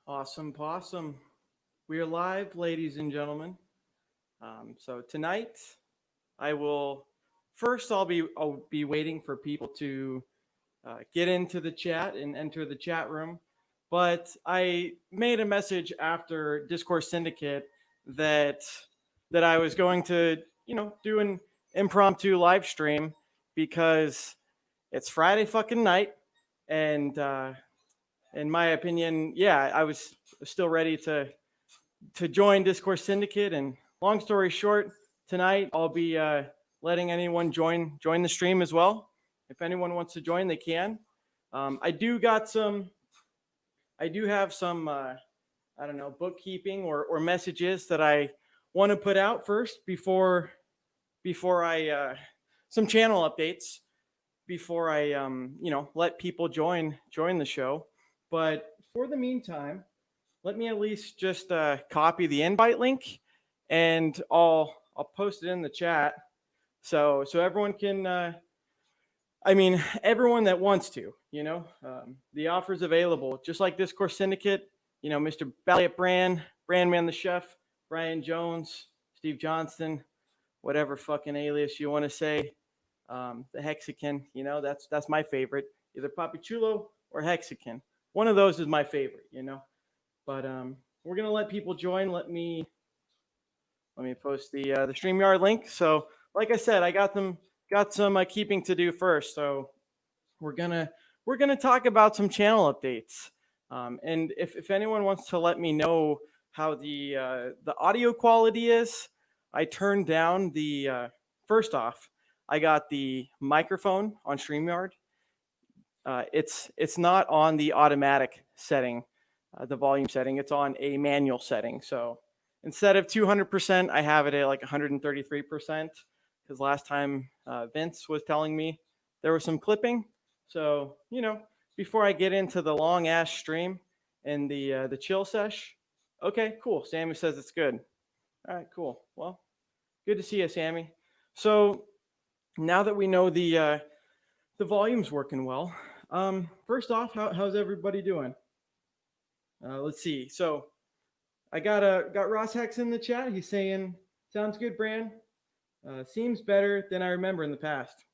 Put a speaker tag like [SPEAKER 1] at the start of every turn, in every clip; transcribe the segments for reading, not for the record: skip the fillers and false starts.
[SPEAKER 1] Awesome possum. We are live, ladies and gentlemen. So tonight, I will first. I'll be waiting for people to get into the chat and enter the chat room. But I made a message after Discourse Syndicate that I was going to do an impromptu live stream because it's Friday fucking night, and in my opinion, yeah, I was still ready to join Discourse Syndicate. And long story short, tonight I'll be letting anyone join the stream as well. If anyone wants to join, they can. I do have some I don't know, bookkeeping or messages that I want to put out first before I some channel updates before I let people join the show. But for the meantime, let me at least just copy the invite link, and I'll post it in the chat so everyone can. Everyone that wants to, the offer's available. Just like Discourse Syndicate, Mr. BallietBran, Brandman the Chef, Brian Jones, Steve Johnston, whatever fucking alias you want to say, the Hexican. That's my favorite. Either Papi Chulo or Hexican. One of those is my favorite. But we're gonna let people join. Let me post the StreamYard link. So, like I said, I got some keeping to do first. So we're gonna talk about some channel updates. And if anyone wants to let me know how the audio quality is, I turned down the first off. I got the microphone on StreamYard. It's not on the automatic setting, the volume setting. It's on a manual setting. So instead of 200%, I have it at like 133%. Because last time Vince was telling me there was some clipping. So before I get into the long ass stream and the chill sesh. Okay, cool. Sammy says it's good. All right, cool. Well, good to see you, Sammy. So now that we know the volume's working well, first off, how's everybody doing? Let's see. So I got Ross Hex in the chat. He's saying, "Sounds good, Bran. Seems better than I remember in the past."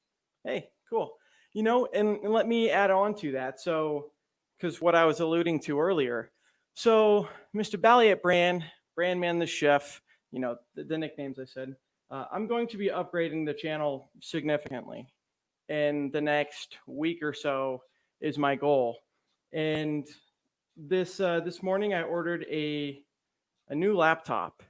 [SPEAKER 1] Hey, cool. And let me add on to that. So, because what I was alluding to earlier. So, Mr. BallietBran, Brandman the Chef, the nicknames I said. I'm going to be upgrading the channel significantly in the next week or so is my goal. And this morning I ordered a new laptop,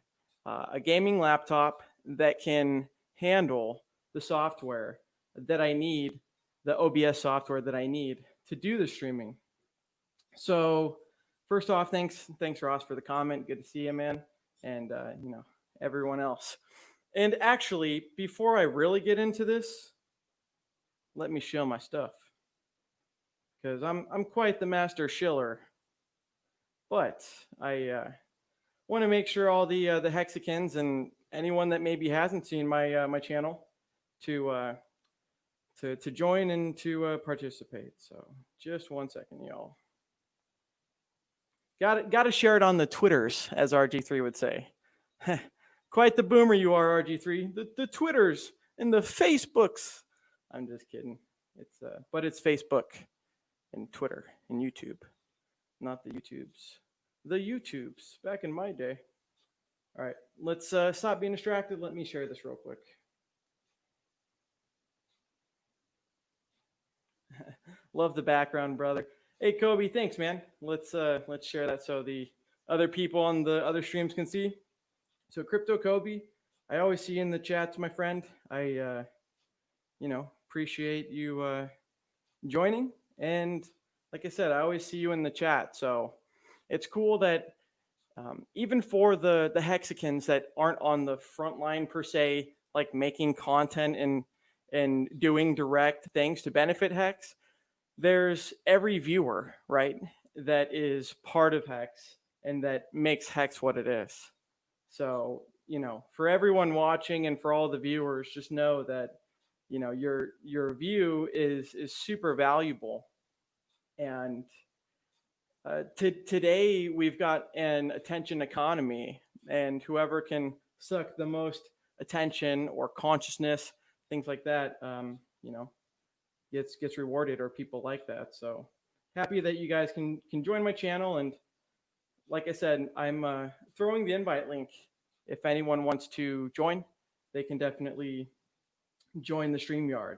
[SPEAKER 1] a gaming laptop that can handle the software that I need, the OBS software that I need to do the streaming. So first off, thanks Ross for the comment. Good to see you, man, and everyone else. And actually, before I really get into this, let me show my stuff, because I'm quite the master shiller. But I want to make sure all the Hexicans and anyone that maybe hasn't seen my channel to join and to participate. So just 1 second, y'all. Got to share it on the Twitters, as RG3 would say. Quite the boomer you are, RG3. The Twitters and the Facebooks. I'm just kidding. But it's Facebook and Twitter and YouTube, not the YouTubes. The YouTubes back in my day. All right, let's stop being distracted. Let me share this real quick. Love the background, brother. Hey, Kobe, thanks, man. Let's share that so the other people on the other streams can see. So, Crypto Kobe, I always see you in the chats, my friend. I, appreciate you joining. And like I said, I always see you in the chat. So, it's cool that even for the Hexicans that aren't on the front line per se, like making content and doing direct things to benefit Hex, there's every viewer, right, that is part of Hex and that makes Hex what it is. So, for everyone watching and for all the viewers, just know that, your view is super valuable. And Today we've got an attention economy, and whoever can suck the most attention or consciousness, things like that, you know, gets rewarded, or people like that. So happy that you guys can join my channel. And like I said, I'm throwing the invite link. If anyone wants to join, they can definitely join the StreamYard.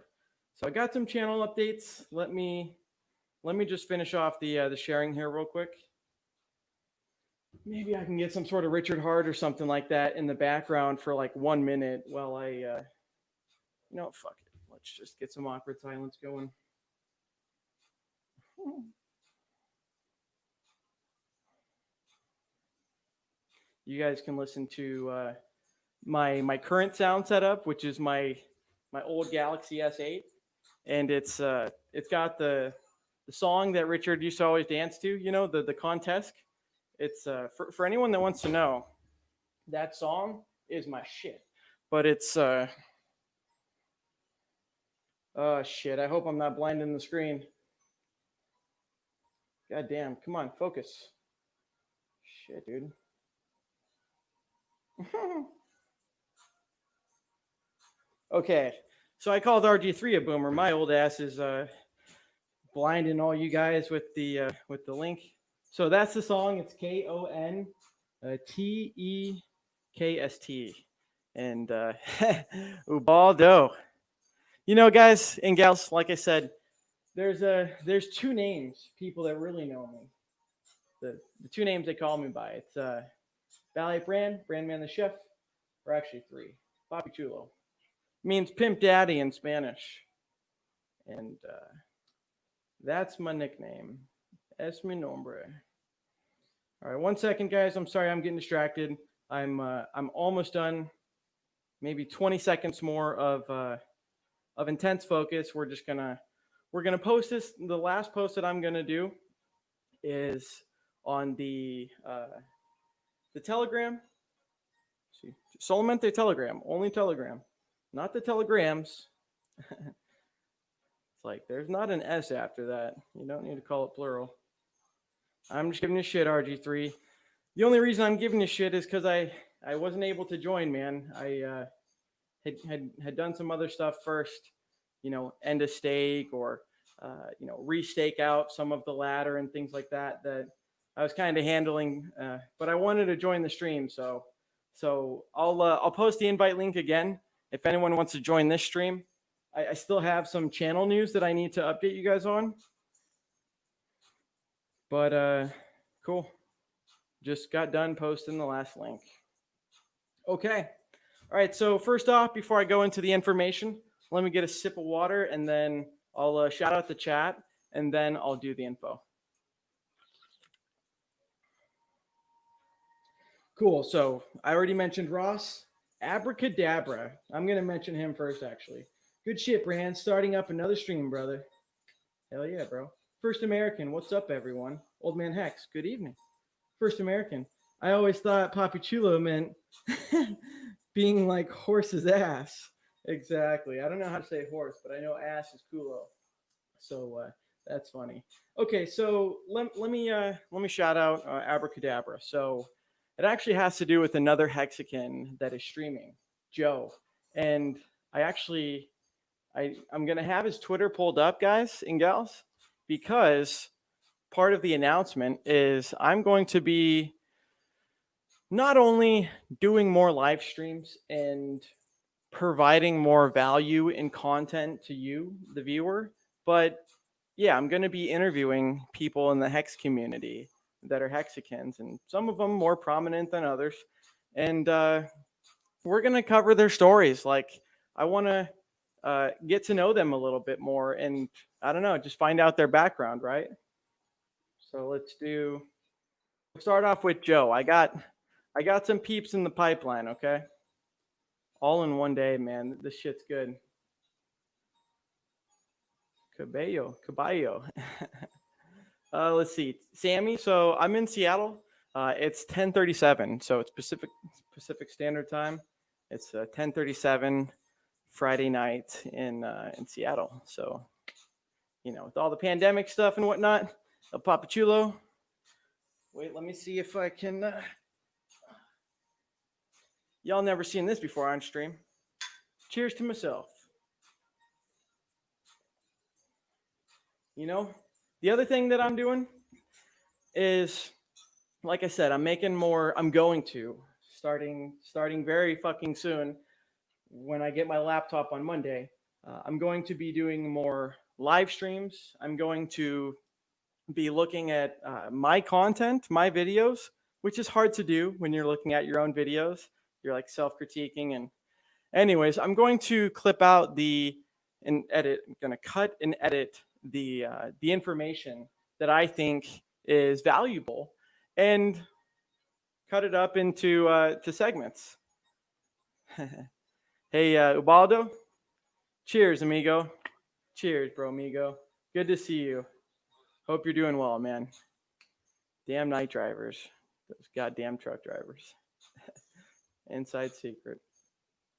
[SPEAKER 1] So I got some channel updates. Let me just finish off the sharing here real quick. Maybe I can get some sort of Richard Hart or something like that in the background for like 1 minute while fuck it. Let's just get some awkward silence going. You guys can listen to my current sound setup, which is my old Galaxy S8, and it's got the song that Richard used to always dance to. You know, the contest. It's for anyone that wants to know, that song is my shit. But it's oh shit, I hope I'm not blinding the screen. God damn, come on, focus. Shit, dude. Okay, so I called RG3 a boomer. My old ass is blinding all you guys with the link. So that's the song. It's KONTEKST, and Ubaldo. You know, guys and gals, like I said, there's two names, people that really know me. The two names they call me by. It's BallietBran, Brandman the Chef, or actually three. Papi Chulo means pimp daddy in Spanish, and that's my nickname. Es mi nombre. All right, 1 second, guys. I'm sorry, I'm getting distracted. I'm almost done. Maybe 20 seconds more of intense focus. We're gonna post this. The last post that I'm gonna do is on the Telegram. See, solamente Telegram, only Telegram, not the telegrams. It's like there's not an S after that. You don't need to call it plural. I'm just giving you shit, RG3. The only reason I'm giving you shit is because I wasn't able to join, man. I had done some other stuff first, you know, end a stake or restake out some of the ladder and things like that I was kind of handling. But I wanted to join the stream, so I'll post the invite link again if anyone wants to join this stream. I still have some channel news that I need to update you guys on. But cool. Just got done posting the last link. Okay. All right. So first off, before I go into the information, let me get a sip of water, and then I'll shout out the chat, and then I'll do the info. Cool. So I already mentioned Ross. Abracadabra. I'm going to mention him first, actually. Good shit, Brand. Starting up another stream, brother. Hell yeah, bro. First American. What's up, everyone? Old Man Hex. Good evening. First American. I always thought Papi Chulo meant being like horse's ass. Exactly. I don't know how to say horse, but I know ass is culo. So that's funny. Okay, so let me shout out Abracadabra. So it actually has to do with another Hexican that is streaming, Joe. And I'm gonna have his Twitter pulled up, guys and gals, because part of the announcement is I'm going to be not only doing more live streams and providing more value and content to you, the viewer, but yeah, I'm going to be interviewing people in the Hex community that are Hexicans, and some of them more prominent than others. And we're going to cover their stories. Like, I want to get to know them a little bit more, and I don't know, just find out their background, right? So we'll start off with Joe. I got some peeps in the pipeline, okay? All in one day, man. This shit's good. Caballo. Let's see, Sammy. So I'm in Seattle. It's 10:37, so it's Pacific Standard Time. It's 10:37 Friday night in Seattle. So, you know, with all the pandemic stuff and whatnot, El Papachulo, Wait, let me see if I can. Y'all never seen this before on stream. Cheers to myself. You know, the other thing that I'm doing is, like I said, I'm making more. I'm going to starting very fucking soon. When I get my laptop on Monday, I'm going to be doing more live streams. I'm going to be looking at my content, my videos, which is hard to do when you're looking at your own videos. You're like self-critiquing. And anyways, I'm going to clip out and edit. I'm going to cut and edit the information that I think is valuable and cut it up into to segments. Hey, Ubaldo. Cheers, amigo. Cheers, bro, amigo. Good to see you. Hope you're doing well, man. Damn night drivers. Those goddamn truck drivers. Inside secret.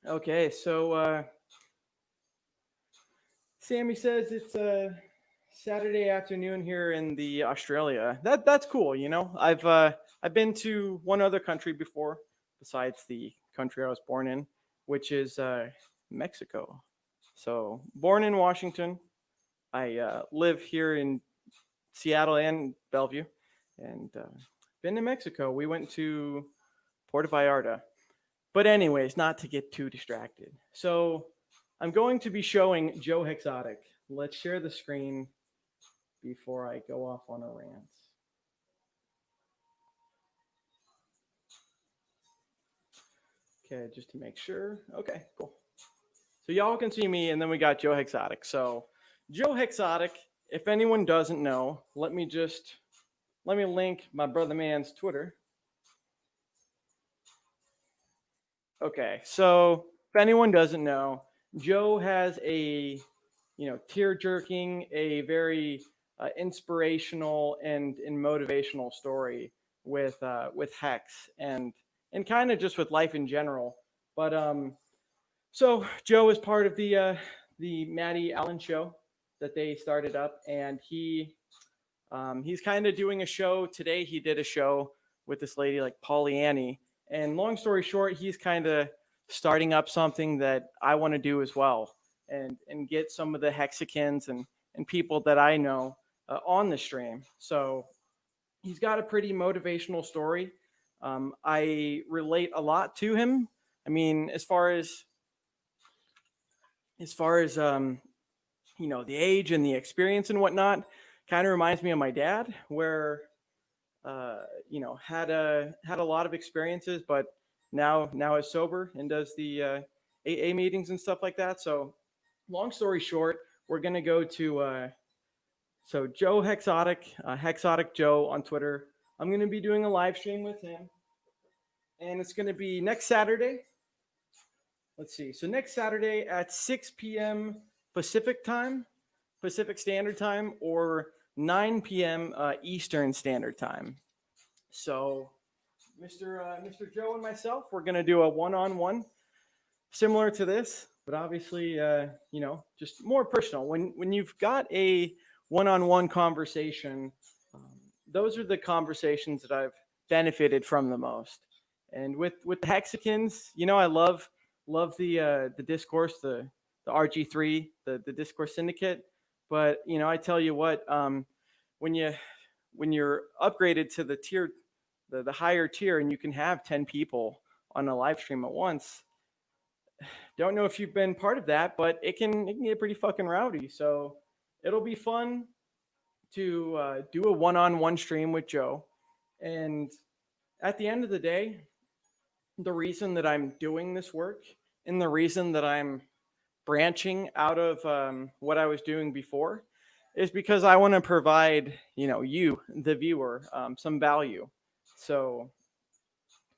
[SPEAKER 1] Okay, so Sammy says it's Saturday afternoon here in the Australia. That's cool, you know. I've been to one other country before besides the country I was born in, which is Mexico. So born in Washington, I live here in Seattle and Bellevue, and been to Mexico. We went to Puerto Vallarta. But anyways, not to get too distracted. So I'm going to be showing Joe Hexotic. Let's share the screen before I go off on a rant. Okay, just to make sure. Okay, cool. So y'all can see me, and then we got Joe Hexotic. So Joe Hexotic, if anyone doesn't know, let me link my brother man's Twitter. Okay, so if anyone doesn't know, Joe has a, tear-jerking, a very inspirational and motivational story with Hex and kind of just with life in general. But so Joe is part of the Maddie Allin show that they started up, and he's kind of doing a show today. He did a show with this lady like Pollyanny. And long story short, he's kind of starting up something that I want to do as well, and get some of the Hexicans and people that I know on the stream. So he's got a pretty motivational story. I relate a lot to him. I mean, as far as the age and the experience and whatnot, kind of reminds me of my dad, where had a lot of experiences, but now is sober and does the AA meetings and stuff like that. So long story short, we're going to go to so Joe Hexotic, Hexotic Joe on Twitter. I'm going to be doing a live stream with him, and it's going to be next Saturday. Let's see. So next Saturday at 6 p.m. Pacific Standard Time, or 9 p.m. Eastern Standard Time. So Mr. Joe and myself, we're going to do a one-on-one similar to this, but obviously, just more personal. When you've got a one-on-one conversation, those are the conversations that I've benefited from the most. And with the Hexicans, I love the discourse, the RG3, the discourse syndicate. But I tell you what, when you're upgraded to the tier, the higher tier, and you can have 10 people on a live stream at once. Don't know if you've been part of that, but it can get pretty fucking rowdy. So it'll be fun to do a one-on-one stream with Joe. And at the end of the day, the reason that I'm doing this work and the reason that I'm branching out of what I was doing before is because I want to provide, you, the viewer, some value. So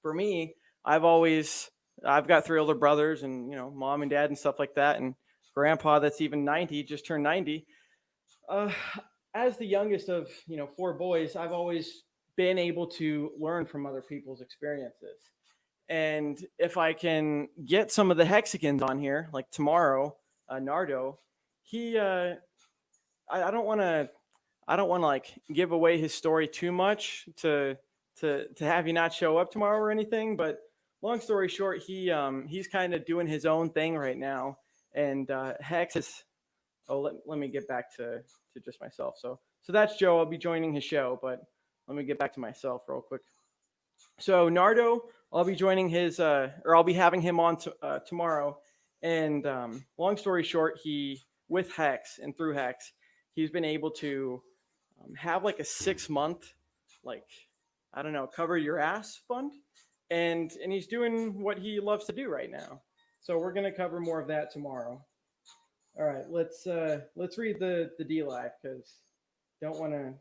[SPEAKER 1] for me, I've got 3 older brothers and, mom and dad and stuff like that. And grandpa that's even 90, just turned 90. As the youngest of, 4 boys, I've always been able to learn from other people's experiences. And if I can get some of the Hexicans on here, like tomorrow, Nardo, he, I don't want I don't want to like give away his story too much to have you not show up tomorrow or anything. But long story short, he's kind of doing his own thing right now, and Hex is. Oh, let me get back to just myself. So that's Joe. I'll be joining his show, but let me get back to myself real quick. So Nardo, I'll be joining his, or I'll be having him on tomorrow. And long story short, he with Hex and through Hex, he's been able to have like a 6 month, like I don't know, cover your ass fund, and he's doing what he loves to do right now. So we're gonna cover more of that tomorrow. All right, let's read the D live because don't wanna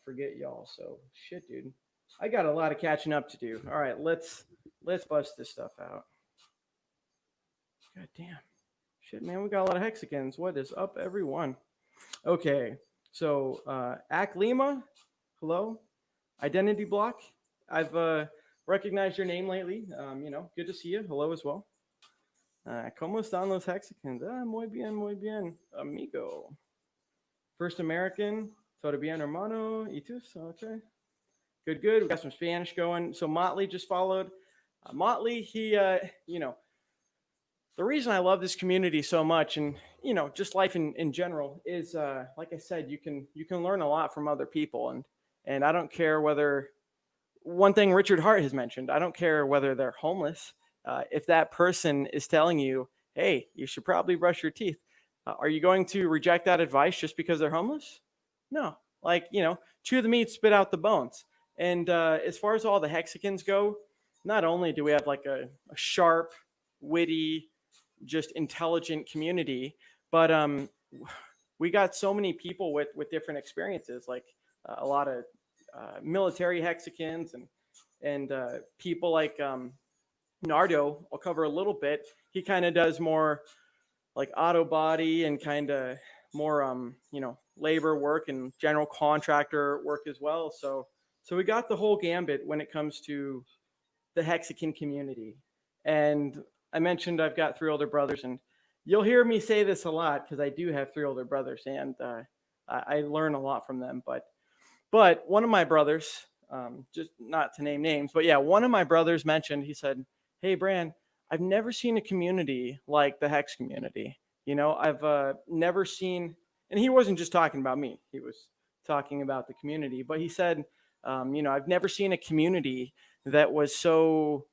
[SPEAKER 1] forget y'all. So shit, dude. I got a lot of catching up to do. All right, let's bust this stuff out. God damn. Shit, man, we got a lot of Hexicans. What is up, everyone? Okay, so Ak Lima, hello. Identity Block, I've recognized your name lately. Good to see you. Hello as well. ¿Cómo están los Hexicans? Muy bien, amigo. First American, todo bien, hermano. ¿Y tú? Okay. Good. We got some Spanish going. So Motley just followed. Motley, he, the reason I love this community so much, and just life in general, is like I said, you can learn a lot from other people, and I don't care whether one thing Richard Hart has mentioned. I don't care whether they're homeless. If that person is telling you, "Hey, you should probably brush your teeth," are you going to reject that advice just because they're homeless? No. Like chew the meat, spit out the bones. And as far as all the Hexicans go, not only do we have like a sharp, witty, just intelligent community, but we got so many people with different experiences, like a lot of military Hexicans and people like Nardo. I'll cover a little bit. He kind of does more like auto body and kind of more labor work and general contractor work as well. So we got the whole gambit when it comes to the Hexican community. And I mentioned I've got 3 older brothers, and you'll hear me say this a lot because I do have 3 older brothers, and I learn a lot from them. But one of my brothers, just not to name names, but yeah, one of my brothers mentioned, he said, "Hey, Bran, I've never seen a community like the Hex community. I've never seen," and he wasn't just talking about me, he was talking about the community, but he said, I've never seen a community that was so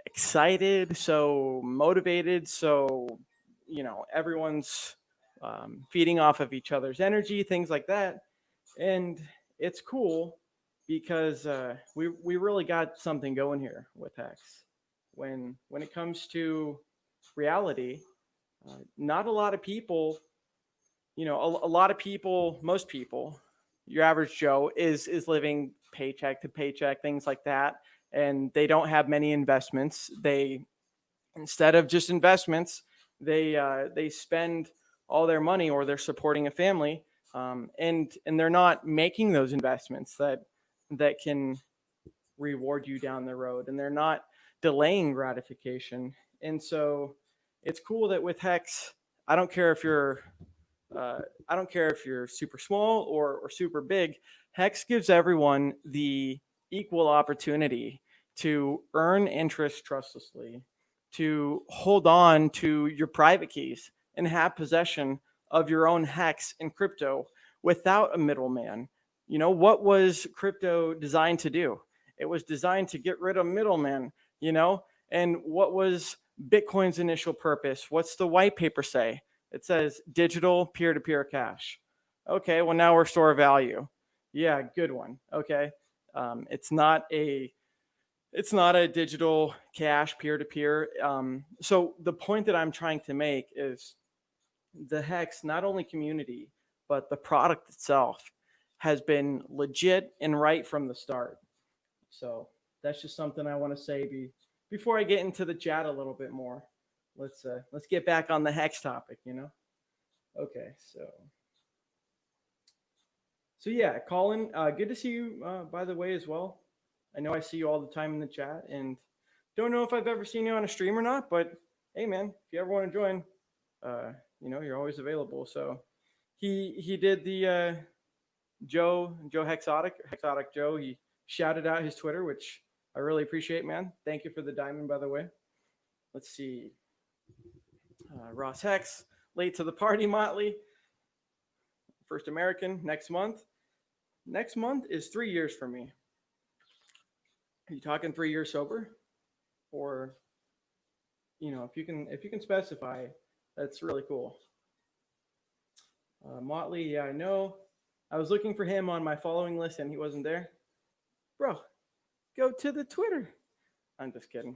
[SPEAKER 1] excited, so motivated, so, everyone's feeding off of each other's energy, things like that. And it's cool because we really got something going here with Hex. When it comes to reality, not a lot of people, a lot of people, most people, your average Joe is living paycheck to paycheck, things like that, and they don't have many investments. They, instead of just investments, they spend all their money, or they're supporting a family, and they're not making those investments that can reward you down the road, and they're not delaying gratification. And so it's cool that with Hex, I don't care if you're super small or super big. Hex gives everyone the equal opportunity to earn interest trustlessly, to hold on to your private keys and have possession of your own Hex in crypto without a middleman. What was crypto designed to do? It was designed to get rid of middlemen, and what was Bitcoin's initial purpose? What's the white paper say? It says digital peer-to-peer cash. Okay, well, now we're store of value. Yeah, good one. Okay, it's not a digital cash peer-to-peer. So the point that I'm trying to make is the Hex, not only community, but the product itself has been legit and right from the start. So that's just something I want to say before I get into the chat a little bit more. Let's get back on the Hex topic, Okay, so yeah, Colin, good to see you, by the way, as well. I know I see you all the time in the chat, and don't know if I've ever seen you on a stream or not, but hey, man, if you ever want to join, you're always available. So he did the Joe Hexotic Joe. He shouted out his Twitter, which I really appreciate, man. Thank you for the diamond, by the way. Let's see. Ross Hex, late to the party, Motley. First American next month. Next month is 3 years for me. Are you talking 3 years sober? Or, you know, if you can specify, that's really cool. Motley, yeah, I know. I was looking for him on my following list and he wasn't there. Bro, go to the Twitter. I'm just kidding.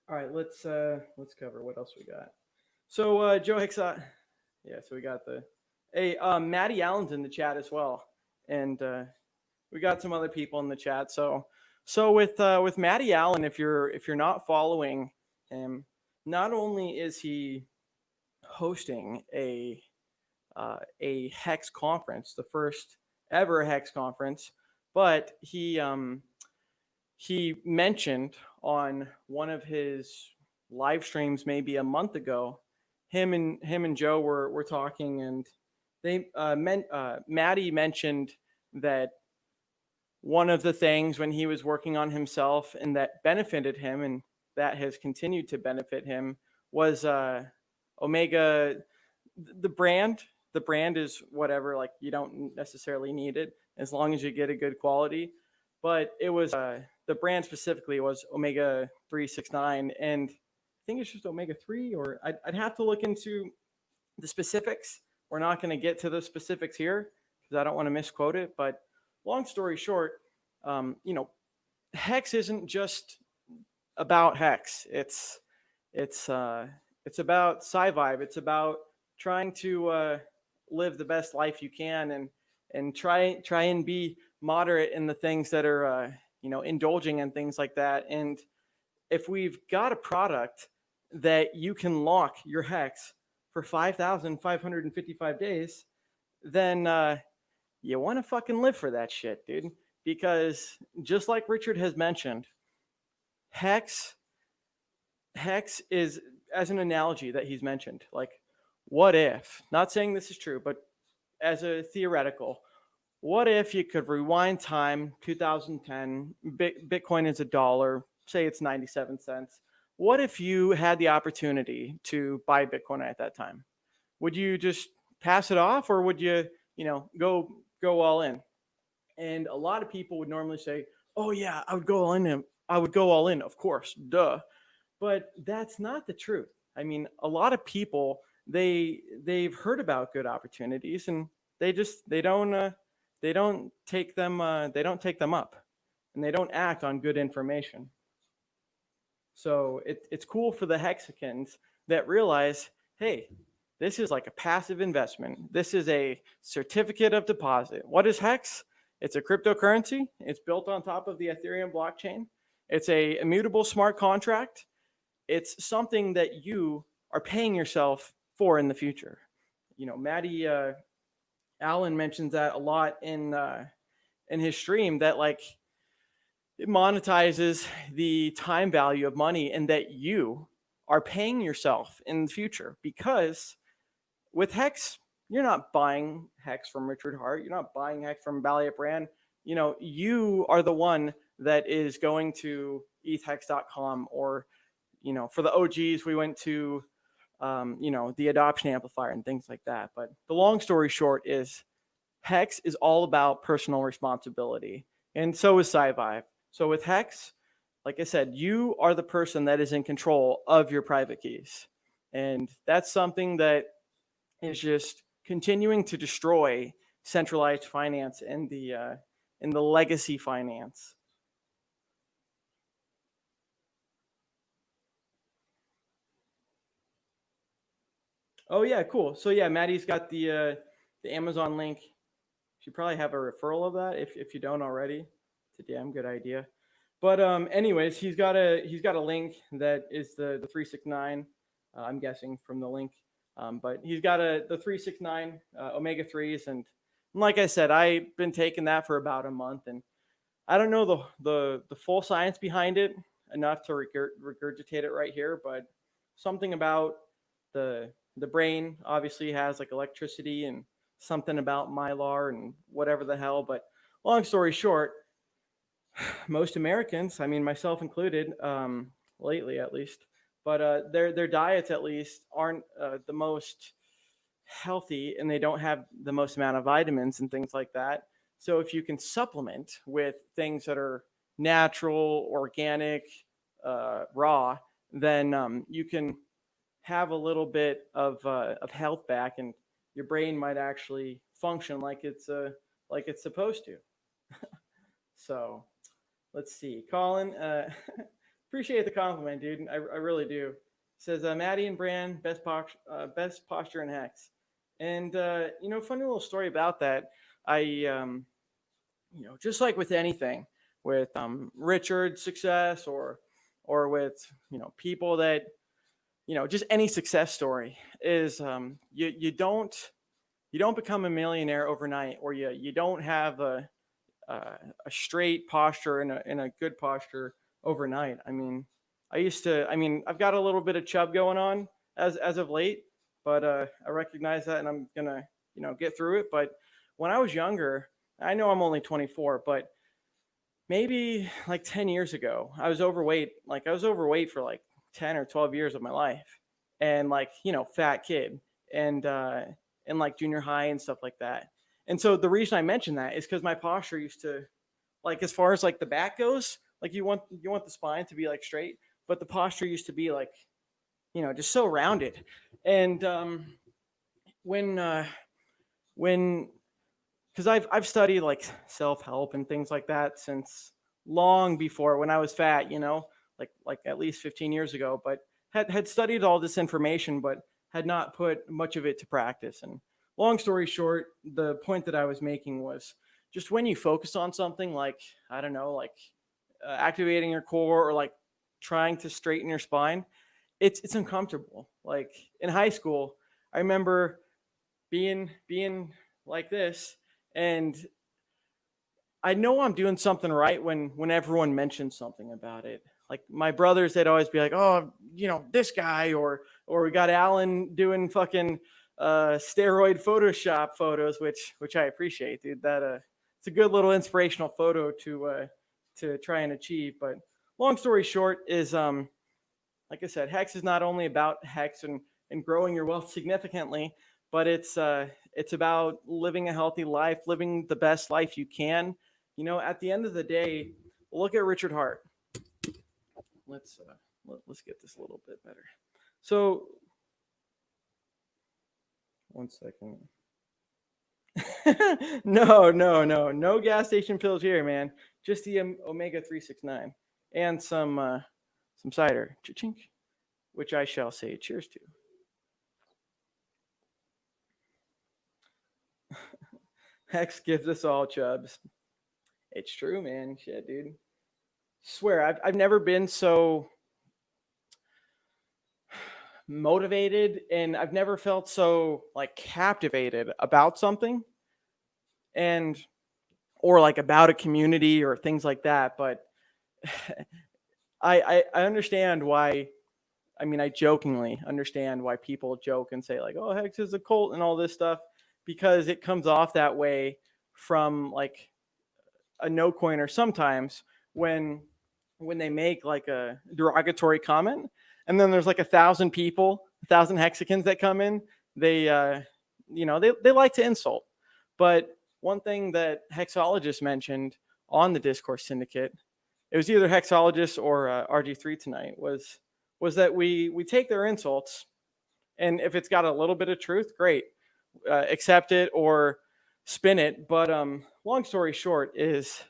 [SPEAKER 1] All right, let's cover what else we got. So Joe Hexot, yeah. So we got the Maddie Allen's in the chat as well, and we got some other people in the chat. So with Maddie Allen, if you're not following him, not only is he hosting a HEX conference, the first ever HEX conference, but he mentioned on one of his live streams maybe a month ago, him and Joe were talking, and they Maddie mentioned that one of the things when he was working on himself and that benefited him and that has continued to benefit him was Omega. The brand is whatever, like you don't necessarily need it as long as you get a good quality, but it was the brand specifically was Omega 369, and I think it's just Omega 3, or I'd have to look into the specifics. We're not going to get to the specifics here because I don't want to misquote it, but long story short, you know, Hex isn't just about Hex. It's about sci-vibe. It's about trying to live the best life you can, and try and be moderate in the things that are you know, indulging and things like that. And if we've got a product that you can lock your Hex for 5,555 days, then you want to fucking live for that shit, dude. Because just like Richard has mentioned, Hex is, as an analogy that he's mentioned, like, what if, not saying this is true, but as a theoretical, what if you could rewind time, 2010, Bitcoin is $1, say it's 97 cents. What if you had the opportunity to buy Bitcoin at that time? Would you just pass it off, or would you, you know, go all in? And a lot of people would normally say, oh yeah, I would go all in. I would go all in, of course, duh. But that's not the truth. I mean, a lot of people, they've heard about good opportunities and they don't take them up, and they don't act on good information. So it's cool for the Hexicans that realize, hey, this is like a passive investment. This is a certificate of deposit. What is Hex? It's a cryptocurrency. It's built on top of the Ethereum blockchain. It's a immutable smart contract. It's something that you are paying yourself for in the future. You know, Maddie Allin mentions that a lot in his stream, that like it monetizes the time value of money, and that you are paying yourself in the future. Because with Hex, you're not buying Hex from Richard Hart. You're not buying Hex from BallietBran. You know, you are the one that is going to ethhex.com, or, you know, for the OGs, we went to, you know, the adoption amplifier and things like that. But the long story short is Hex is all about personal responsibility, and so is sci-vibe. So with Hex, like I said, you are the person that is in control of your private keys, and that's something that is just continuing to destroy centralized finance and the legacy finance. Oh yeah, cool. So yeah, Maddie's got the Amazon link. You probably have a referral of that if you don't already. It's a damn good idea. But anyways, he's got a link that is the 369. I'm guessing from the link. But he's got the 369 omega 3s, and like I said, I've been taking that for about a month, and I don't know the full science behind it enough to regurgitate it right here, but something about the brain obviously has like electricity, and something about Mylar and whatever the hell. But long story short, most Americans, I mean myself included, lately at least, but their diets at least aren't the most healthy, and they don't have the most amount of vitamins and things like that. So if you can supplement with things that are natural, organic, raw, then you can have a little bit of health back, and your brain might actually function like it's supposed to. So let's see, Colin. Appreciate the compliment, dude. I really do. Says Maddie and Bran, best posture in Hex. And funny little story about that. Just like with anything, with Richard's success, or with people that just any success story is you don't become a millionaire overnight, or you don't have a straight posture and a good posture overnight. I mean, I've got a little bit of chub going on as of late, but I recognize that, and I'm gonna get through it. But when I was younger, I know I'm only 24, but maybe like 10 years ago, I was overweight. Like I was overweight for like 10 or 12 years of my life, and like fat kid, and like junior high and stuff like that. And so the reason I mention that is because my posture used to, like, as far as like the back goes, like you want the spine to be like straight, but the posture used to be like just so rounded. And when when because I've studied like self help and things like that since long before when I was fat, like at least 15 years ago, but had studied all this information, but had not put much of it to practice. And long story short, the point that I was making was just when you focus on something like, I don't know, like activating your core, or like trying to straighten your spine, it's uncomfortable. Like in high school, I remember being like this, and I know I'm doing something right when everyone mentions something about it. Like my brothers, they'd always be like, "Oh, this guy," or we got Allin doing fucking steroid Photoshop photos, which I appreciate, dude. That it's a good little inspirational photo to try and achieve. But long story short is like I said, Hex is not only about Hex and growing your wealth significantly, but it's about living a healthy life, living the best life you can. At the end of the day, look at Richard Hart. Let's get this a little bit better. So, one second. No gas station pills here, man. Just the omega 369 and some cider, cha-chink, which I shall say cheers to. Hex gives us all chubs. It's true, man. Shit, dude. Swear, I've never been so motivated, and I've never felt so like captivated about something, or like about a community or things like that. But I understand why. I mean, I jokingly understand why people joke and say like, "Oh, Hex is a cult" and all this stuff, because it comes off that way from like a no coiner sometimes when they make like a derogatory comment, and then there's like 1,000 people, 1,000 Hexicans that come in. They they like to insult. But one thing that Hexologist mentioned on the Discourse Syndicate, it was either Hexologist or RG3 tonight, was that we take their insults, and if it's got a little bit of truth, great, accept it or spin it. But long story short is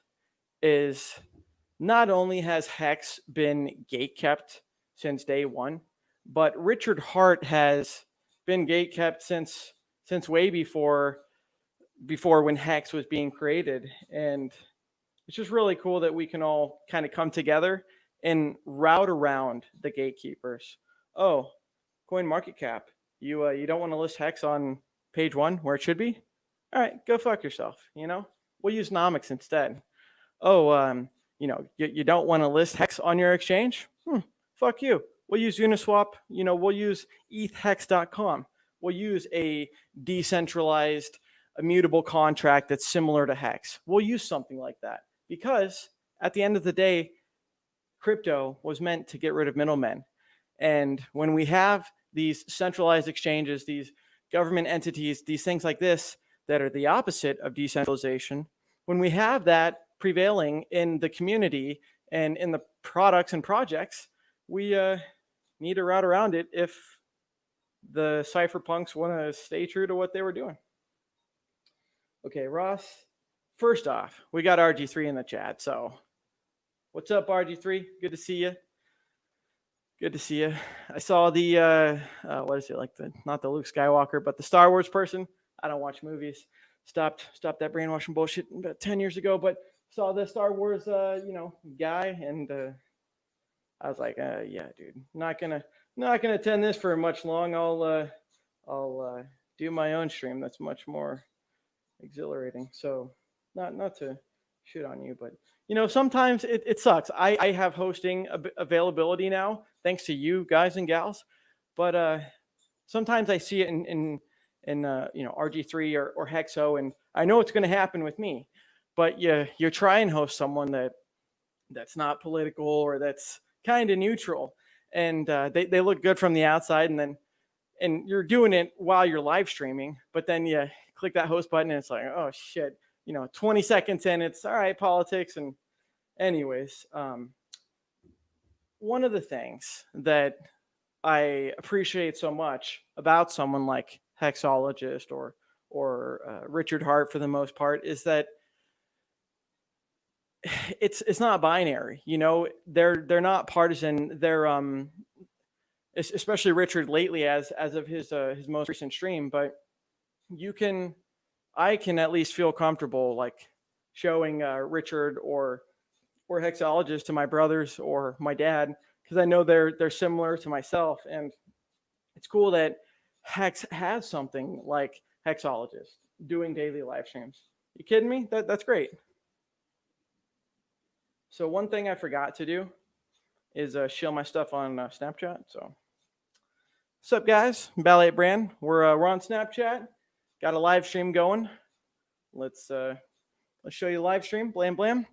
[SPEAKER 1] not only has Hex been gatekept since day one, but Richard Hart has been gatekept since way before when Hex was being created. And it's just really cool that we can all kind of come together and route around the gatekeepers. Oh, CoinMarketCap, you don't want to list Hex on page 1 where it should be? All right, go fuck yourself. We'll use Nomics instead. Oh, you don't want to list Hex on your exchange? Fuck you. We'll use Uniswap. We'll use ethhex.com. We'll use a decentralized immutable contract that's similar to Hex. We'll use something like that because at the end of the day, crypto was meant to get rid of middlemen. And when we have these centralized exchanges, these government entities, these things like this that are the opposite of decentralization, when we have that prevailing in the community and in the products and projects, we need to route around it if the cypherpunks want to stay true to what they were doing. Okay, Ross, first off, we got RG3 in the chat. So what's up, RG3? Good to see you. Good to see you. I saw the, what is it, like not the Luke Skywalker, but the Star Wars person. I don't watch movies. Stopped that brainwashing bullshit about 10 years ago, but saw the Star Wars, guy, and I was like, yeah, dude, not gonna attend this for much long. I'll do my own stream. That's much more exhilarating. So not to shit on you, but sometimes it sucks. I have hosting availability now, thanks to you guys and gals. But sometimes I see it in RG3 or Hexo, and I know it's going to happen with me. But you try and host someone that's not political or that's kind of neutral, and they look good from the outside, and you're doing it while you're live streaming, but then you click that host button and it's like, oh shit, 20 seconds in, it's all right, politics. And anyways, one of the things that I appreciate so much about someone like Hexologist or Richard Hart for the most part is that it's not binary. They're not partisan. They're especially Richard lately as of his most recent stream. But I can at least feel comfortable like showing Richard or Hexologist to my brothers or my dad, because I know they're similar to myself, and it's cool that Hex has something like Hexologist doing daily live streams. You kidding me? That's great. So one thing I forgot to do is shield my stuff on Snapchat. So what's up, guys? BallietBran. We're on Snapchat. Got a live stream going. Let's show you the live stream. Blam blam.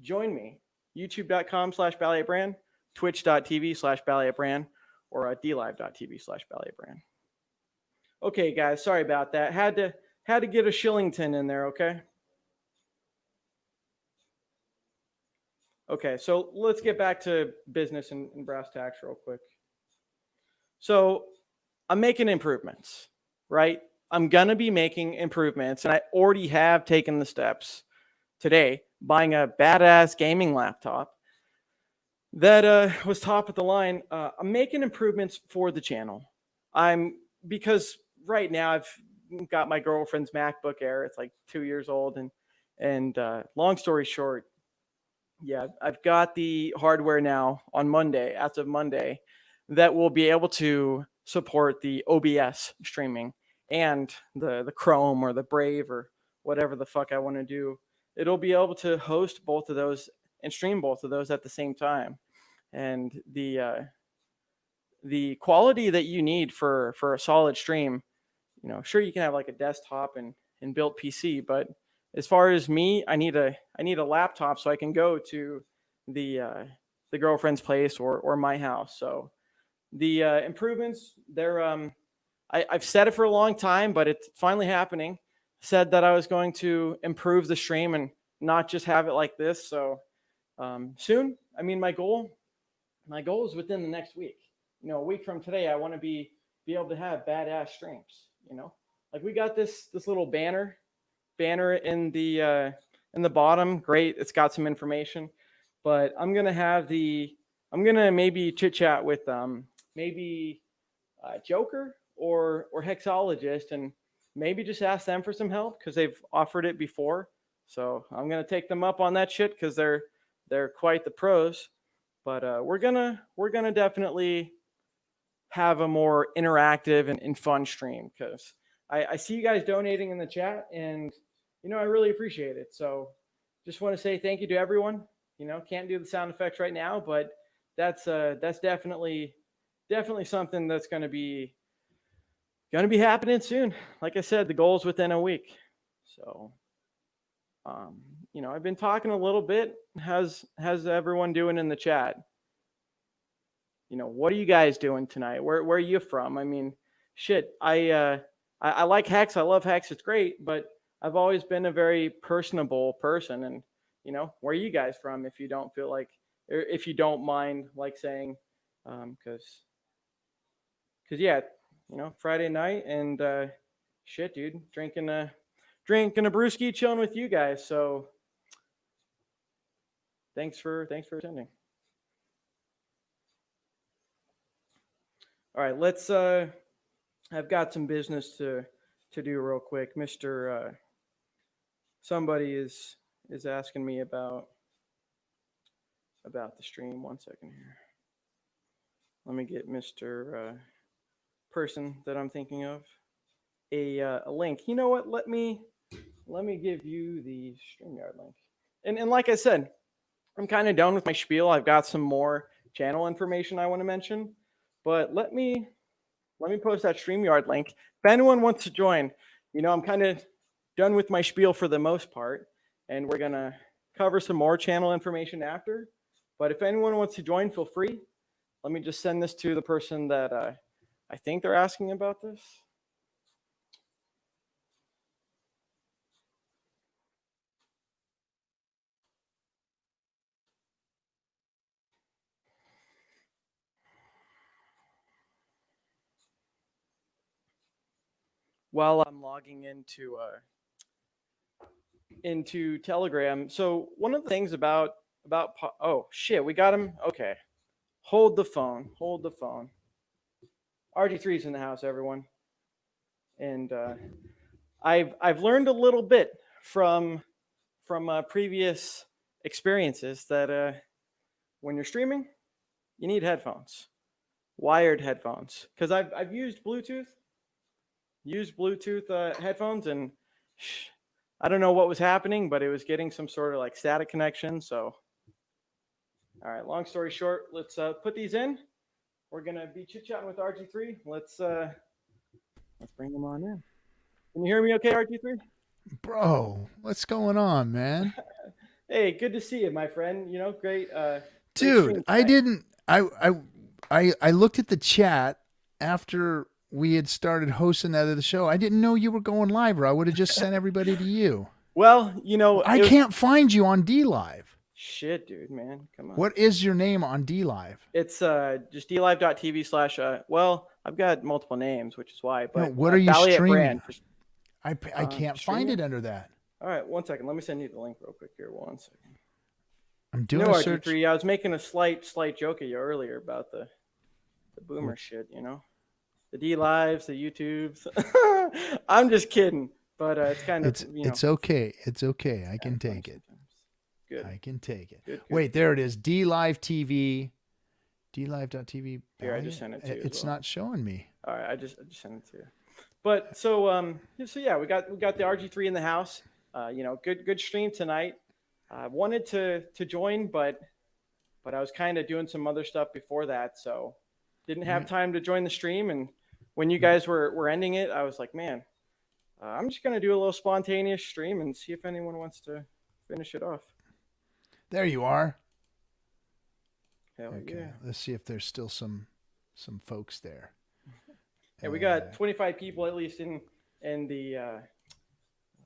[SPEAKER 1] Join me. YouTube.com/BallietBran, Twitch.tv/BallietBran, or DLive.tv/BallietBran. Okay, guys. Sorry about that. Had to get a Shillington in there. Okay. Okay, so let's get back to business and brass tacks real quick. So I'm making improvements, right? I'm going to be making improvements, and I already have taken the steps today, buying a badass gaming laptop that was top of the line. I'm making improvements for the channel. Because right now I've got my girlfriend's MacBook Air. It's like 2 years old, and long story short, yeah, I've got the hardware now on Monday, as of Monday, that will be able to support the OBS streaming and the Chrome or the Brave or whatever the fuck I want to do. It'll be able to host both of those and stream both of those at the same time. And the quality that you need for a solid stream, sure, you can have like a desktop and built PC, but as far as me, I need a laptop so I can go to the girlfriend's place or my house. So the improvements, I've said it for a long time, but it's finally happening. Said that I was going to improve the stream and not just have it like this. So soon, I mean, my goal is within the next week. A week from today, I want to be able to have badass streams. Like we got this little banner in the bottom. Great, it's got some information, but I'm gonna maybe chit chat with maybe Joker or Hexologist, and maybe just ask them for some help because they've offered it before. So I'm gonna take them up on that shit because they're quite the pros. But we're gonna definitely have a more interactive and fun stream because I see you guys donating in the chat, and I really appreciate it. So just want to say thank you to everyone. Can't do the sound effects right now, but that's definitely something that's going to be going to be happening soon. Like I said, the goal is within a week. So, I've been talking a little bit. How's everyone doing in the chat? What are you guys doing tonight? Where are you from? I mean, shit, I like Hex. I love Hex. It's great, but I've always been a very personable person. And where are you guys from? If you don't feel like, or if you don't mind, like saying, because yeah, Friday night and shit, dude, drinking a brewski, chilling with you guys. So thanks for attending. All right, let's. I've got some business to do real quick. Mr. Somebody is asking me about the stream. 1 second here. Let me get Mr. Person that I'm thinking of a link. You know what? Let me give you the StreamYard link. And like I said, I'm kind of done with my spiel. I've got some more channel information I want to mention, but let me post that StreamYard link. If anyone wants to join, I'm kind of done with my spiel for the most part, and we're gonna cover some more channel information after. But if anyone wants to join, feel free. Let me just send this to the person that I think they're asking about this. While I'm logging into Telegram. So one of the things about oh shit, we got him. Okay, hold the phone. RG3's in the house, everyone. And I've learned a little bit from previous experiences that when you're streaming, you need headphones, wired headphones, because I've used Bluetooth headphones, and I don't know what was happening, but it was getting some sort of like static connection. So, all right, long story short, let's put these in. We're gonna be chit chatting with RG3. Let's bring them on in. Can you hear me okay, RG3?
[SPEAKER 2] Bro, what's going on, man?
[SPEAKER 1] Hey, good to see you, my friend. Great.
[SPEAKER 2] Dude, I looked at the chat after we had started hosting that other show. I didn't know you were going live, or I would have just sent everybody to you.
[SPEAKER 1] Well,
[SPEAKER 2] I can't find you on D Live.
[SPEAKER 1] Shit, dude, man, come on.
[SPEAKER 2] What is your name on D Live?
[SPEAKER 1] It's just dlive.tv/. Well, I've got multiple names, which is why. But
[SPEAKER 2] no, what are you streaming?
[SPEAKER 1] Just,
[SPEAKER 2] I can't find it under that.
[SPEAKER 1] All right, 1 second. Let me send you the link real quick here. 1 second.
[SPEAKER 2] I'm doing a search.
[SPEAKER 1] RG3, I was making a slight joke at you earlier about the boomer shit. The D Lives, the YouTubes. I'm just kidding, but it's kind of
[SPEAKER 2] it's okay. It's okay. I can take it.
[SPEAKER 1] Good.
[SPEAKER 2] I can take it.
[SPEAKER 1] Good.
[SPEAKER 2] Wait, there it is. D Live TV. DLive.tv.
[SPEAKER 1] Here, I just sent it to you.
[SPEAKER 2] It's not showing me.
[SPEAKER 1] All right, I just sent it to you. But so yeah, we got the RG3 in the house. Good stream tonight. I wanted to join, but I was kind of doing some other stuff before that, so didn't have time to join the stream. And when you guys were ending it, I was like, man, I'm just gonna do a little spontaneous stream and see if anyone wants to finish it off.
[SPEAKER 2] There you are.
[SPEAKER 1] Hell okay, yeah.
[SPEAKER 2] Let's see if there's still some folks there.
[SPEAKER 1] Yeah, we got 25 people at least in the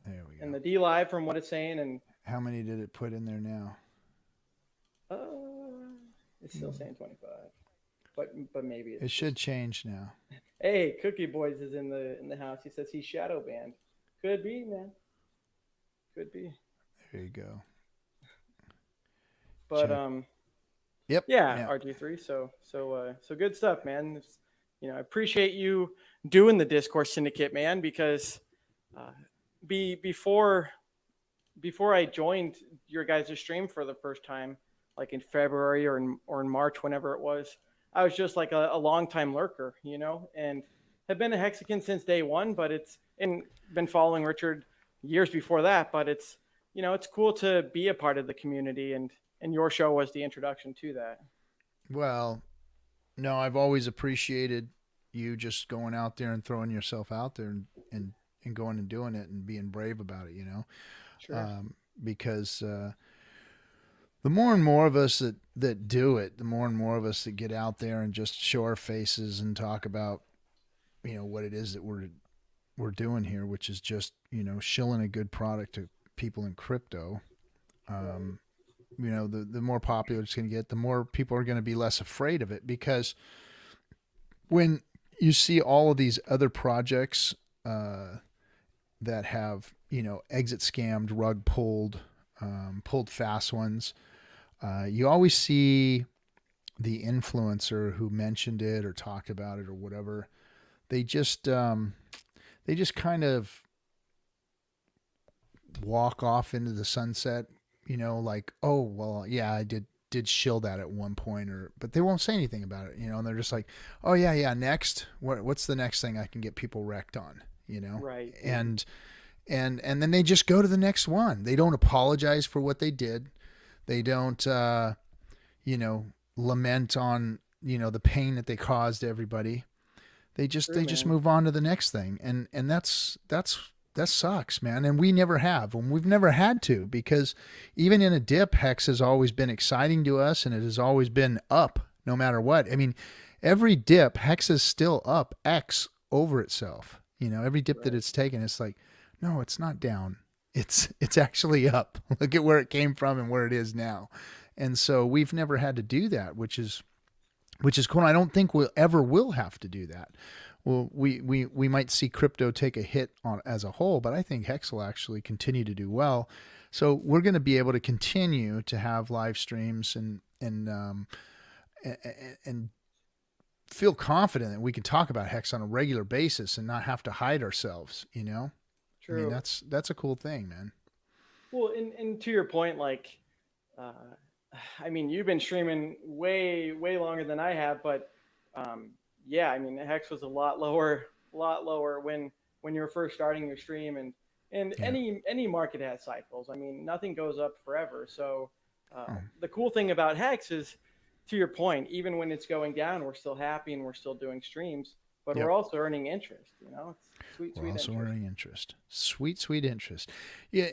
[SPEAKER 2] there we go.
[SPEAKER 1] in the D Live from what it's saying. And
[SPEAKER 2] how many did it put in there now?
[SPEAKER 1] It's still saying 25, but maybe
[SPEAKER 2] it should change now.
[SPEAKER 1] Hey, Cookie Boys is in the house. He says he's shadow banned. Could be, man. Could be.
[SPEAKER 2] There you go.
[SPEAKER 1] But
[SPEAKER 2] Yep.
[SPEAKER 1] Yeah, RG3. So good stuff, man. I appreciate you doing the Discourse Syndicate, man, because before I joined your guys' stream for the first time, like in February or in March, whenever it was, I was just like a long-time lurker, and have been a Hexican since day one, but been following Richard years before that. But it's cool to be a part of the community, and your show was the introduction to that.
[SPEAKER 2] Well, no, I've always appreciated you just going out there and throwing yourself out there and going and doing it and being brave about it,
[SPEAKER 1] Sure.
[SPEAKER 2] because the more and more of us that do it, the more and more of us that get out there and just show our faces and talk about, what it is that we're doing here, which is just, shilling a good product to people in crypto.
[SPEAKER 1] Right.
[SPEAKER 2] The more popular it's going to get, the more people are going to be less afraid of it, because when you see all of these other projects that have, exit scammed, rug pulled, pulled fast ones, you always see the influencer who mentioned it or talked about it or whatever. They just kind of walk off into the sunset, like, oh well, yeah, I did shill that at one point, but they won't say anything about it, and they're just like, oh yeah, next, what's the next thing I can get people wrecked on,
[SPEAKER 1] Right.
[SPEAKER 2] and then they just go to the next one. They don't apologize for what they did. They don't lament on, the pain that they caused everybody.
[SPEAKER 1] True,
[SPEAKER 2] They just
[SPEAKER 1] man.
[SPEAKER 2] move on to the next thing, and that sucks, man. And we never have, and we've never had to, because even in a dip, Hex has always been exciting to us, and it has always been up no matter what. I mean, every dip, Hex is still up X over itself. Every dip that
[SPEAKER 1] Right.
[SPEAKER 2] it's taken, it's like, no, it's not down. It's actually up. Look at where it came from and where it is now. And so we've never had to do that, which is cool. I don't think we'll ever will have to do that. Well, we might see crypto take a hit on as a whole, but I think Hex will actually continue to do well. So we're going to be able to continue to have live streams and feel confident that we can talk about Hex on a regular basis and not have to hide ourselves. I mean,
[SPEAKER 1] True.
[SPEAKER 2] that's a cool thing, man.
[SPEAKER 1] Well, and to your point, like, uh, I mean, you've been streaming way longer than I have, but um, yeah, I mean, Hex was a lot lower when you were first starting your stream, and
[SPEAKER 2] Yeah.
[SPEAKER 1] any market has cycles. I mean, nothing goes up forever. So
[SPEAKER 2] Oh,
[SPEAKER 1] the cool thing about Hex is, to your point, even when it's going down, we're still happy and we're still doing streams, but
[SPEAKER 2] yep.
[SPEAKER 1] we're also earning interest. It's sweet,
[SPEAKER 2] We're
[SPEAKER 1] sweet
[SPEAKER 2] also
[SPEAKER 1] interest.
[SPEAKER 2] earning interest. Sweet interest. Yeah,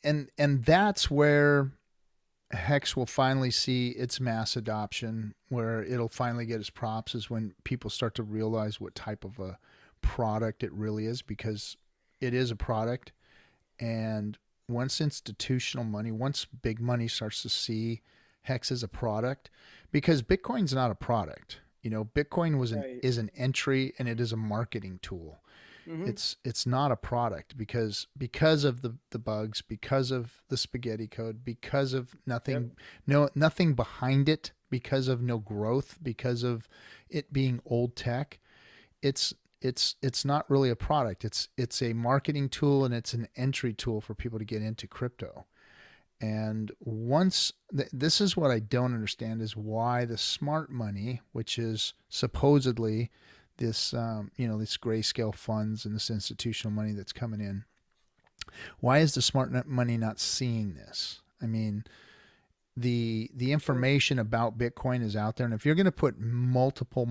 [SPEAKER 2] and that's where Hex will finally see its mass adoption, where it'll finally get its props, is when people start to realize what type of a product it really is, because it is a product. And once institutional money, once big money starts to see Hex as a product, because Bitcoin's not a product. Bitcoin
[SPEAKER 1] Right.
[SPEAKER 2] is an entry, and it is a marketing tool.
[SPEAKER 1] Mm-hmm.
[SPEAKER 2] It's not a product, because of the bugs, because of the spaghetti code, because of
[SPEAKER 1] Yep.
[SPEAKER 2] nothing behind it, because of no growth, because of it being old tech. It's not really a product. It's a marketing tool, and it's an entry tool for people to get into crypto. And this is what I don't understand, is why the smart money, which is supposedly this, this grayscale funds and this institutional money that's coming in, why is the smart money not seeing this? I mean, the
[SPEAKER 1] True.
[SPEAKER 2] information about Bitcoin is out there, and if you're going to put multiple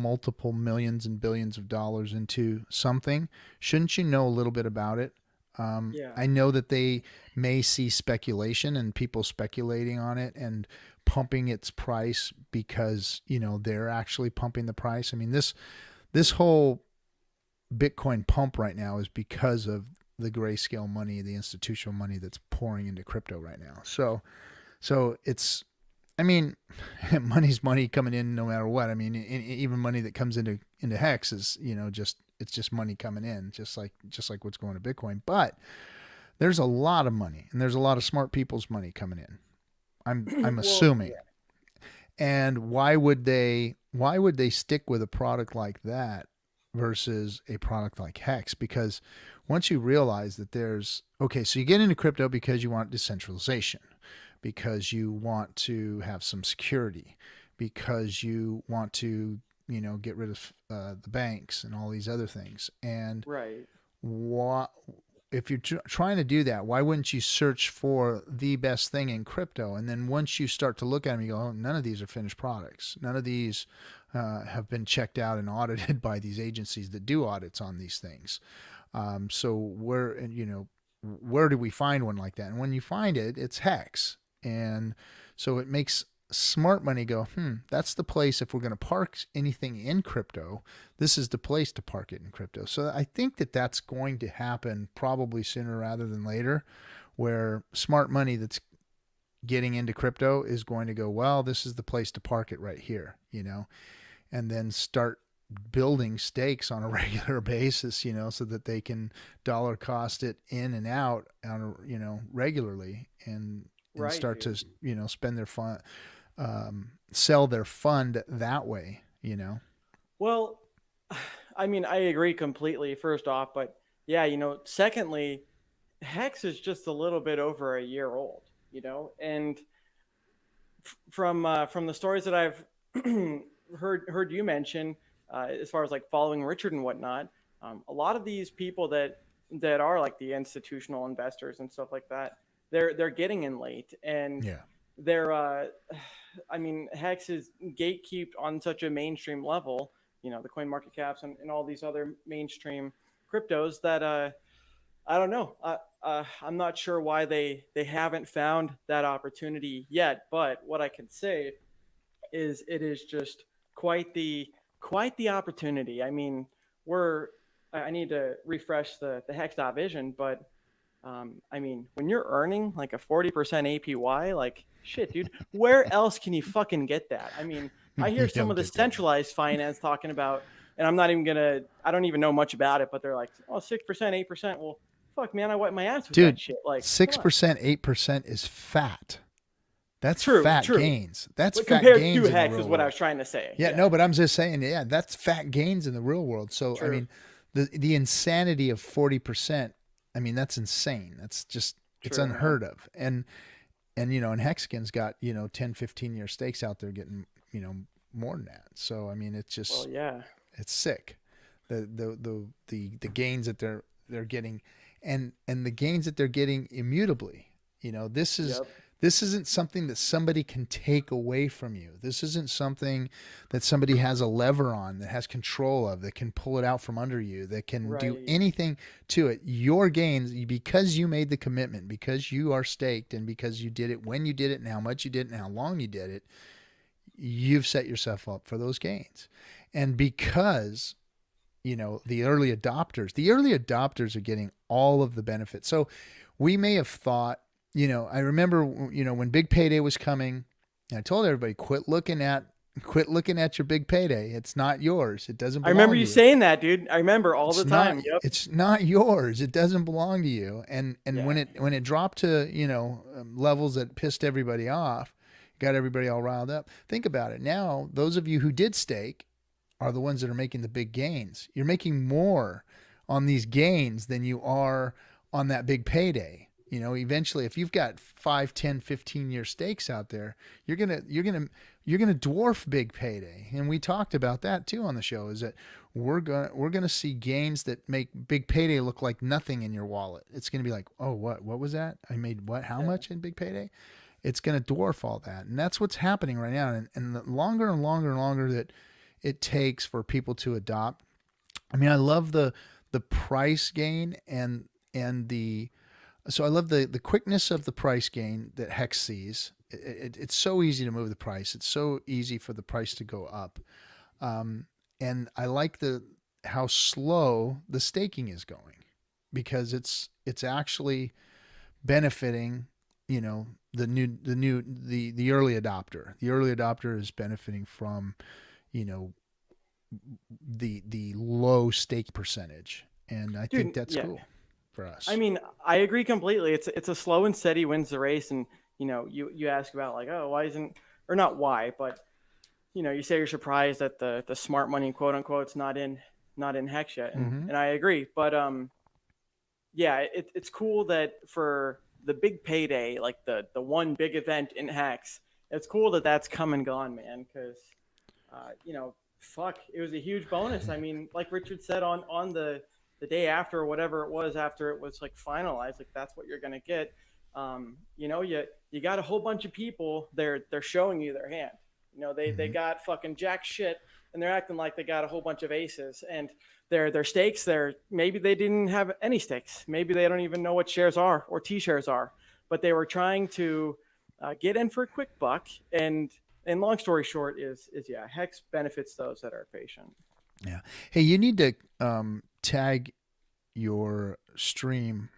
[SPEAKER 2] millions and billions of dollars into something, shouldn't you know a little bit about it?
[SPEAKER 1] Yeah.
[SPEAKER 2] I know that they may see speculation and people speculating on it and pumping its price, because they're actually pumping the price. I mean, this whole Bitcoin pump right now is because of the grayscale money, the institutional money that's pouring into crypto right now. So it's, I mean, money's money coming in no matter what. I mean, even money that comes into Hex is, it's just money coming in, just like what's going to Bitcoin. But there's a lot of money, and there's a lot of smart people's money coming in. I'm
[SPEAKER 1] Well,
[SPEAKER 2] assuming.
[SPEAKER 1] yeah.
[SPEAKER 2] And why would they stick with a product like that versus a product like Hex? Because once you realize that so you get into crypto because you want decentralization, because you want to have some security, because you want to, get rid of the banks and all these other things. And
[SPEAKER 1] Right.
[SPEAKER 2] what if you're trying to do that, why wouldn't you search for the best thing in crypto? And then once you start to look at them, you go, oh, none of these are finished products. None of these have been checked out and audited by these agencies that do audits on these things. So where do we find one like that? And when you find it, it's Hex. And so it makes smart money go, that's the place. If we're going to park anything in crypto, this is the place to park it in crypto. So I think that that's going to happen probably sooner rather than later, where smart money that's getting into crypto is going to go, well, this is the place to park it right here, and then start building stakes on a regular basis, so that they can dollar cost it in and out on regularly, and
[SPEAKER 1] Right,
[SPEAKER 2] start
[SPEAKER 1] dude.
[SPEAKER 2] to spend their fund, sell their fund that way.
[SPEAKER 1] Well, I mean, I agree completely, first off, but yeah, secondly, Hex is just a little bit over a year old, and from the stories that I've heard you mention, as far as like following Richard and whatnot, a lot of these people that are like the institutional investors and stuff like that, they're getting in late, and
[SPEAKER 2] Yeah.
[SPEAKER 1] they're I mean, Hex is gatekept on such a mainstream level, the coin market caps and all these other mainstream cryptos that I don't know. I'm not sure why they haven't found that opportunity yet. But what I can say is it is just quite the opportunity. I mean, I need to refresh the Hex.vision, but I mean, when you're earning like a 40% APY, like shit, dude, where else can you fucking get that? I mean, I hear
[SPEAKER 2] You
[SPEAKER 1] some
[SPEAKER 2] don't
[SPEAKER 1] of the
[SPEAKER 2] get that.
[SPEAKER 1] centralized finance talking about, and I'm not even gonna, I don't even know much about it, but they're like, oh, 6%, 8%. Well, fuck, man, I wipe my ass with that
[SPEAKER 2] Dude,
[SPEAKER 1] shit. Like, come on.
[SPEAKER 2] 6%, 8% is fat. That's
[SPEAKER 1] True,
[SPEAKER 2] fat
[SPEAKER 1] true.
[SPEAKER 2] gains. That's
[SPEAKER 1] But
[SPEAKER 2] fat
[SPEAKER 1] compared to
[SPEAKER 2] gains in the
[SPEAKER 1] Hex
[SPEAKER 2] real
[SPEAKER 1] is what I
[SPEAKER 2] world.
[SPEAKER 1] was trying to say.
[SPEAKER 2] Yeah,
[SPEAKER 1] Yeah,
[SPEAKER 2] no, but I'm just saying, yeah, that's fat gains in the real world. So I
[SPEAKER 1] true.
[SPEAKER 2] mean, the insanity of 40%, I mean, that's insane. That's just it's
[SPEAKER 1] True, man.
[SPEAKER 2] unheard of. And Hexican's got, 10, 15-year stakes out there getting, more than that. So I mean, it's
[SPEAKER 1] Well,
[SPEAKER 2] just
[SPEAKER 1] yeah.
[SPEAKER 2] it's sick. The gains that they're getting, and the gains that they're getting immutably. This is
[SPEAKER 1] Yep.
[SPEAKER 2] this isn't something that somebody can take away from you. This isn't something that somebody has a lever on, that has control of, that can pull it out from under you, that can do
[SPEAKER 1] Right.
[SPEAKER 2] anything to it. Your gains, because you made the commitment, because you are staked, and because you did it when you did it and how much you did it and how long you did it, you've set yourself up for those gains. And because the early adopters are getting all of the benefits. So we may have thought, I remember, when big payday was coming, I told everybody, quit looking at your big payday. It's not yours. It doesn't
[SPEAKER 1] I remember
[SPEAKER 2] belong
[SPEAKER 1] you
[SPEAKER 2] to you.
[SPEAKER 1] saying that, dude. I remember all the
[SPEAKER 2] It's not
[SPEAKER 1] time. Yep.
[SPEAKER 2] it's not yours. It doesn't belong to you. And when
[SPEAKER 1] Yeah.
[SPEAKER 2] it dropped to, levels that pissed everybody off, got everybody all riled up. Think about it. Now, those of you who did stake are the ones that are making the big gains. You're making more on these gains than you are on that big payday. Eventually, if you've got 5, 10, 15-year stakes out there, you're gonna dwarf big payday. And we talked about that too on the show, is that we're gonna see gains that make big payday look like nothing in your wallet. It's gonna be like, oh, what was that? I made what? How
[SPEAKER 1] Yeah.
[SPEAKER 2] much in big payday? It's gonna dwarf all that. And that's what's happening right now. And the longer and longer and longer that it takes for people to adopt. I mean, I love the price gain, so I love the quickness of the price gain that Hex sees. It's so easy to move the price. It's so easy for the price to go up. And I like how slow the staking is going, because it's actually benefiting, the early adopter. The early adopter is benefiting from, you know, the low stake percentage, and I think
[SPEAKER 1] Dude,
[SPEAKER 2] that's
[SPEAKER 1] yeah.
[SPEAKER 2] cool for
[SPEAKER 1] I
[SPEAKER 2] us.
[SPEAKER 1] mean, I agree completely. It's a slow and steady wins the race, and you ask about like, oh, why isn't, or not why, but you say you're surprised that the smart money, quote unquote, is not in Hex yet, and
[SPEAKER 2] Mm-hmm.
[SPEAKER 1] and I agree. But yeah, it's cool that for the big payday, like the one big event in Hex, it's cool that that's come and gone, man. Because fuck, it was a huge bonus. I mean, like Richard said on the day after or whatever it was after it was like finalized, like that's what you're gonna get. You got a whole bunch of people. They're showing you their hand. They
[SPEAKER 2] Mm-hmm.
[SPEAKER 1] got fucking jack shit, and they're acting like they got a whole bunch of aces, and their stakes, maybe they didn't have any stakes, maybe they don't even know what shares are or T shares are, but they were trying to get in for a quick buck. And long story short is yeah, Hex benefits those that are patient.
[SPEAKER 2] Yeah. Hey, you need to tag your stream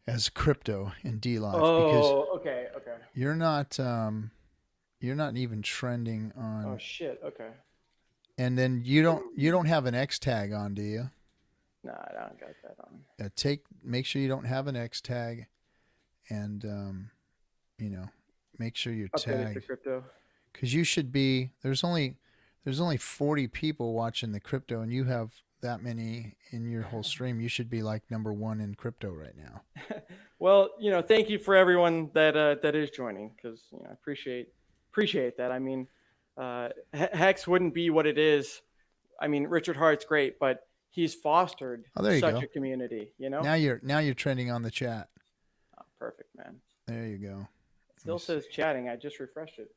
[SPEAKER 2] as crypto in D Live because
[SPEAKER 1] Oh, okay, okay.
[SPEAKER 2] you're not you're not even trending
[SPEAKER 1] Oh
[SPEAKER 2] on.
[SPEAKER 1] shit. Okay.
[SPEAKER 2] And then you don't have an X tag on, do you?
[SPEAKER 1] No, I don't got that on.
[SPEAKER 2] Make sure you don't have an X tag, and you know, make sure you're
[SPEAKER 1] Update it to
[SPEAKER 2] tagged
[SPEAKER 1] crypto.
[SPEAKER 2] because you should be. There's only 40 people watching the crypto, and you have that many in your whole stream. You should be like number one in crypto right now.
[SPEAKER 1] Well, thank you for everyone that is joining, because I appreciate that. I mean, Hex wouldn't be what it is. I mean, Richard Hart's great, but he's fostered
[SPEAKER 2] Oh, there you
[SPEAKER 1] such
[SPEAKER 2] go.
[SPEAKER 1] a community.
[SPEAKER 2] Now you're trending on the chat.
[SPEAKER 1] Oh, perfect, man.
[SPEAKER 2] There you go.
[SPEAKER 1] It
[SPEAKER 2] Let me
[SPEAKER 1] still
[SPEAKER 2] see.
[SPEAKER 1] says chatting. I just refreshed it.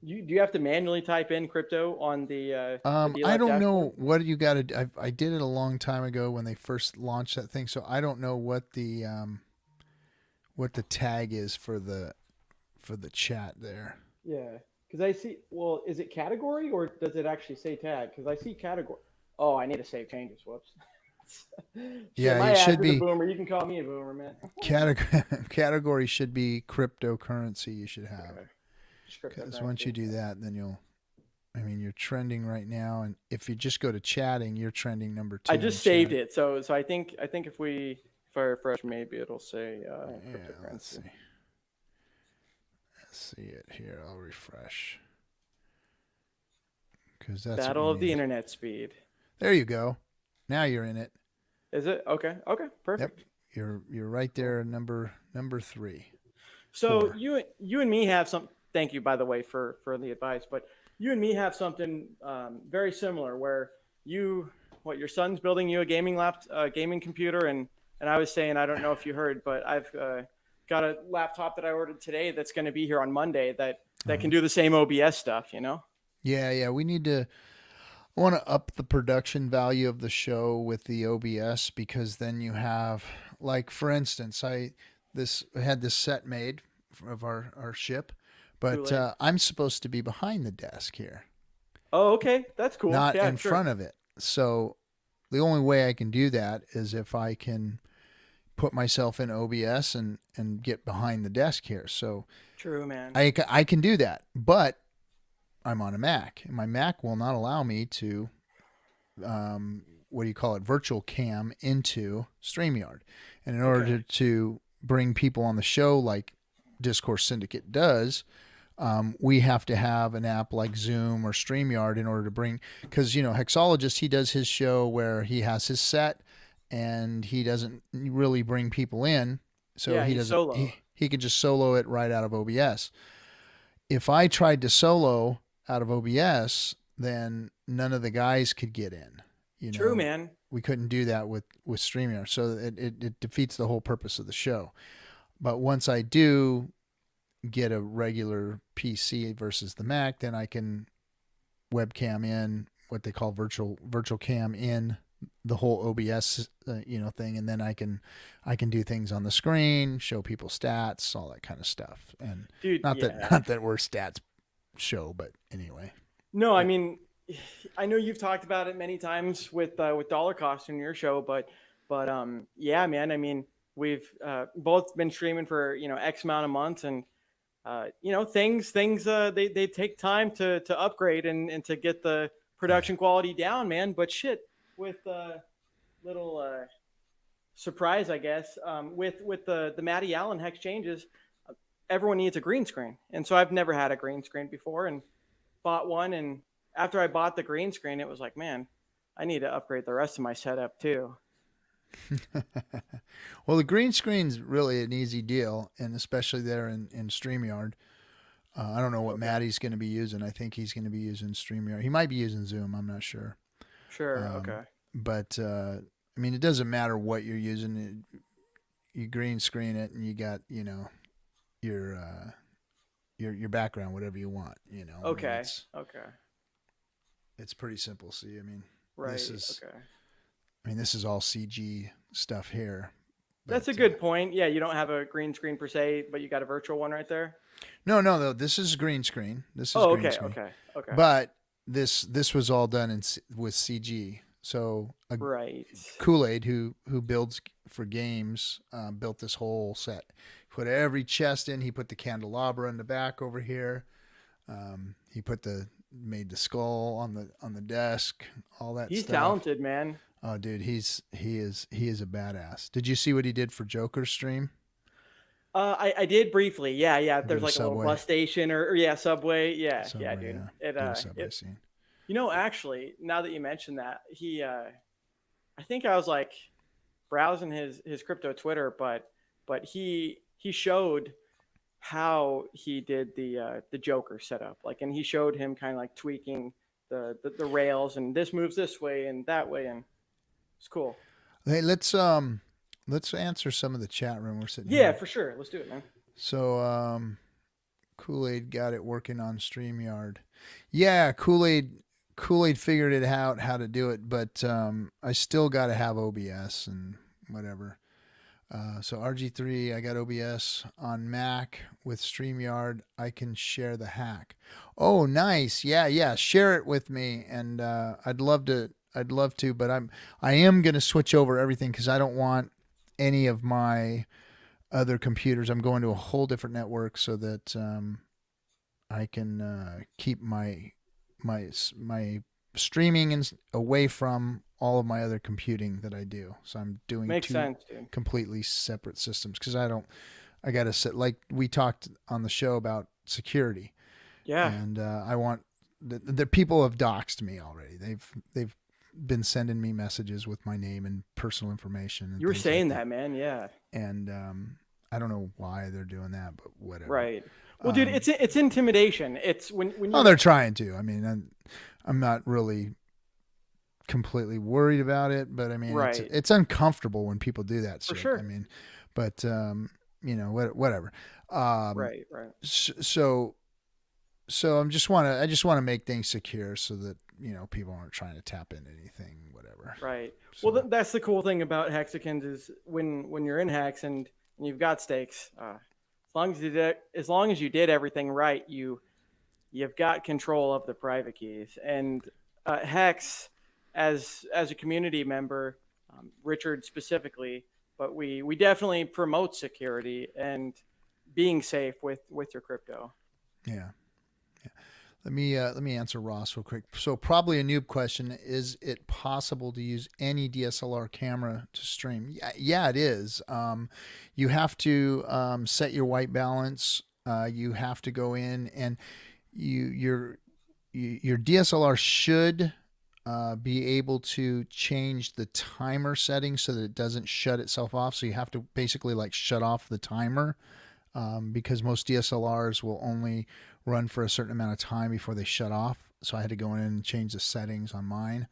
[SPEAKER 1] Do you have to manually type in crypto on the D
[SPEAKER 2] I
[SPEAKER 1] Live
[SPEAKER 2] don't
[SPEAKER 1] dashboard?
[SPEAKER 2] know what you got to. I did it a long time ago when they first launched that thing, so I don't know what the tag is for the chat there.
[SPEAKER 1] Yeah, because I see. Well, is it category or does it actually say tag? Because I see category. Oh, I need to save changes. Whoops. Shit,
[SPEAKER 2] Yeah,
[SPEAKER 1] my
[SPEAKER 2] it
[SPEAKER 1] ass
[SPEAKER 2] should
[SPEAKER 1] is a
[SPEAKER 2] be
[SPEAKER 1] boomer. You can call me a boomer, man.
[SPEAKER 2] category should be cryptocurrency. You should have,
[SPEAKER 1] Okay. Just
[SPEAKER 2] because once you
[SPEAKER 1] cryptocurrency.
[SPEAKER 2] do that, then you'll. I mean, you're trending right now, and if you just go to chatting, you're trending number
[SPEAKER 1] I
[SPEAKER 2] two in
[SPEAKER 1] just saved
[SPEAKER 2] chat.
[SPEAKER 1] it, so I think if I refresh, maybe it'll say
[SPEAKER 2] Yeah, let's see.
[SPEAKER 1] cryptocurrency.
[SPEAKER 2] Let's see it here. I'll refresh because that's what
[SPEAKER 1] Battle
[SPEAKER 2] you
[SPEAKER 1] of the
[SPEAKER 2] need.
[SPEAKER 1] internet speed.
[SPEAKER 2] There you go. Now you're in it.
[SPEAKER 1] Is it okay? Okay,
[SPEAKER 2] Yep.
[SPEAKER 1] perfect.
[SPEAKER 2] You're right
[SPEAKER 1] Cool.
[SPEAKER 2] there, number three,
[SPEAKER 1] So
[SPEAKER 2] four.
[SPEAKER 1] you and me have some. Thank you, by the way, for the advice. But you and me have something very similar, where your son's building you a gaming computer, and I was saying, I don't know if you heard, but I've got a laptop that I ordered today that's going to be here on Monday that can
[SPEAKER 2] Uh-huh.
[SPEAKER 1] do the same OBS stuff.
[SPEAKER 2] Yeah. We need to. I want to up the production value of the show with the OBS because then you have, like, for instance, I had this set made of our ship,
[SPEAKER 1] Too
[SPEAKER 2] but
[SPEAKER 1] late.
[SPEAKER 2] I'm supposed to be behind the desk here,
[SPEAKER 1] Oh, okay, that's cool.
[SPEAKER 2] not
[SPEAKER 1] Yeah,
[SPEAKER 2] in
[SPEAKER 1] sure.
[SPEAKER 2] front of it. So the only way I can do that is if I can put myself in OBS and get behind the desk here. So
[SPEAKER 1] True, man.
[SPEAKER 2] I can do that, but I'm on a Mac, and my Mac will not allow me to what do you call it, virtual cam into StreamYard. And in
[SPEAKER 1] Okay.
[SPEAKER 2] order to bring people on the show like Discourse Syndicate does, we have to have an app like Zoom or StreamYard in order to bring, because, Hexologist, he does his show where he has his set and he doesn't really bring people in. So
[SPEAKER 1] Yeah,
[SPEAKER 2] he
[SPEAKER 1] he's
[SPEAKER 2] doesn't,
[SPEAKER 1] solo.
[SPEAKER 2] he could just solo it right out of OBS. If I tried to solo out of OBS, then none of the guys could get in. You
[SPEAKER 1] True,
[SPEAKER 2] know,
[SPEAKER 1] man.
[SPEAKER 2] we couldn't do that with StreamYard, so it defeats the whole purpose of the show. But once I do get a regular PC versus the Mac, then I can webcam in what they call virtual cam in the whole OBS thing, and then I can do things on the screen, show people stats, all that kind of stuff. And
[SPEAKER 1] Dude,
[SPEAKER 2] not that
[SPEAKER 1] yeah.
[SPEAKER 2] not that we're stats show, but anyway.
[SPEAKER 1] No, I mean, I know you've talked about it many times with dollar cost in your show, but yeah, man. I mean, we've both been streaming for X amount of months, and things they take time to upgrade and to get the
[SPEAKER 2] Yeah.
[SPEAKER 1] production quality down, man. But shit, with little surprise, I guess, with the Matty Allen hex changes, everyone needs a green screen, and so I've never had a green screen before, and bought one. And after I bought the green screen, it was like, man, I need to upgrade the rest of my setup too.
[SPEAKER 2] Well, the green screen's really an easy deal, and especially there in StreamYard. I don't know what
[SPEAKER 1] Okay.
[SPEAKER 2] Maddie's going to be using. I think he's going to be using StreamYard. He might be using Zoom. I'm not sure.
[SPEAKER 1] Sure.
[SPEAKER 2] Um,
[SPEAKER 1] Okay.
[SPEAKER 2] but I mean, it doesn't matter what you're using. You green screen it, and you got your your background, whatever you want. I mean,
[SPEAKER 1] Okay.
[SPEAKER 2] it's
[SPEAKER 1] Okay.
[SPEAKER 2] it's pretty simple. See, I mean,
[SPEAKER 1] Right. Okay.
[SPEAKER 2] this is all CG stuff here,
[SPEAKER 1] That's a
[SPEAKER 2] but
[SPEAKER 1] good point. Yeah, you don't have a green screen per se, but you got a virtual one right there.
[SPEAKER 2] no, this is green screen. This is
[SPEAKER 1] Oh,
[SPEAKER 2] green
[SPEAKER 1] okay,
[SPEAKER 2] screen,
[SPEAKER 1] okay, okay.
[SPEAKER 2] but this was all done with CG. So
[SPEAKER 1] Right.
[SPEAKER 2] Kool-Aid, who builds for games, built this whole set. Put every chest in. He put the candelabra in the back over here. He made the skull on the desk. All that
[SPEAKER 1] He's
[SPEAKER 2] stuff.
[SPEAKER 1] talented, man.
[SPEAKER 2] Oh, dude, he is a badass. Did you see what he did for Joker's stream?
[SPEAKER 1] I did briefly. Yeah, yeah.
[SPEAKER 2] Did
[SPEAKER 1] There's
[SPEAKER 2] a
[SPEAKER 1] like a little
[SPEAKER 2] subway,
[SPEAKER 1] bus station or yeah, subway. Yeah, yeah,
[SPEAKER 2] subway,
[SPEAKER 1] dude.
[SPEAKER 2] yeah.
[SPEAKER 1] It
[SPEAKER 2] Did a subway
[SPEAKER 1] it.
[SPEAKER 2] scene.
[SPEAKER 1] Actually, now that you mentioned that, I think I was like browsing his crypto Twitter, but he showed how he did the Joker setup, like, and he showed him kind of like tweaking the rails, and this moves this way and that way, and it's cool.
[SPEAKER 2] Hey, let's answer some of the chat room. We're sitting
[SPEAKER 1] Yeah,
[SPEAKER 2] here.
[SPEAKER 1] for sure. Let's do it, man.
[SPEAKER 2] So Kool-Aid got it working on StreamYard. Yeah, Kool-Aid figured it out how to do it, but I still got to have OBS and whatever. So RG3, I got OBS on Mac with StreamYard. I can share the hack. Oh, nice. Yeah. Share it with me, and I'd love to. But I am gonna switch over everything because I don't want any of my other computers. I'm going to a whole different network so that I can keep my streaming away from all of my other computing that I do. So I'm doing
[SPEAKER 1] Makes
[SPEAKER 2] two
[SPEAKER 1] sense, dude.
[SPEAKER 2] completely separate systems because I got to sit, like we talked on the show about security,
[SPEAKER 1] Yeah,
[SPEAKER 2] and I want the people have doxed me already. They've been sending me messages with my name and personal information. And
[SPEAKER 1] you were
[SPEAKER 2] things
[SPEAKER 1] saying
[SPEAKER 2] like
[SPEAKER 1] that, man. Yeah.
[SPEAKER 2] and I don't know why they're doing that, but whatever.
[SPEAKER 1] Right. Well, dude, it's intimidation. It's when
[SPEAKER 2] Oh,
[SPEAKER 1] you
[SPEAKER 2] they're trying to. I mean, I'm not really completely worried about it, but I mean,
[SPEAKER 1] right
[SPEAKER 2] it's uncomfortable when people do that
[SPEAKER 1] for
[SPEAKER 2] shit.
[SPEAKER 1] sure.
[SPEAKER 2] I mean, but whatever. Um,
[SPEAKER 1] Right.
[SPEAKER 2] so I just want to make things secure so that people aren't trying to tap into anything, whatever.
[SPEAKER 1] Right.
[SPEAKER 2] So,
[SPEAKER 1] Well, that's the cool thing about Hexicans is when you're in Hex and you've got stakes. As long as you did everything right, you've got control of the private keys. And Hex, as a community member, Richard specifically, but we definitely promote security and being safe with your crypto.
[SPEAKER 2] yeah. Let me answer Ross real quick. So probably a noob question: is it possible to use any DSLR camera to stream? Yeah, it is. You have to set your white balance. You have to go in and your DSLR should be able to change the timer settings so that it doesn't shut itself off. So you have to basically like shut off the timer because most DSLRs will only run for a certain amount of time before they shut off. So I had to go in and change the settings on mine.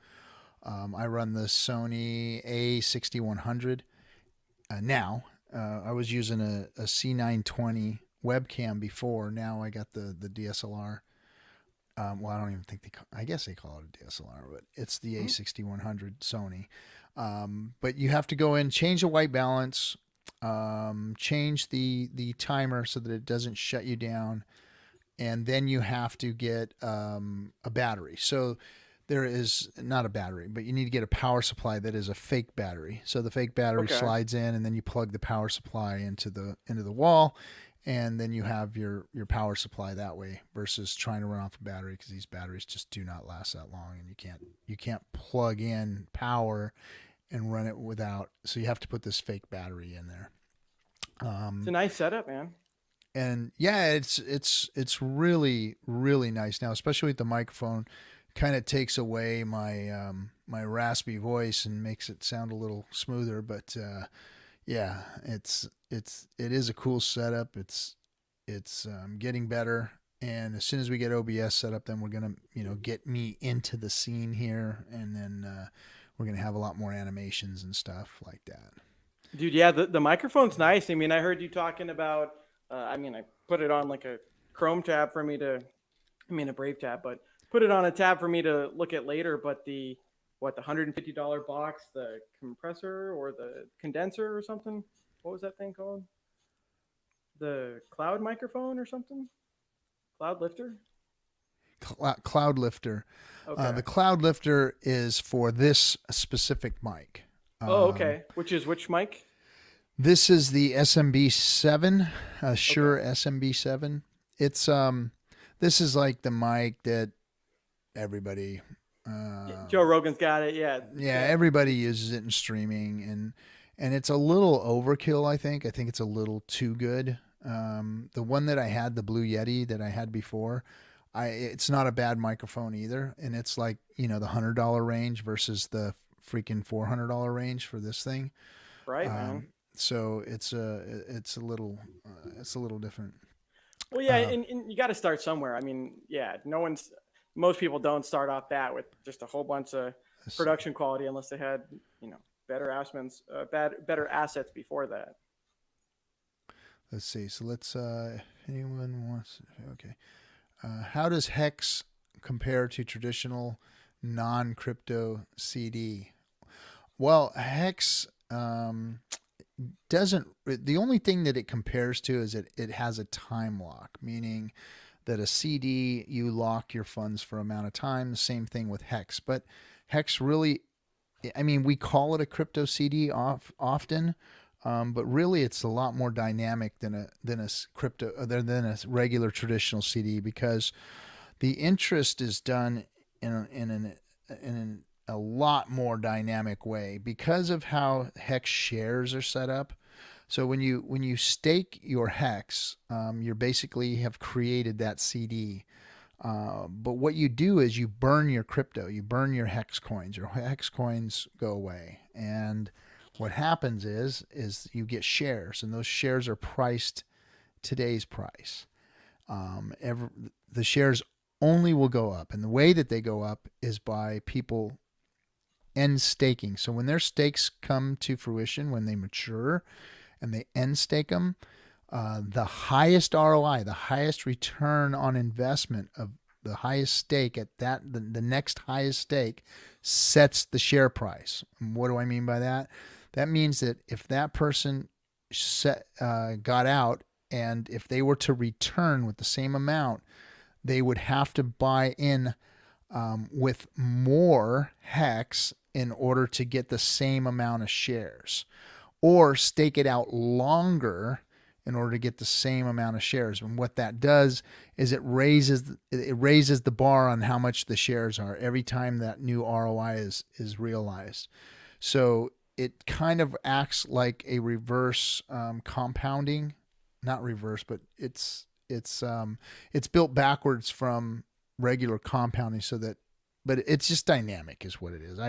[SPEAKER 2] I run the Sony A6100 now. I was using a C920 webcam before. Now I got the DSLR. Well, I don't even think I guess they call it a DSLR, but it's the A6100 Sony. But you have to go in, change the white balance, change the timer so that it doesn't shut you down, and then you have to get a battery. So there is not a battery, but you need to get a power supply that is a fake battery. So the fake battery slides in, and then you plug the power supply into the wall, and then you have your power supply that way versus trying to run off a battery because these batteries just do not last that long, and you can't plug in power and run it without. So you have to put this fake battery in there.
[SPEAKER 1] It's a nice setup, man.
[SPEAKER 2] And yeah, it's really really nice now, especially with the microphone. Kind of takes away my my raspy voice and makes it sound a little smoother. But yeah, it is a cool setup. It's getting better, and as soon as we get OBS set up, then we're gonna get me into the scene here, and then we're gonna have a lot more animations and stuff like that.
[SPEAKER 1] Dude, yeah, the microphone's nice. I mean, I heard you talking about. I put it on like a Chrome tab for me to. I mean, a Brave tab, but put it on a tab for me to look at later. But the $150 box, the compressor or the condenser or something. What was that thing called? The cloud microphone or something? Cloud lifter?
[SPEAKER 2] Cloud lifter.
[SPEAKER 1] Okay.
[SPEAKER 2] The cloud lifter is for this specific mic.
[SPEAKER 1] Oh, okay. Which is which mic?
[SPEAKER 2] This is the SMB7, Shure
[SPEAKER 1] Okay.
[SPEAKER 2] SMB7. It's this is like the mic that everybody
[SPEAKER 1] Joe Rogan's got it. Yeah.
[SPEAKER 2] yeah,
[SPEAKER 1] Yeah.
[SPEAKER 2] everybody uses it in streaming, and it's a little overkill. I think it's a little too good. The one that I had, the Blue Yeti that I had before, it's not a bad microphone either, and it's like, you know, the $100 range versus the freaking $400 range for this thing.
[SPEAKER 1] Right, man.
[SPEAKER 2] So it's a little different.
[SPEAKER 1] Well, yeah, and you got to start somewhere. I mean, yeah, most people don't start off that with just a whole bunch of production quality unless they had, you know, better assets before that.
[SPEAKER 2] Let's see. So let's anyone wants, okay. How does Hex compare to traditional non-crypto CD? Well, Hex doesn't. The only thing that it compares to is it has a time lock, meaning that a CD, you lock your funds for amount of time. The same thing with Hex, but Hex really, I mean, we call it a crypto CD often, but really it's a lot more dynamic than a crypto than a regular traditional CD, because the interest is done in a lot more dynamic way because of how Hex shares are set up. So when you stake your Hex, you basically have created that CD. But what you do is you burn your crypto, you burn your Hex coins. Your Hex coins go away, and what happens is you get shares, and those shares are priced today's price. The shares only will go up, and the way that they go up is by people end staking. So when their stakes come to fruition, when they mature and they end stake them, the highest ROI, the highest return on investment of the highest stake at the next highest stake sets the share price. And what do I mean by that? That means that if that person got out, and if they were to return with the same amount, they would have to buy in with more Hex in order to get the same amount of shares, or stake it out longer in order to get the same amount of shares. And what that does is it raises the bar on how much the shares are every time that new ROI is realized. So it kind of acts like a reverse compounding, not reverse, but it's built backwards from regular compounding, so that, but it's just dynamic is what it is.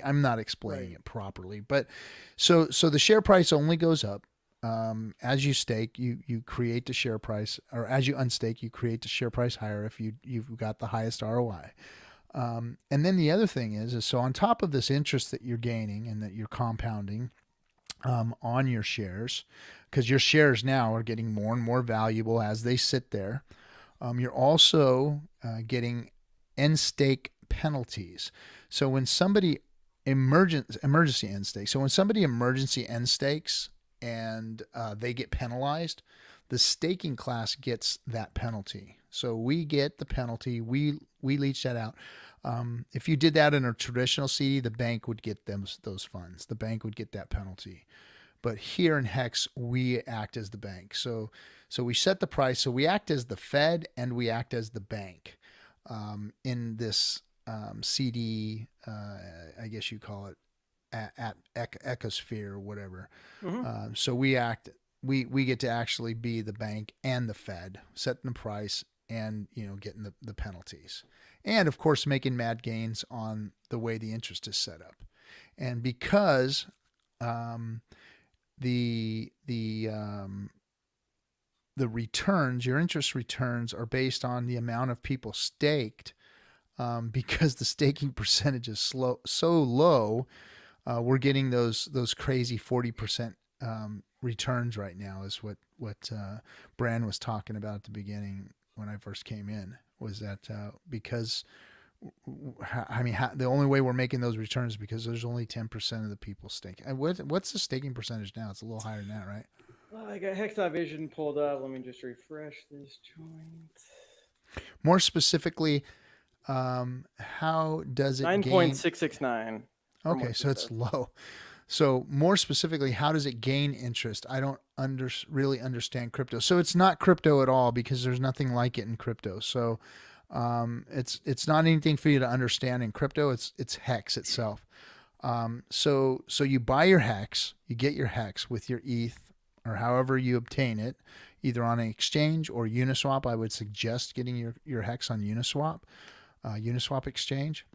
[SPEAKER 2] I'm not explaining it properly, but so the share price only goes up. As you stake, you create the share price, or as you unstake, you create the share price higher if you've got the highest ROI. And then the other thing is so on top of this interest that you're gaining and that you're compounding on your shares, because your shares now are getting more and more valuable as they sit there, you're also getting end stake penalties. So when somebody emergency end stakes, so when somebody emergency end stakes and they get penalized, the staking class gets that penalty. So we get the penalty. We leach that out. If you did that in a traditional CD, the bank would get those funds. The bank would get that penalty. But here in Hex, we act as the bank. So we set the price. So we act as the Fed and we act as the bank in this CD, I guess you call it, at ecosphere or whatever.
[SPEAKER 1] Mm-hmm.
[SPEAKER 2] So we get to actually be the bank and the Fed, setting the price and, you know, getting the penalties. And of course, making mad gains on the way the interest is set up. And because the returns, your interest returns, are based on the amount of people staked, because the staking percentage is so low, we're getting those crazy 40% returns right now, is what Bran was talking about at the beginning when I first came in, was that because the only way we're making those returns is because there's only 10% of the people staking. And what's the staking percentage now? It's a little higher than that, right?
[SPEAKER 1] I got Hex.vision pulled up. Let me just refresh this joint.
[SPEAKER 2] More specifically, how does it gain?
[SPEAKER 1] 9.669.
[SPEAKER 2] Okay, so it's low. So more specifically, how does it gain interest? I don't really understand crypto. So it's not crypto at all because there's nothing like it in crypto. So it's not anything for you to understand in crypto. It's Hex itself. So you buy your Hex, you get your Hex with your ETH or however you obtain it, either on an exchange or Uniswap. I would suggest getting your Hex on Uniswap exchange.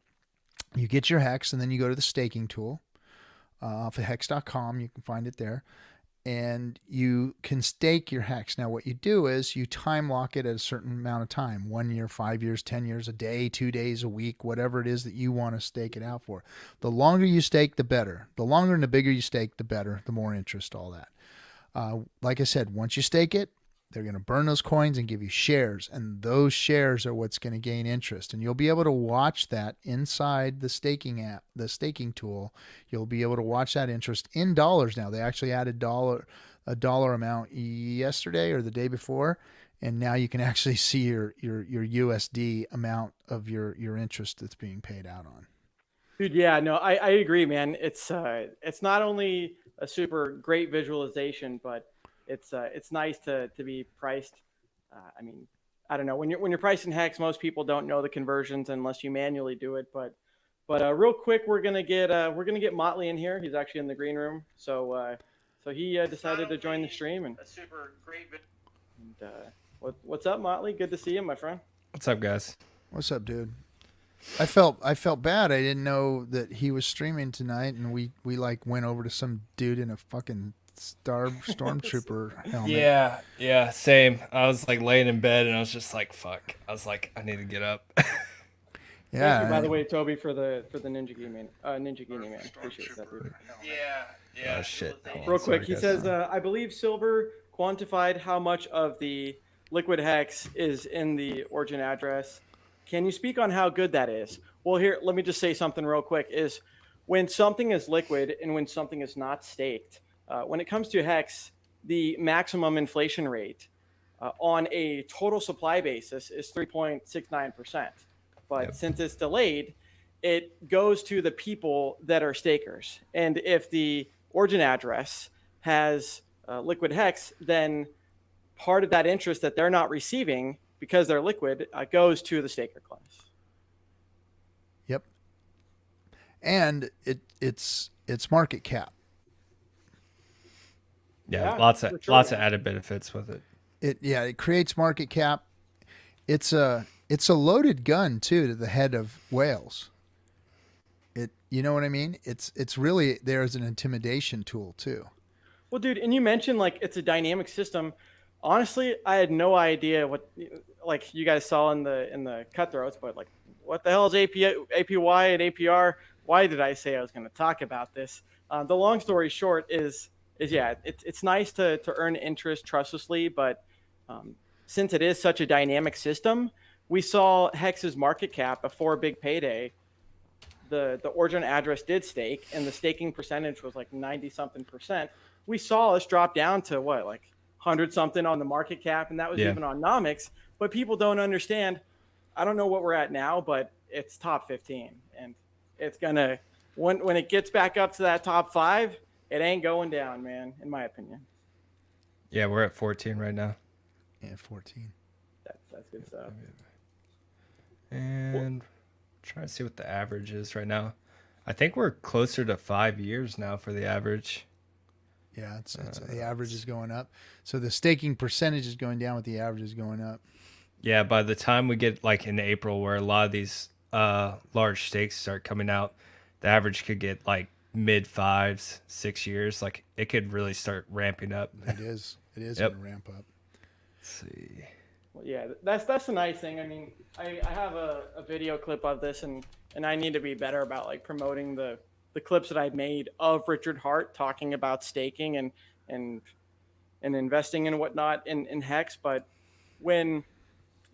[SPEAKER 2] You get your Hex and then you go to the staking tool. Off of hex.com, you can find it there, and you can stake your Hex. Now what you do is you time lock it at a certain amount of time, 1 year, 5 years, 10 years, a day, 2 days, a week, whatever it is that you want to stake it out for. The longer you stake, the better. The longer and the bigger you stake, the better, the more interest, all that. Like I said, once you stake it, they're going to burn those coins and give you shares, and those shares are what's going to gain interest. And you'll be able to watch that inside the staking app, the staking tool. You'll be able to watch that interest in dollars now. They actually added a dollar amount yesterday or the day before, and now you can actually see your USD amount of your interest that's being paid out on.
[SPEAKER 1] Dude, yeah, no, I agree, man. It's not only a super great visualization, but it's nice to be priced. I mean, I don't know, when you're pricing Hex, most people don't know the conversions unless you manually do it. But real quick, we're gonna get Motley in here. He's actually in the green room, so he decided to join the stream. And a super great. And what's up, Motley? Good to see you, my friend.
[SPEAKER 3] What's up, guys?
[SPEAKER 2] What's up, dude? I felt bad. I didn't know that he was streaming tonight, and we like went over to some dude in a fucking stormtrooper helmet.
[SPEAKER 3] Yeah, same. I was like laying in bed and I was just like, fuck. I was like, I need to get up.
[SPEAKER 1] Yeah. Thank you, by the way, Toby, for the Ninja Gaming man. Appreciate that, dude.
[SPEAKER 3] Yeah. Oh shit.
[SPEAKER 1] Real quick, he says, I believe Silver quantified how much of the liquid Hex is in the origin address. Can you speak on how good that is? Well, here, let me just say something real quick. Is when something is liquid and when something is not staked. When it comes to Hex, the maximum inflation rate on a total supply basis is 3.69%. But since it's delayed, it goes to the people that are stakers. And if the origin address has liquid Hex, then part of that interest that they're not receiving because they're liquid goes to the staker class.
[SPEAKER 2] Yep. And it's market cap.
[SPEAKER 3] Yeah, lots of added benefits with it.
[SPEAKER 2] It creates market cap. It's a loaded gun too to the head of whales. You know what I mean? It's really there as an intimidation tool too.
[SPEAKER 1] Well, dude, and you mentioned like it's a dynamic system. Honestly, I had no idea what like you guys saw in the cutthroats, but like what the hell is APY and APR? Why did I say I was going to talk about this? The long story short is it's nice to earn interest trustlessly, but since it is such a dynamic system, we saw Hex's market cap before big payday. The origin address did stake, and the staking percentage was like 90-something%. We saw us drop down to what, like 100-something on the market cap, and that was even on Nomics. But people don't understand. I don't know what we're at now, but it's top 15, and it's gonna when it gets back up to that top 5. It ain't going down, man, in my opinion.
[SPEAKER 3] Yeah, we're at 14 right now.
[SPEAKER 2] Yeah, 14.
[SPEAKER 1] That's good stuff.
[SPEAKER 3] And trying to see what the average is right now. I think we're closer to 5 years now for the average.
[SPEAKER 2] Yeah, it's the average is going up. So the staking percentage is going down, but the average is going up.
[SPEAKER 3] Yeah, by the time we get like in April, where a lot of these large stakes start coming out, the average could get like mid 5s, 6 years. Like it could really start ramping up.
[SPEAKER 2] It is going to ramp up.
[SPEAKER 3] Let's see.
[SPEAKER 1] Well, yeah, that's the nice thing. I mean, I have a video clip of this, and I need to be better about like promoting the clips that I made of Richard Hart talking about staking and investing and whatnot in Hex. But when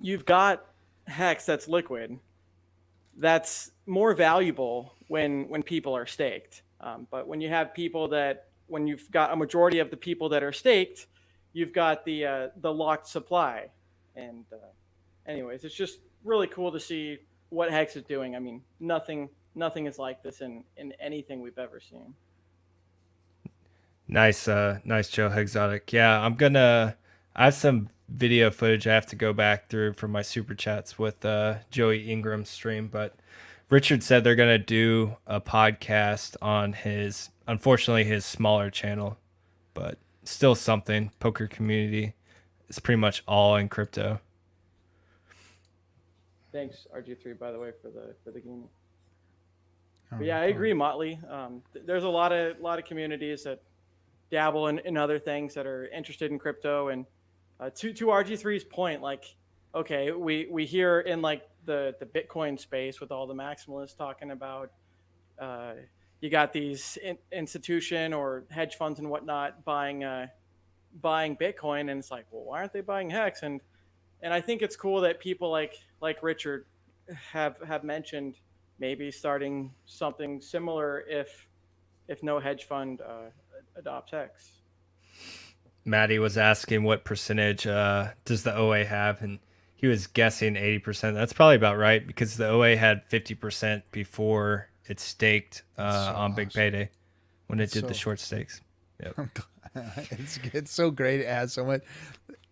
[SPEAKER 1] you've got hex that's liquid, that's more valuable when people are staked. But when you have people that, when you've got a majority of the people that are staked, you've got the locked supply. And anyways, it's just really cool to see what hex is doing. I mean, nothing is like this in anything we've ever seen.
[SPEAKER 3] Nice, nice Joe Exotic. Yeah, I have some video footage I have to go back through from my super chats with Joey Ingram's stream, but Richard said they're gonna do a podcast on unfortunately his smaller channel, but still something. Poker community is pretty much all in crypto.
[SPEAKER 1] Thanks RG3 by the way for the game.
[SPEAKER 2] Oh,
[SPEAKER 1] But yeah, I agree, Motley. There's a lot of communities that dabble in other things that are interested in crypto. And to RG3's point, like, okay, we hear in like the Bitcoin space with all the maximalists talking about you got these institution or hedge funds and whatnot buying Bitcoin, and it's like, well, why aren't they buying Hex? And I think it's cool that people like Richard have mentioned maybe starting something similar if no hedge fund adopts Hex.
[SPEAKER 3] Maddie was asking what percentage does the OA have, and he was guessing 80%. That's probably about right because the OA had 50% before it staked on Big Payday when it did the short stakes. Yep.
[SPEAKER 2] It's so great. It has so much.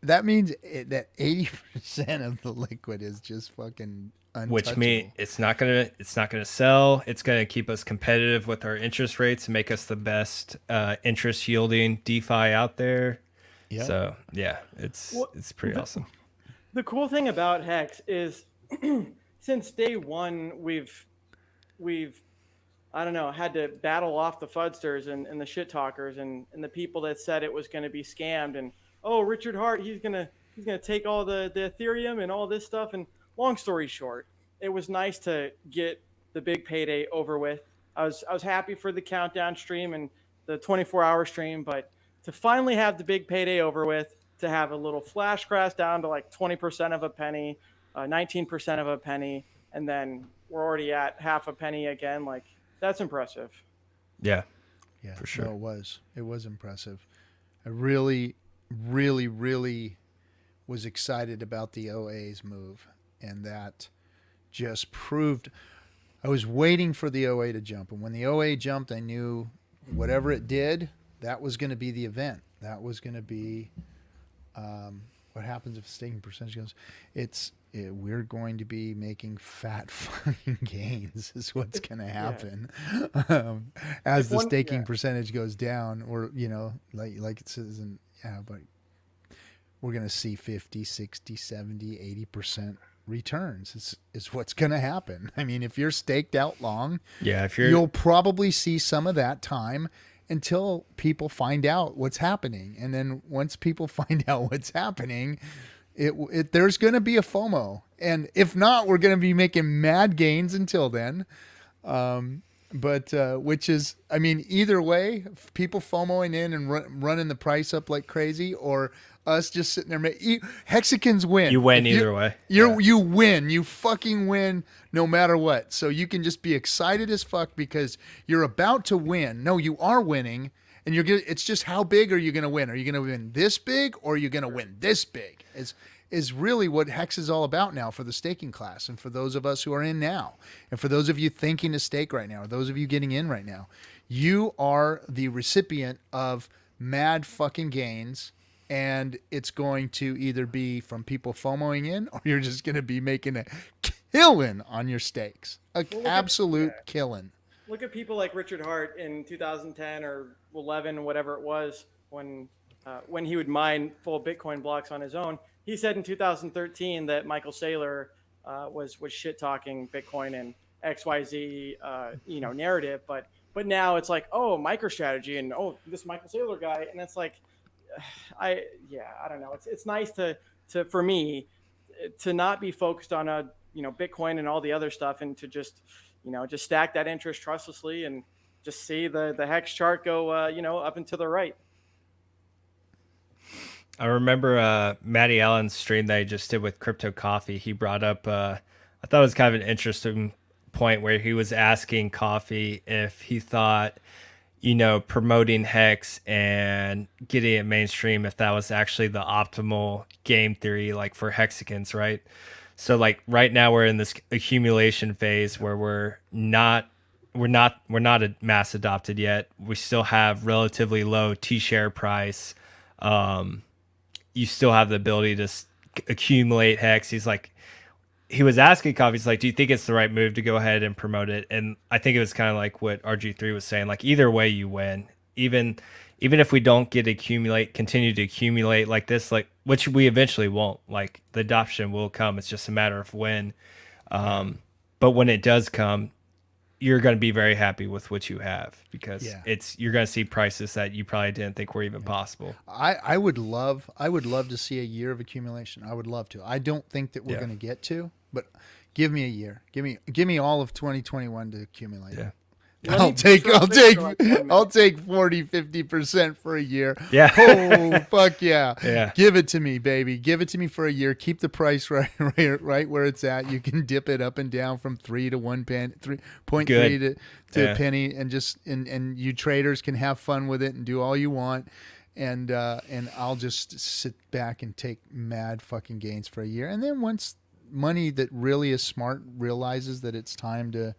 [SPEAKER 2] That means that 80% of the liquid is just fucking untouchable.
[SPEAKER 3] Which means it's not gonna sell. It's gonna keep us competitive with our interest rates and make us the best interest yielding DeFi out there.
[SPEAKER 2] Yep.
[SPEAKER 3] So yeah, it's pretty awesome.
[SPEAKER 1] The cool thing about Hex is since day one we've I don't know, had to battle off the fudsters and the shit talkers and the people that said it was going to be scammed. And oh, Richard Hart, he's gonna take all the Ethereum and all this stuff. And long story short, it was nice to get the big payday over with. I was happy for the countdown stream and the 24-hour stream, but to finally have the big payday over with, to have a little flash crash down to like 20% of a penny, 19% of a penny, and then we're already at half a penny again. Like, that's impressive.
[SPEAKER 2] Yeah, for sure. No, it was impressive. I really, really, really was excited about the OA's move, and that just proved. I was waiting for the OA to jump, and when the OA jumped, I knew whatever it did, that was going to be the event. That was going to be what happens if the staking percentage goes. We're going to be making fat fucking gains is what's going to happen. Yeah. As the staking percentage goes down, or, like it says but we're going to see 50, 60, 70, 80% returns is what's going to happen. I mean, if you're staked out long, you'll probably see some of that time until people find out what's happening. And then once people find out what's happening, there's going to be a FOMO. And if not, we're going to be making mad gains until then. Which is, I mean, either way, people FOMOing in and running the price up like crazy, or us just sitting there. Hexicans win.
[SPEAKER 3] You win either way.
[SPEAKER 2] You win. You fucking win no matter what. So you can just be excited as fuck because you're about to win. No, you are winning. And it's just how big are you going to win? Are you going to win this big, or are you going to win this big? Is really what Hex is all about now for the staking class, and for those of us who are in now, and for those of you thinking to stake right now, or those of you getting in right now. You are the recipient of mad fucking gains, and it's going to either be from people FOMOing in, or you're just going to be making a killing on your stakes. Absolute killing.
[SPEAKER 1] Look at people like Richard Hart in 2010 or 11, whatever it was, when he would mine full Bitcoin blocks on his own. He said in 2013 that Michael Saylor was shit talking Bitcoin and XYZ narrative, but now it's like, oh, MicroStrategy and this Michael Saylor guy, and it's like, I don't know. It's nice to for me to not be focused on Bitcoin and all the other stuff, and to just stack that interest trustlessly and just see the Hex chart go up and to the right.
[SPEAKER 3] I remember Matty Allen's stream that he just did with Crypto Coffee. He brought up, I thought it was kind of an interesting point where he was asking Coffee if he thought, promoting Hex and getting it mainstream, if that was actually the optimal game theory, like for Hexicans, right? So like right now we're in this accumulation phase where we're not a mass adopted yet. We still have relatively low T-share price. You still have the ability to accumulate Hex. He was asking Coffee, he's like, do you think it's the right move to go ahead and promote it? And I think it was kind of like what RG3 was saying, like either way you win. Even if we don't continue to accumulate like this, like which we eventually won't, like the adoption will come. It's just a matter of when. But when it does come, you're going to be very happy with what you have because you're going to see prices that you probably didn't think were even possible.
[SPEAKER 2] I would love to see a year of accumulation. I would love to. I don't think that we're going to get to, but give me a year. Give me all of 2021 to accumulate.
[SPEAKER 3] Yeah.
[SPEAKER 2] I'll take 40-50% for a year.
[SPEAKER 3] Yeah.
[SPEAKER 2] Oh, fuck yeah.
[SPEAKER 3] Yeah.
[SPEAKER 2] Give it to me, baby. Give it to me for a year. Keep the price right where it's at. You can dip it up and down from 3 to 1 penny, 3.3 to a penny, and and you traders can have fun with it and do all you want. And I'll just sit back and take mad fucking gains for a year. And then once money that really is smart realizes that it's time to,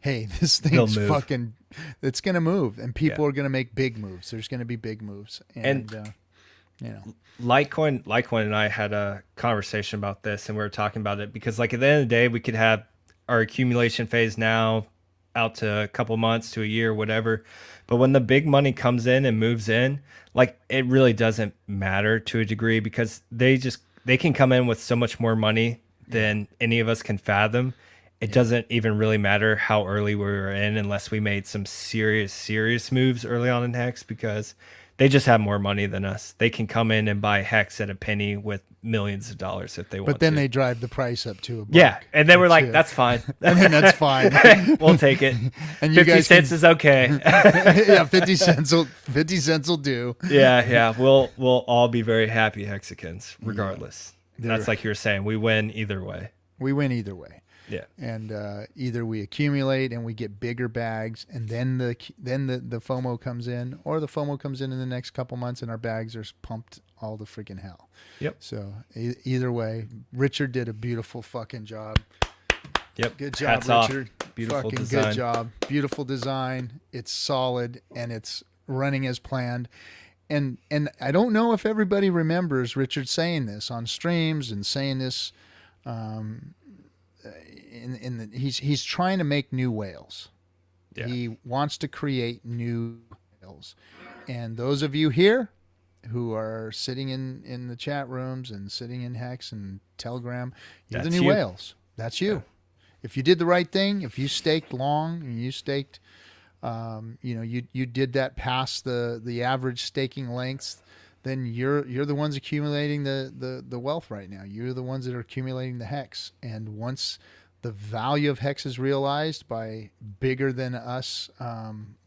[SPEAKER 2] hey, this thing's fucking, it's going to move, and people are going to make big moves. There's going to be big moves. And
[SPEAKER 3] Litecoin and I had a conversation about this, and we were talking about it because like at the end of the day, we could have our accumulation phase now out to a couple months to a year, whatever. But when the big money comes in and moves in, like it really doesn't matter to a degree because they can come in with so much more money than any of us can fathom. It doesn't even really matter how early we were in unless we made some serious moves early on in Hex because they just have more money than us. They can come in and buy Hex at a penny with millions of dollars if they want to.
[SPEAKER 2] But then they drive the price up to a buck.
[SPEAKER 3] Yeah, and then we're like, that's fine.
[SPEAKER 2] And then that's fine.
[SPEAKER 3] We'll take it.
[SPEAKER 2] And
[SPEAKER 3] 50 cents is okay.
[SPEAKER 2] Yeah, 50 cents will do.
[SPEAKER 3] Yeah. We'll all be very happy Hexicans regardless. That's like you were saying. We win either way.
[SPEAKER 2] We win either way.
[SPEAKER 3] Yeah,
[SPEAKER 2] and either we accumulate and we get bigger bags, and then the FOMO comes in, or the FOMO comes in the next couple months, and our bags are pumped all the freaking hell.
[SPEAKER 3] Yep.
[SPEAKER 2] So either way, Richard did a beautiful fucking job.
[SPEAKER 3] Yep.
[SPEAKER 2] Good job,
[SPEAKER 3] Hats
[SPEAKER 2] Richard.
[SPEAKER 3] Off. Beautiful
[SPEAKER 2] fucking
[SPEAKER 3] design.
[SPEAKER 2] Good job. Beautiful design. It's solid and it's running as planned. And I don't know if everybody remembers Richard saying this on streams and saying this. He's trying to make new whales. Yeah. He wants to create new whales. And those of you here who are sitting in the chat rooms and sitting in Hex and Telegram, you're the new whales. That's you. Yeah. If you did the right thing, if you staked long and you staked, you did that past the average staking lengths, then you're the ones accumulating the wealth right now. You're the ones that are accumulating the Hex. And once the value of Hex is realized by bigger than us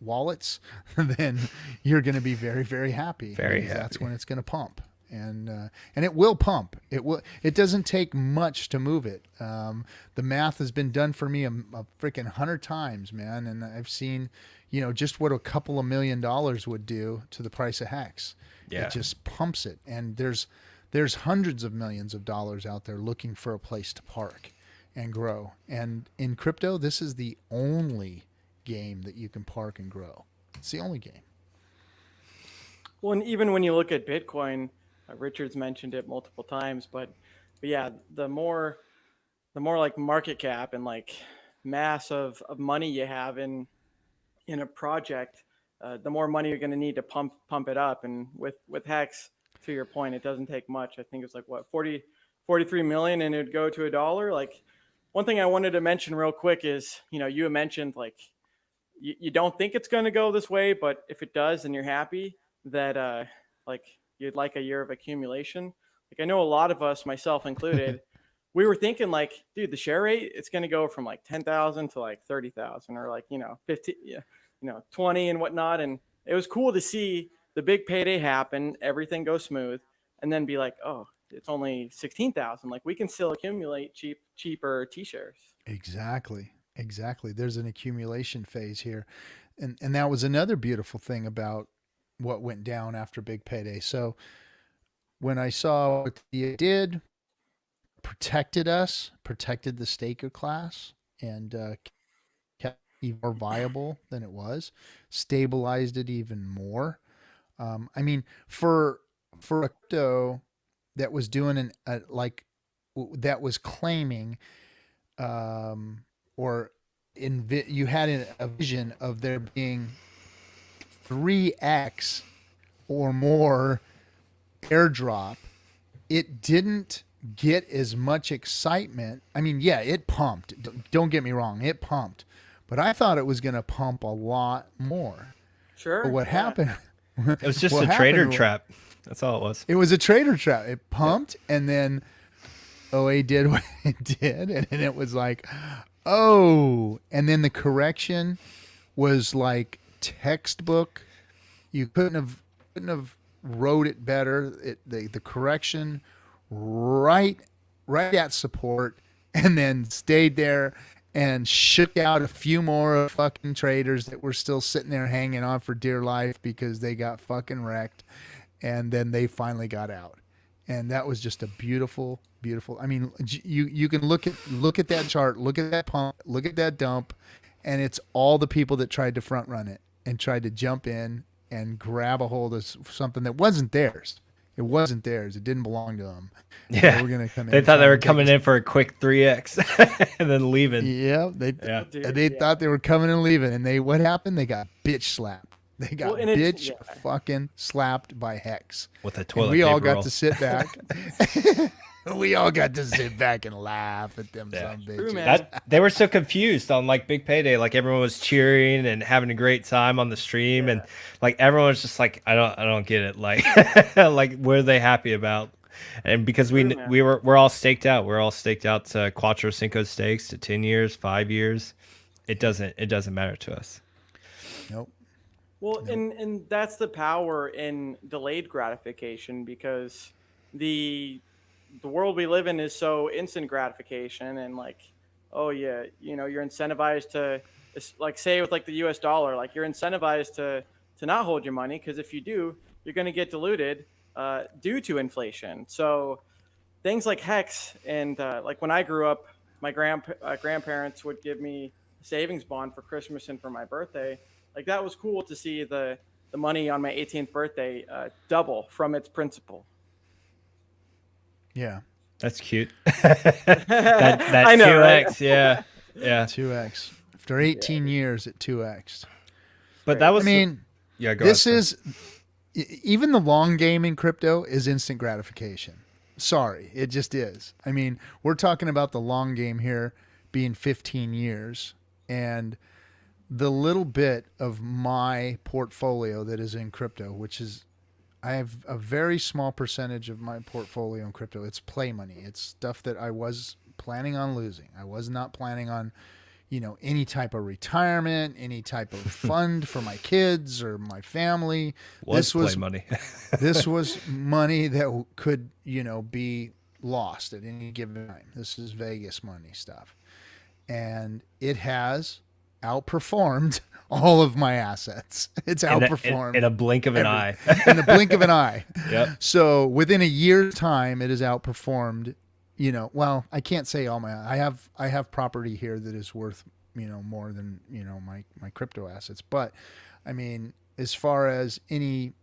[SPEAKER 2] wallets, then you're going to be very, very happy.
[SPEAKER 3] Very happy.
[SPEAKER 2] That's when it's going to pump. And it will pump. It doesn't take much to move it. The math has been done for me a freaking 100 times, man. And I've seen, just what a couple of $1 million would do to the price of Hex. Yeah. It just pumps it. And there's hundreds of millions of dollars out there looking for a place to park and grow. And in crypto, this is the only game that you can park and grow. It's the only game.
[SPEAKER 1] Well, and even when you look at Bitcoin, Richard's mentioned it multiple times, but yeah, the more like market cap and like mass of money you have in a project, the more money you're going to need to pump it up. And with Hex, to your point, it doesn't take much. I think it's like 43 million, and it'd go to $1. Like, one thing I wanted to mention real quick is, you mentioned like you don't think it's going to go this way, but if it does, and you're happy that like you'd like a year of accumulation. Like, I know a lot of us, myself included, we were thinking like, dude, the share rate, it's going to go from like 10,000 to like 30,000 or like, 50, 20 and whatnot. And it was cool to see the big payday happen, everything go smooth. and then be like, oh, it's only 16,000. Like we can still accumulate cheaper T-shares.
[SPEAKER 2] Exactly. There's an accumulation phase here. And that was another beautiful thing about what went down after Big Payday. So when I saw what it did, protected us, protected the staker class, and kept it even more viable than it was, stabilized it even more. I mean, for a crypto that was doing that was claiming, or you had a vision of there being 3x or more airdrop, it didn't get as much excitement. I mean, yeah, it pumped. Don't get me wrong, it pumped, but I thought it was going to pump a lot more.
[SPEAKER 1] Sure.
[SPEAKER 2] But what happened?
[SPEAKER 3] It was just a trader trap. That's all it was.
[SPEAKER 2] It was a trader trap. It pumped, and then OA did what it did, and then it was like, oh, and then the correction was like textbook. You couldn't have wrote it better. The correction right at support, and then stayed there and shook out a few more fucking traders that were still sitting there hanging on for dear life because they got fucking wrecked, and then they finally got out. And that was just a beautiful. I mean, you can look at that chart, look at that pump, look at that dump, and it's all the people that tried to front run it and tried to jump in and grab a hold of something that wasn't theirs. It wasn't theirs. It didn't belong to them.
[SPEAKER 3] Yeah,
[SPEAKER 2] they were gonna come in.
[SPEAKER 3] They thought they were coming in for a quick 3x and then leaving.
[SPEAKER 2] Yeah, they thought they were coming and leaving, and what happened? They got bitch slapped. They got fucking slapped by Hex
[SPEAKER 3] with a toilet.
[SPEAKER 2] And we
[SPEAKER 3] paper
[SPEAKER 2] all got
[SPEAKER 3] roll.
[SPEAKER 2] to sit back. We all got to sit back and laugh at them some bitches.
[SPEAKER 3] They were so confused on like Big Payday. Like everyone was cheering and having a great time on the stream, and like everyone was just like, I don't get it. Like, like what are they happy about? And because we're all staked out. We're all staked out to Quattro Cinco stakes to 10 years, 5 years. It doesn't matter to us.
[SPEAKER 2] Nope.
[SPEAKER 1] Well, and that's the power in delayed gratification, because the world we live in is so instant gratification, and like, oh yeah, you're incentivized to, like, say with like the US dollar, like you're incentivized to not hold your money, because if you do, you're going to get diluted due to inflation. So things like Hex and like when I grew up, my grandparents would give me a savings bond for Christmas and for my birthday. Like that was cool to see the money on my 18th birthday double from its principal.
[SPEAKER 2] Yeah,
[SPEAKER 3] that's cute. that
[SPEAKER 1] I know,
[SPEAKER 3] 2x,
[SPEAKER 1] right?
[SPEAKER 3] yeah,
[SPEAKER 2] 2x after 18 years at 2x.
[SPEAKER 3] But that was,
[SPEAKER 2] this is even the long game in crypto is instant gratification. Sorry, it just is. I mean, we're talking about the long game here being 15 years, and the little bit of my portfolio that is in crypto, which is, I have a very small percentage of my portfolio in crypto. It's play money. It's stuff that I was planning on losing. I was not planning on, any type of retirement, any type of fund for my kids or my family. This was
[SPEAKER 3] play money.
[SPEAKER 2] This was money that could, be lost at any given time. This is Vegas money stuff. And it has outperformed all of my assets. It's outperformed
[SPEAKER 3] in a blink of an eye.
[SPEAKER 2] In the blink of an eye.
[SPEAKER 3] Yep.
[SPEAKER 2] So within a year's time, it has outperformed. Well, I can't say all my. I have property here that is worth more than my crypto assets. But I mean, as far as any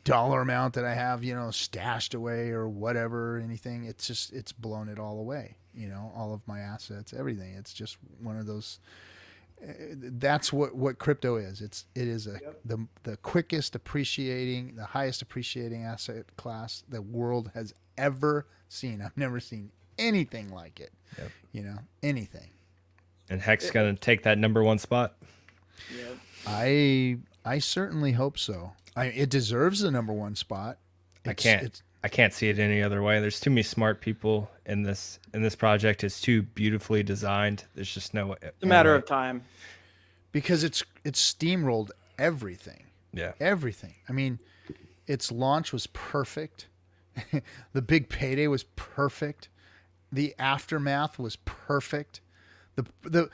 [SPEAKER 2] dollar amount that I have stashed away or whatever, anything, it's blown it all away. All of my assets, everything. It's just one of those. That's what crypto is. It is the quickest appreciating, the highest appreciating asset class the world has ever seen. I've never seen anything like it. Yep. Anything.
[SPEAKER 3] And Hex gonna take that #1 spot.
[SPEAKER 1] Yep.
[SPEAKER 2] I certainly hope so. It deserves the #1 spot.
[SPEAKER 3] I can't see it any other way. There's too many smart people in this project. It's too beautifully designed. There's just no way.
[SPEAKER 1] It's a matter of time.
[SPEAKER 2] Because it's steamrolled everything.
[SPEAKER 3] Yeah.
[SPEAKER 2] Everything. I mean, its launch was perfect. The big payday was perfect. The aftermath was perfect. The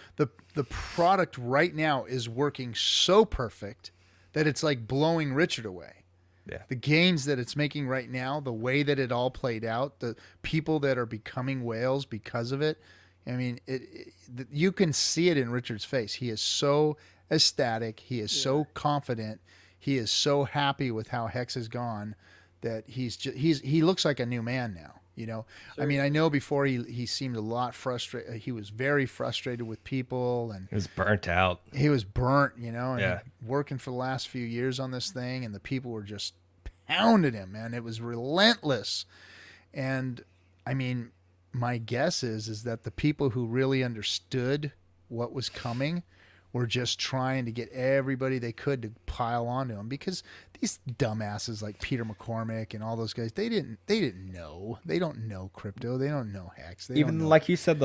[SPEAKER 2] product right now is working so perfect that it's like blowing Richard away.
[SPEAKER 3] Yeah.
[SPEAKER 2] The gains that it's making right now, the way that it all played out, the people that are becoming whales because of it. I mean, you can see it in Richard's face. He is so ecstatic. He is so confident. He is so happy with how Hex has gone that he looks like a new man now. You know, I mean, I know before he seemed a lot frustrated. He was very frustrated with people, and
[SPEAKER 3] He was burnt out.
[SPEAKER 2] he was burnt. You know, and
[SPEAKER 3] Yeah.
[SPEAKER 2] working for the last few years on this thing, and the people were just pounding him, man. It was relentless. And I mean, my guess is that the people who really understood what was coming were just trying to get everybody they could to pile onto him, because these dumbasses like Peter McCormick and all those guys, they didn't know. They don't know crypto. They don't know Hex. They don't
[SPEAKER 3] Even
[SPEAKER 2] know.
[SPEAKER 3] like you said,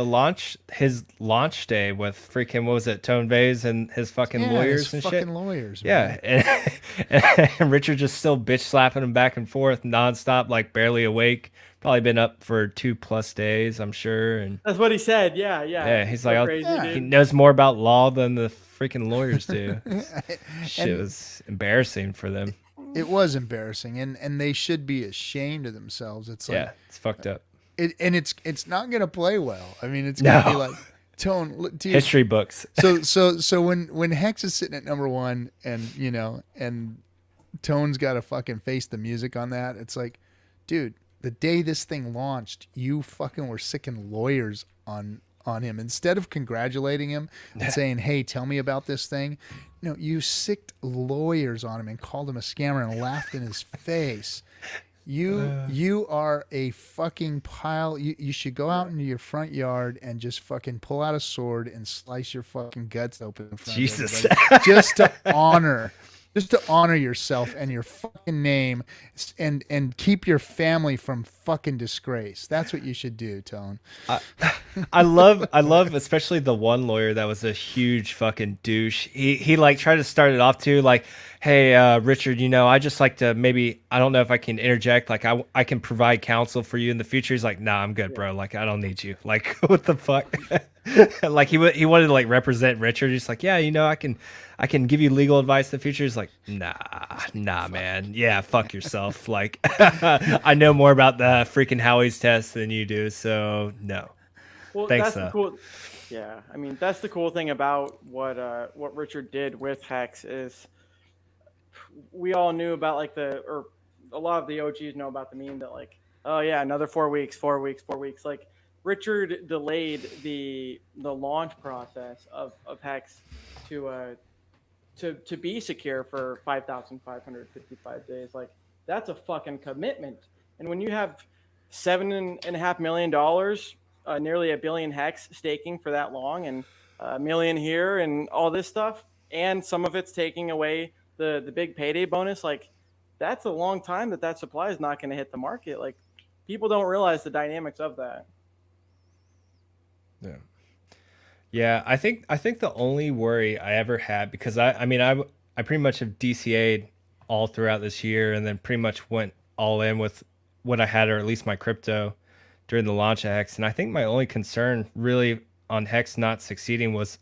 [SPEAKER 3] his launch day with freaking, what was it, Tone Vase and his fucking lawyers
[SPEAKER 2] his
[SPEAKER 3] and
[SPEAKER 2] fucking
[SPEAKER 3] shit.
[SPEAKER 2] lawyers.
[SPEAKER 3] Yeah,
[SPEAKER 2] Man.
[SPEAKER 3] and Richard just still bitch slapping him back and forth nonstop, like barely awake. Probably been up for 2+ days, I'm sure. And
[SPEAKER 1] That's what he said. Yeah, yeah.
[SPEAKER 3] yeah, he's
[SPEAKER 1] So
[SPEAKER 3] like,
[SPEAKER 1] crazy,
[SPEAKER 3] he
[SPEAKER 1] dude.
[SPEAKER 3] knows more about law than the freaking lawyers do. Shit
[SPEAKER 2] And-
[SPEAKER 3] was embarrassing for them.
[SPEAKER 2] It was embarrassing, and they should be ashamed of themselves. It's like,
[SPEAKER 3] Yeah, it's fucked up.
[SPEAKER 2] it's not gonna play well. I mean, it's
[SPEAKER 3] No.
[SPEAKER 2] gonna be like, Tone, look, dude.
[SPEAKER 3] History books.
[SPEAKER 2] So when Hex is sitting at number one, and you know, and Tone's got to fucking face the music on that, it's like, dude, the day this thing launched, you fucking were sicking lawyers on him instead of congratulating him and saying, hey, tell me about this thing. No, you sicked lawyers on him and called him a scammer and laughed in his face. You are a fucking pile. You should go out into your front yard and just fucking pull out a sword and slice your fucking guts open in front
[SPEAKER 3] Jesus.
[SPEAKER 2] of everybody, just to honor yourself and your fucking name, and keep your family from fucking disgrace. That's what you should do, Tone.
[SPEAKER 3] I love especially the one lawyer that was a huge fucking douche. He like tried to start it off too, like, hey, Richard, you know, I just like to maybe, I don't know if I can interject, like I can provide counsel for you in the future. He's like, nah, I'm good, bro. Like, I don't need you. Like, what the fuck? Like he wanted to like represent Richard. He's like, yeah, you know, I can give you legal advice in the future. He's like, nah, man. Yeah, fuck yourself. Like, I know more about the freaking Howey's test than you do, so no.
[SPEAKER 1] Well,
[SPEAKER 3] Thanks,
[SPEAKER 1] that's the cool. Yeah, I mean, that's the cool thing about what Richard did with Hex is we all knew about like or a lot of the OGs know about the meme that like, oh yeah, another 4 weeks. Like Richard delayed the launch process of Hex to be secure for 5,555 days. Like that's a fucking commitment. And when you have $7.5 million, nearly $1 billion Hex staking for that long, and $1 million here, and all this stuff, and some of it's taking away the big payday bonus, like that's a long time that supply is not going to hit the market. Like people don't realize the dynamics of that.
[SPEAKER 3] Yeah. Yeah, I think the only worry I ever had, because I mean I pretty much have DCA'd all throughout this year, and then pretty much went all in with what I had, or at least my crypto, during the launch of Hex. And I think my only concern really on Hex not succeeding was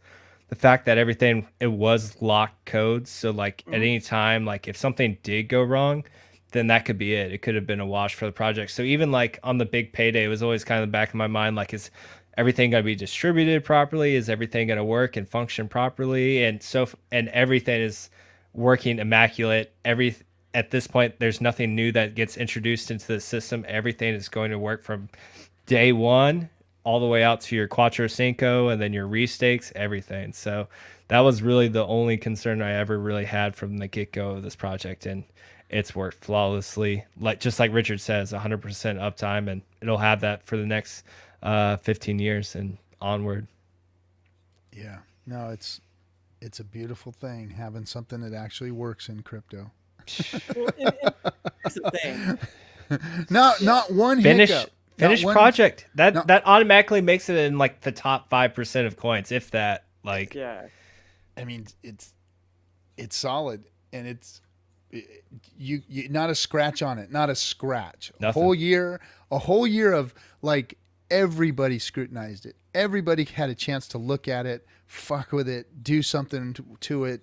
[SPEAKER 3] the fact that everything, it was locked codes. So like at any time, like if something did go wrong, then that could be it. It could have been a wash for the project. So even like on the big payday, it was always kind of in the back of my mind, like, is everything going to be distributed properly? Is everything going to work and function properly? And everything is working immaculate. At this point, there's nothing new that gets introduced into the system. Everything is going to work from day one all the way out to your Quattro Cinco and then your restakes, everything. So that was really the only concern I ever really had from the get-go of this project. And it's worked flawlessly. Just like Richard says, 100% uptime, and it'll have that for the next 15 years and onward.
[SPEAKER 2] Yeah. No, it's a beautiful thing having something that actually works in crypto.
[SPEAKER 1] Well, that's the thing.
[SPEAKER 2] Not one
[SPEAKER 3] Finished
[SPEAKER 2] hiccup. Not one-
[SPEAKER 3] project. That automatically makes it in like the top 5% of coins, if that. Like,
[SPEAKER 1] Yeah.
[SPEAKER 2] I mean, it's solid, and you not a scratch on it, not a scratch.
[SPEAKER 3] Nothing.
[SPEAKER 2] A whole year of like everybody scrutinized it. Everybody had a chance to look at it, fuck with it, do something to it.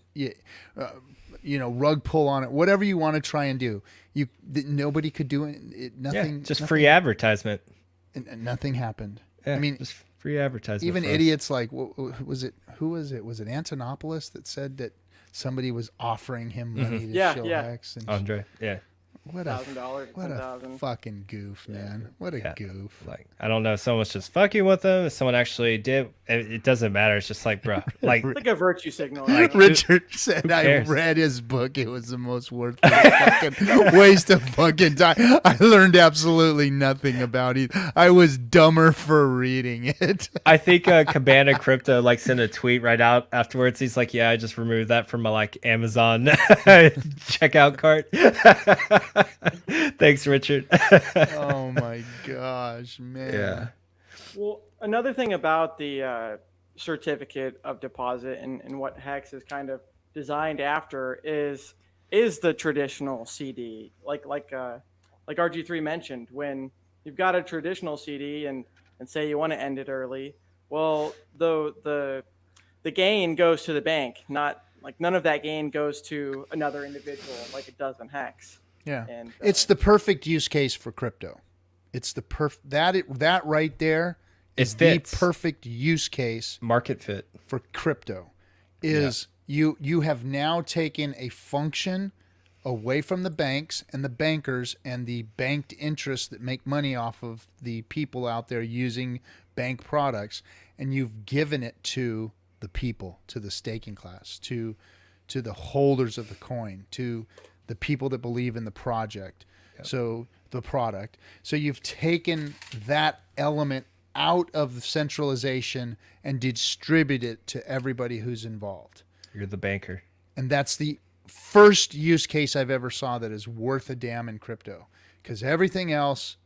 [SPEAKER 2] Rug pull on it, whatever you want to try and do. Nobody could do it. Nothing.
[SPEAKER 3] Just
[SPEAKER 2] nothing,
[SPEAKER 3] free advertisement.
[SPEAKER 2] and nothing happened.
[SPEAKER 3] Yeah,
[SPEAKER 2] I mean,
[SPEAKER 3] just free advertisement.
[SPEAKER 2] even
[SPEAKER 3] for us.
[SPEAKER 2] idiots like was it? Who was it? Was it Antonopoulos that said that somebody was offering him money to
[SPEAKER 1] Yeah,
[SPEAKER 2] show
[SPEAKER 1] yeah.
[SPEAKER 2] Hex? And
[SPEAKER 3] Andre. Yeah.
[SPEAKER 2] what a
[SPEAKER 1] $1,000,
[SPEAKER 2] what a
[SPEAKER 1] $10,000.
[SPEAKER 2] fucking goof, man! What a
[SPEAKER 3] Yeah.
[SPEAKER 2] goof!
[SPEAKER 3] Like, I don't know if someone's just fucking with them, if someone actually did. It doesn't matter. It's just like, bro, like,
[SPEAKER 1] It's like a virtue signal.
[SPEAKER 3] Like,
[SPEAKER 2] Richard said, "I
[SPEAKER 3] cares?
[SPEAKER 2] read his book. It was the most worthless fucking waste of fucking time. I learned absolutely nothing about it. I was dumber for reading it."
[SPEAKER 3] I think Cabana Crypto like sent a tweet right out afterwards. He's like, yeah, I just removed that from my like Amazon checkout cart. Thanks, Richard.
[SPEAKER 2] Oh my gosh, man!
[SPEAKER 3] Yeah.
[SPEAKER 1] Well, another thing about the certificate of deposit and what Hex is kind of designed after is the traditional CD, like RG3 mentioned. When you've got a traditional CD and say you want to end it early, well, the gain goes to the bank, not like none of that gain goes to another individual like it does in Hex.
[SPEAKER 2] Yeah,
[SPEAKER 1] And
[SPEAKER 2] it's the perfect use case for crypto. It's the that right there is the
[SPEAKER 3] fits.
[SPEAKER 2] perfect use case
[SPEAKER 3] Market fit.
[SPEAKER 2] for crypto. Is you have now taken a function away from the banks and the bankers and the banked interests that make money off of the people out there using bank products, and you've given it to the people, to the staking class, to the holders of the coin, to the people that believe in the project. So the product. So you've taken that element out of the centralization and distribute it to everybody who's involved.
[SPEAKER 3] You're the banker.
[SPEAKER 2] And that's the first use case I've ever saw that is worth a damn in crypto, because everything else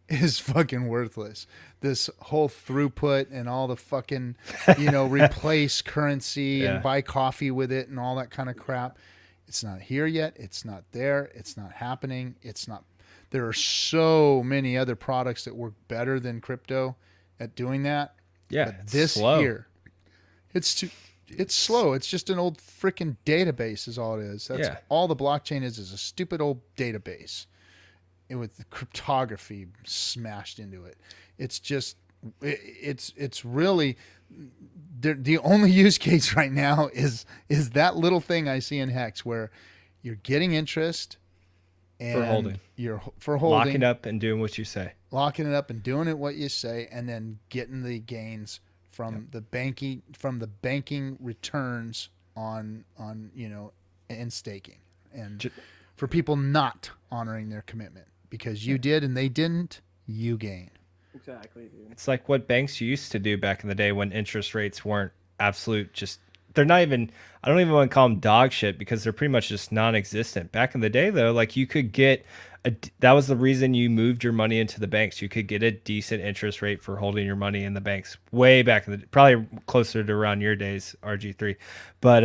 [SPEAKER 2] is fucking worthless. This whole throughput and all the fucking, replace currency and buy coffee with it and all that kind of crap. It's not here yet. It's not there. It's not happening. It's not. There are so many other products that work better than crypto at doing that.
[SPEAKER 3] Yeah,
[SPEAKER 2] But
[SPEAKER 3] it's
[SPEAKER 2] this
[SPEAKER 3] slow.
[SPEAKER 2] here, it's slow. It's just an old freaking database is all it is. That's all the blockchain is a stupid old database and with the cryptography smashed into it. It's just, it's really, the only use case right now is that little thing I see in Hex where you're getting interest and
[SPEAKER 3] for holding. Locking up and doing what you say.
[SPEAKER 2] Locking it up and doing it what you say, and then getting the gains from the banking returns on and staking, and for people not honoring their commitment because you did and they didn't, you gain.
[SPEAKER 1] Exactly, dude.
[SPEAKER 3] It's like what banks used to do back in the day when interest rates weren't absolute. Just they're not even. I don't even want to call them dog shit because they're pretty much just non-existent. Back in the day, though, like you could get that was the reason you moved your money into the banks. You could get a decent interest rate for holding your money in the banks way back in the probably closer to around your days, RG3. But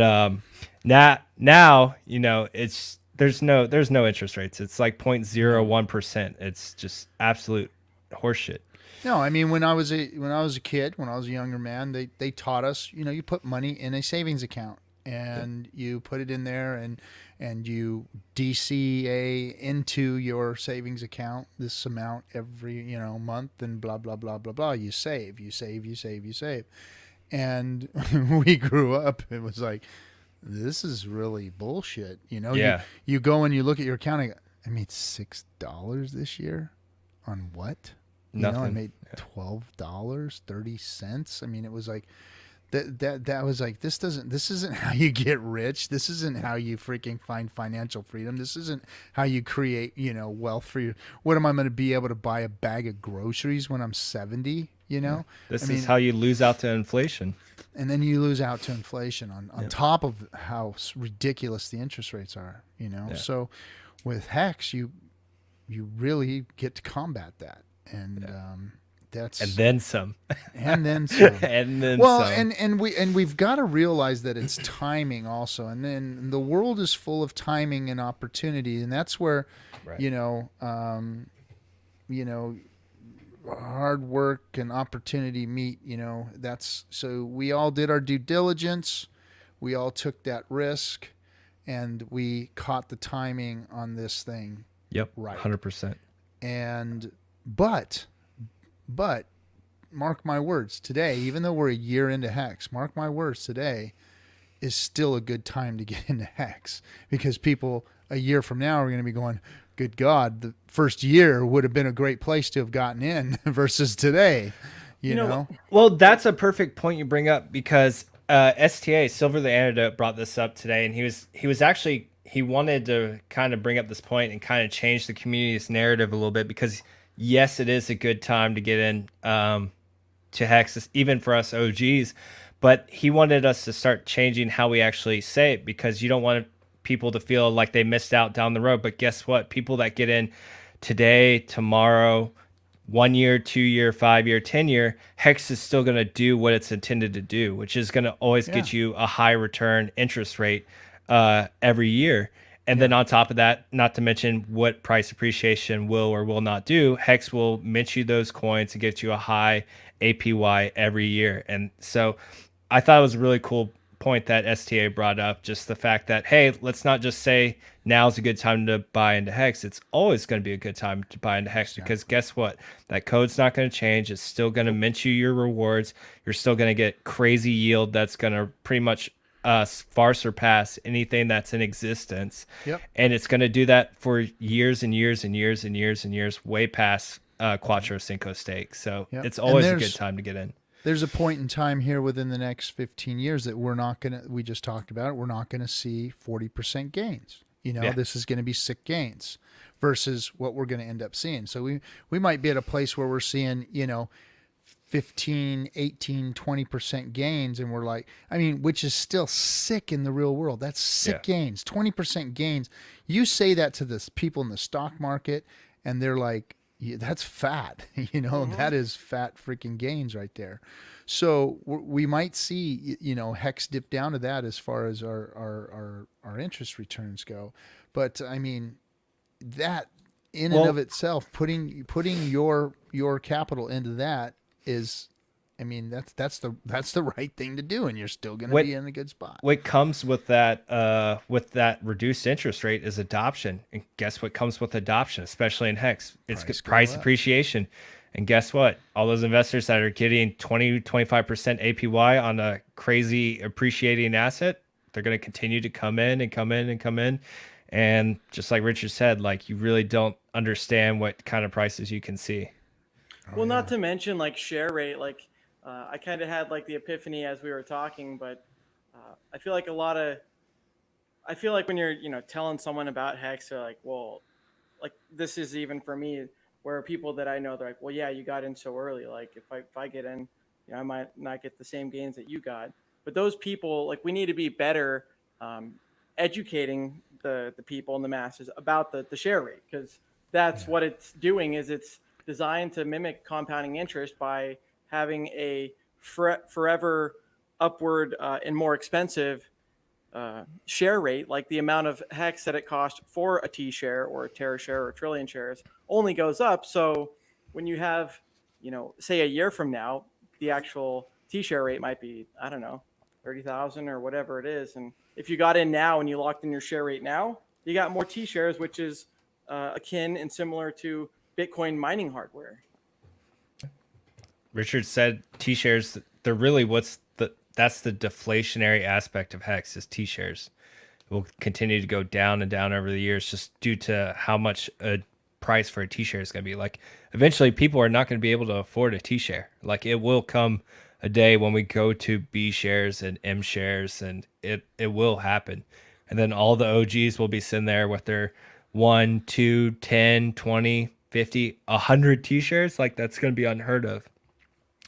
[SPEAKER 3] now it's there's no interest rates. It's like 0.01%. It's just absolute horseshit.
[SPEAKER 2] No, I mean when I was a kid, when I was a younger man, they taught us, you put money in a savings account and you put it in there and you DCA into your savings account this amount every month and blah blah blah blah blah. You save. And when we grew up, it was like, this is really bullshit. You go and you look at your account and go, I made $6 this year on what?
[SPEAKER 3] Nothing.
[SPEAKER 2] I made $12.30. I mean, it was like that was like, this isn't how you get rich. This isn't how you freaking find financial freedom. This isn't how you create, wealth for you. What am I going to be able to buy a bag of groceries when I'm 70?
[SPEAKER 3] This is how you lose out to inflation.
[SPEAKER 2] And then you lose out to inflation on top of how ridiculous the interest rates are, So with Hex, you really get to combat that. And That's
[SPEAKER 3] And then some.
[SPEAKER 2] and then some.
[SPEAKER 3] And then
[SPEAKER 2] Well,
[SPEAKER 3] some.
[SPEAKER 2] we've got to realize that it's timing also, and then the world is full of timing and opportunity, and that's where,
[SPEAKER 3] Right.
[SPEAKER 2] you know, hard work and opportunity meet. That's so we all did our due diligence, we all took that risk, and we caught the timing on this thing.
[SPEAKER 3] Yep.
[SPEAKER 2] Right.
[SPEAKER 3] 100%.
[SPEAKER 2] And but mark my words, today, even though we're a year into Hex, mark my words, today is still a good time to get into Hex, because people a year from now are going to be going, good God, the first year would have been a great place to have gotten in versus today, you know?
[SPEAKER 3] Well, that's a perfect point you bring up, because STA, Silver the Antidote, brought this up today, and he wanted to kind of bring up this point and kind of change the community's narrative a little bit, because yes, it is a good time to get in to Hex, even for us OGs, but he wanted us to start changing how we actually say it, because you don't want people to feel like they missed out down the road. But guess what? People that get in today, tomorrow, 1 year, 2 year, 5 year, 10 year, Hex is still going to do what it's intended to do, which is going to always get you a high return interest rate every year. And then on top of that, not to mention what price appreciation will or will not do, Hex will mint you those coins and get you a high APY every year. And so I thought it was a really cool point that STA brought up, just the fact that, hey, let's not just say now's a good time to buy into Hex. It's always going to be a good time to buy into Hex, because guess what? That code's not going to change. It's still going to mint you your rewards. You're still going to get crazy yield that's going to pretty much far surpass anything that's in existence.
[SPEAKER 2] Yep.
[SPEAKER 3] And it's going to do that for years and years and years and years and years, way past Quattro Cinco stake. So it's always a good time to get in.
[SPEAKER 2] There's a point in time here within the next 15 years that we just talked about it, we're not going to see 40% gains. This is going to be sick gains versus what we're going to end up seeing. So we might be at a place where we're seeing, 15, 18, 20% gains. And we're like, which is still sick in the real world. That's sick gains, 20% gains. You say that to the people in the stock market and they're like, yeah, that's fat, that is fat freaking gains right there. So we might see, Hex dip down to that as far as our interest returns go. But that in and of itself, putting your capital into that is, that's the right thing to do, and you're still going to be in a good spot.
[SPEAKER 3] What comes with that reduced interest rate is adoption. And guess what comes with adoption, especially in Hex? It's price appreciation. And guess what? All those investors that are getting 20, 25% APY on a crazy appreciating asset, they're going to continue to come in and come in and come in. And just like Richard said, like, you really don't understand what kind of prices you can see.
[SPEAKER 1] Well, not to mention like share rate. Like I kind of had like the epiphany as we were talking, but I feel like when you're, telling someone about Hex, they're like, well, like this is even for me, where people that I know, they're like, well, yeah, you got in so early. Like if I get in, I might not get the same gains that you got. But those people, like, we need to be better educating the people and the masses about the share rate, because that's what it's doing. Is it's designed to mimic compounding interest by having a forever upward and more expensive share rate. Like the amount of Hex that it costs for a T share or a Terra share or a trillion shares only goes up. So when you have, say a year from now, the actual T share rate might be, I don't know, 30,000 or whatever it is. And if you got in now and you locked in your share rate now, you got more T shares, which is akin and similar to Bitcoin mining hardware.
[SPEAKER 3] Richard said T-shares, they're really that's the deflationary aspect of Hex, is T-shares. It will continue to go down and down over the years, just due to how much a price for a T-share is going to be. Like, eventually people are not going to be able to afford a T-share. Like, it will come a day when we go to B shares and M shares, and it will happen. And then all the OGs will be sitting there with their 1, 2, 10, 20, 50, 100 T-shares. Like, that's going to be unheard of.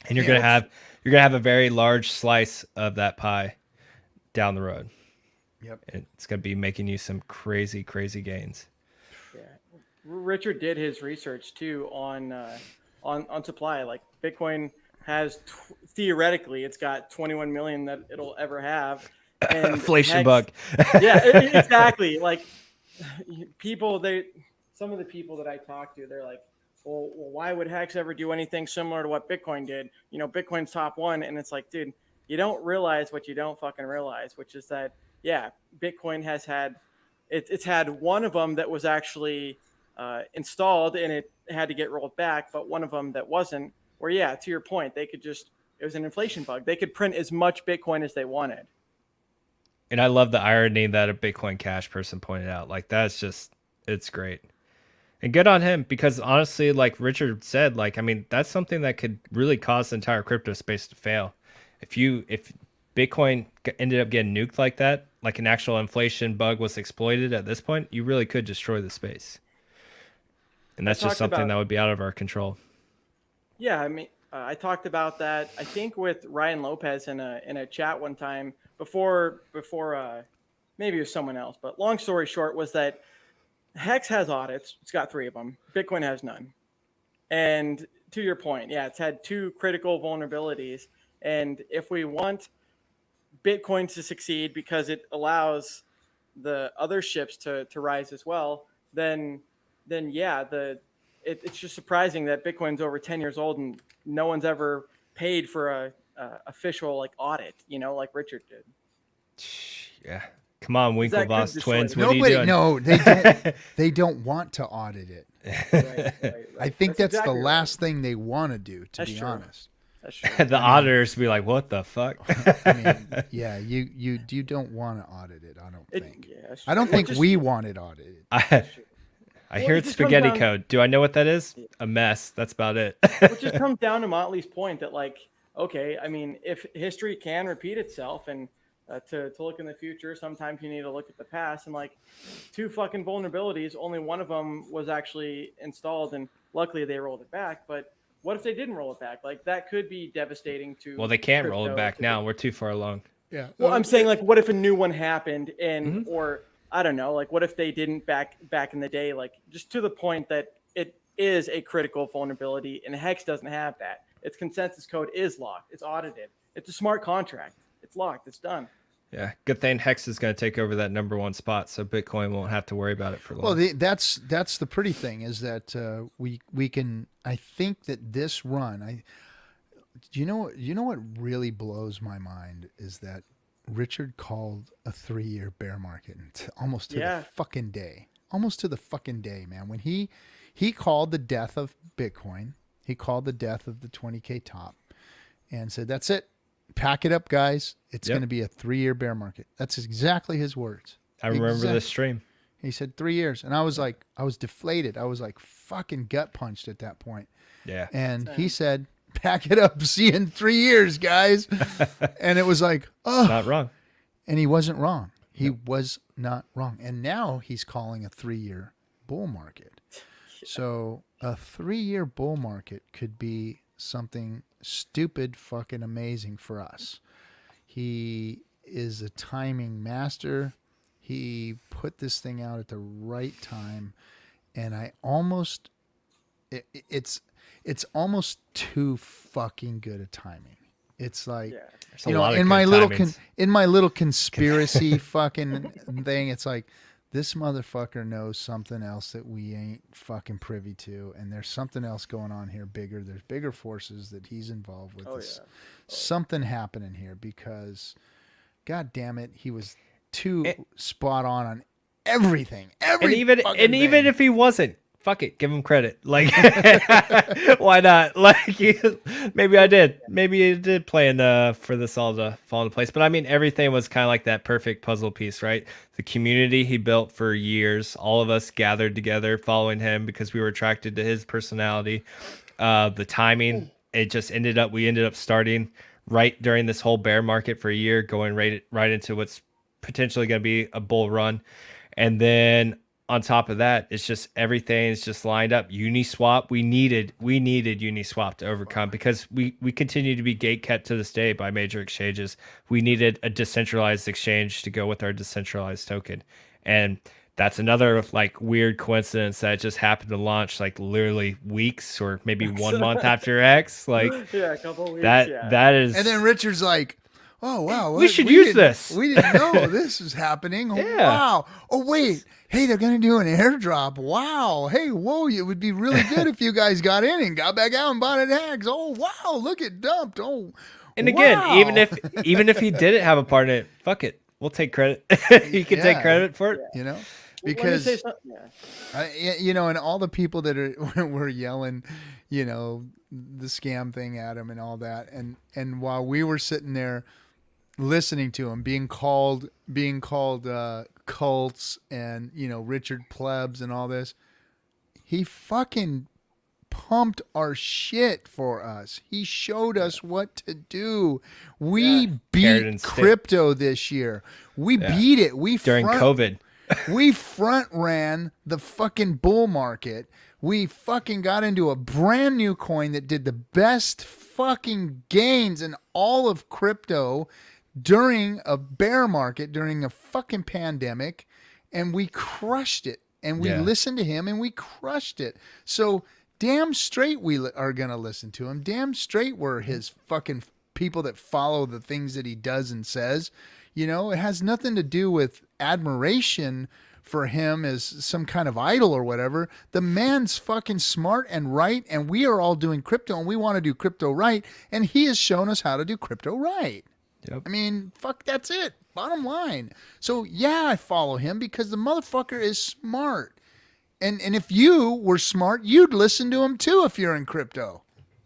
[SPEAKER 3] And you're going to have a very large slice of that pie down the road.
[SPEAKER 2] Yep.
[SPEAKER 3] And it's going to be making you some crazy, crazy gains.
[SPEAKER 1] Yeah. Richard did his research too on on supply. Like Bitcoin has theoretically, it's got 21 million that it'll ever have, and
[SPEAKER 3] Inflation
[SPEAKER 1] Hex,
[SPEAKER 3] bug.
[SPEAKER 1] yeah, exactly. Like some of the people that I talk to, they're like, well, why would Hex ever do anything similar to what Bitcoin did? You know, Bitcoin's top one, and it's like, dude, you don't realize what you don't fucking realize, which is that, yeah, Bitcoin has had, it's had one of them that was actually installed and it had to get rolled back, but one of them that wasn't. Where, yeah, to your point, they could just, it was an inflation bug. They could print as much Bitcoin as they wanted.
[SPEAKER 3] And I love the irony that a Bitcoin Cash person pointed out. Like, that's just, it's great. And good on him, because honestly, like Richard said, like, I mean, that's something that could really cause the entire crypto space to fail. If Bitcoin ended up getting nuked like that, like an actual inflation bug was exploited at this point, you really could destroy the space. And that's just something that would be out of our control.
[SPEAKER 1] Yeah, I mean, I talked about that, I think, with Ryan Lopez in a chat one time before maybe it was someone else. But long story short was that Hex has audits. It's got 3 of them. Bitcoin has none. And to your point, yeah, it's had 2 critical vulnerabilities. And if we want Bitcoin to succeed because it allows the other ships to rise as well, then yeah, it's just surprising that Bitcoin's over 10 years old and no one's ever paid for a official like audit, you know, like Richard did.
[SPEAKER 3] Yeah. Come on, Winklevoss twins. What
[SPEAKER 2] Nobody,
[SPEAKER 3] are you doing?
[SPEAKER 2] no, they don't. They don't want to audit it.
[SPEAKER 1] Right.
[SPEAKER 2] I think that's
[SPEAKER 1] exactly
[SPEAKER 2] the last thing they want to do. To be honest,
[SPEAKER 1] that's true.
[SPEAKER 3] The auditors be like, "What the fuck?"
[SPEAKER 2] I mean, yeah, you don't want to audit it. I don't think.
[SPEAKER 1] Yeah,
[SPEAKER 2] I don't think we want it audited.
[SPEAKER 3] I hear it's spaghetti code. Do I know what that is? A mess. That's about it.
[SPEAKER 1] Which just comes down to Motley's point that, like, okay, I mean, if history can repeat itself, and to look in the future, sometimes you need to look at the past. And like 2 fucking vulnerabilities, only one of them was actually installed, and luckily they rolled it back. But what if they didn't roll it back? Like, that could be devastating to.
[SPEAKER 3] Well, they can't roll it back now. We're too far along.
[SPEAKER 2] Yeah.
[SPEAKER 1] Well, I'm saying, like, what if a new one happened, and or I don't know, like, what if they didn't back in the day, like, just to the point that it is a critical vulnerability, and Hex doesn't have that. Its consensus code is locked. It's audited. It's a smart contract. It's locked. It's done.
[SPEAKER 3] Yeah, good thing Hex is going to take over that number 1 spot, so Bitcoin won't have to worry about it for long.
[SPEAKER 2] Well, that's the pretty thing is that we can. I think that this run. You know what really blows my mind is that Richard called a 3-year bear market almost to the fucking day. Almost to the fucking day, man. When he called the death of Bitcoin, he called the death of the 20K top, and said, "That's it. Pack it up, guys. It's going to be a 3-year bear market." That's exactly his words.
[SPEAKER 3] I remember this stream.
[SPEAKER 2] He said 3 years, and I was like, I was deflated. I was like fucking gut punched at that point.
[SPEAKER 3] Yeah.
[SPEAKER 2] And he said, "Pack it up. See you in 3 years, guys." And it was like, oh,
[SPEAKER 3] not wrong.
[SPEAKER 2] And he wasn't wrong. He was not wrong. And now he's calling a 3-year bull market. So a 3-year bull market could be something stupid fucking amazing for us. He is a timing master. He put this thing out at the right time, and it's almost too fucking good a timing. It's like, you know, in my little conspiracy fucking thing, it's like, this motherfucker knows something else that we ain't fucking privy to, and there's something else going on here bigger. There's bigger forces that he's involved with. Something happening here, because, god damn it, he was too spot on everything. Even
[SPEAKER 3] if he wasn't, fuck it, give him credit. Like, why not? Like, maybe I did. Maybe it did plan for this all to fall into place. But I mean, everything was kind of like that perfect puzzle piece, right? The community he built for years, all of us gathered together following him because we were attracted to his personality. The timing, we ended up starting right during this whole bear market for a year, going right into what's potentially going to be a bull run. And then on top of that, it's just everything is just lined up. Uniswap, we needed Uniswap to overcome, because we continue to be gatekept to this day by major exchanges. We needed a decentralized exchange to go with our decentralized token, and that's another like weird coincidence that just happened to launch like literally weeks or maybe 1 month after X. Like
[SPEAKER 1] Yeah, a couple of weeks.
[SPEAKER 3] that
[SPEAKER 1] Yeah.
[SPEAKER 3] that is
[SPEAKER 2] And then Richard's like, "Oh wow,
[SPEAKER 3] we should use this.
[SPEAKER 2] We didn't know this was happening. Oh,
[SPEAKER 3] Yeah.
[SPEAKER 2] wow. Oh wait, hey, they're gonna do an airdrop. Wow. Hey, whoa, it would be really good if you guys got in and got back out and bought an HEX. Oh wow, look it dumped. Oh,
[SPEAKER 3] And again,
[SPEAKER 2] wow.
[SPEAKER 3] even if he didn't have a part in it, fuck it, we'll take credit. He can take
[SPEAKER 2] Yeah.
[SPEAKER 3] credit for it.
[SPEAKER 2] you know,
[SPEAKER 1] Let me
[SPEAKER 2] because
[SPEAKER 1] say something. Yeah.
[SPEAKER 2] you know, and all the people that were yelling, you know, the scam thing at him and all that, and while we were sitting there listening to him being called cults and, you know, Richard plebs and all this, he fucking pumped our shit for us. He showed us what to do. We
[SPEAKER 1] Yeah.
[SPEAKER 3] Carrot
[SPEAKER 2] beat
[SPEAKER 3] and stick.
[SPEAKER 2] crypto this year. We beat it. We
[SPEAKER 3] During COVID.
[SPEAKER 2] we front ran the fucking bull market. We fucking got into a brand new coin that did the best fucking gains in all of crypto during a bear market, during a fucking pandemic, and we crushed it. And we
[SPEAKER 3] Yeah.
[SPEAKER 2] listened to him and we crushed it. So damn straight we are going to listen to him. Damn straight we're his fucking people that follow the things that he does and says. You know, it has nothing to do with admiration for him as some kind of idol or whatever. The man's fucking smart and right, and we are all doing crypto and we want to do crypto right, and he has shown us how to do crypto right.
[SPEAKER 3] Yep.
[SPEAKER 2] I mean, fuck, that's it. Bottom line. So yeah, I follow him because the motherfucker is smart. And if you were smart, you'd listen to him too if you're in crypto.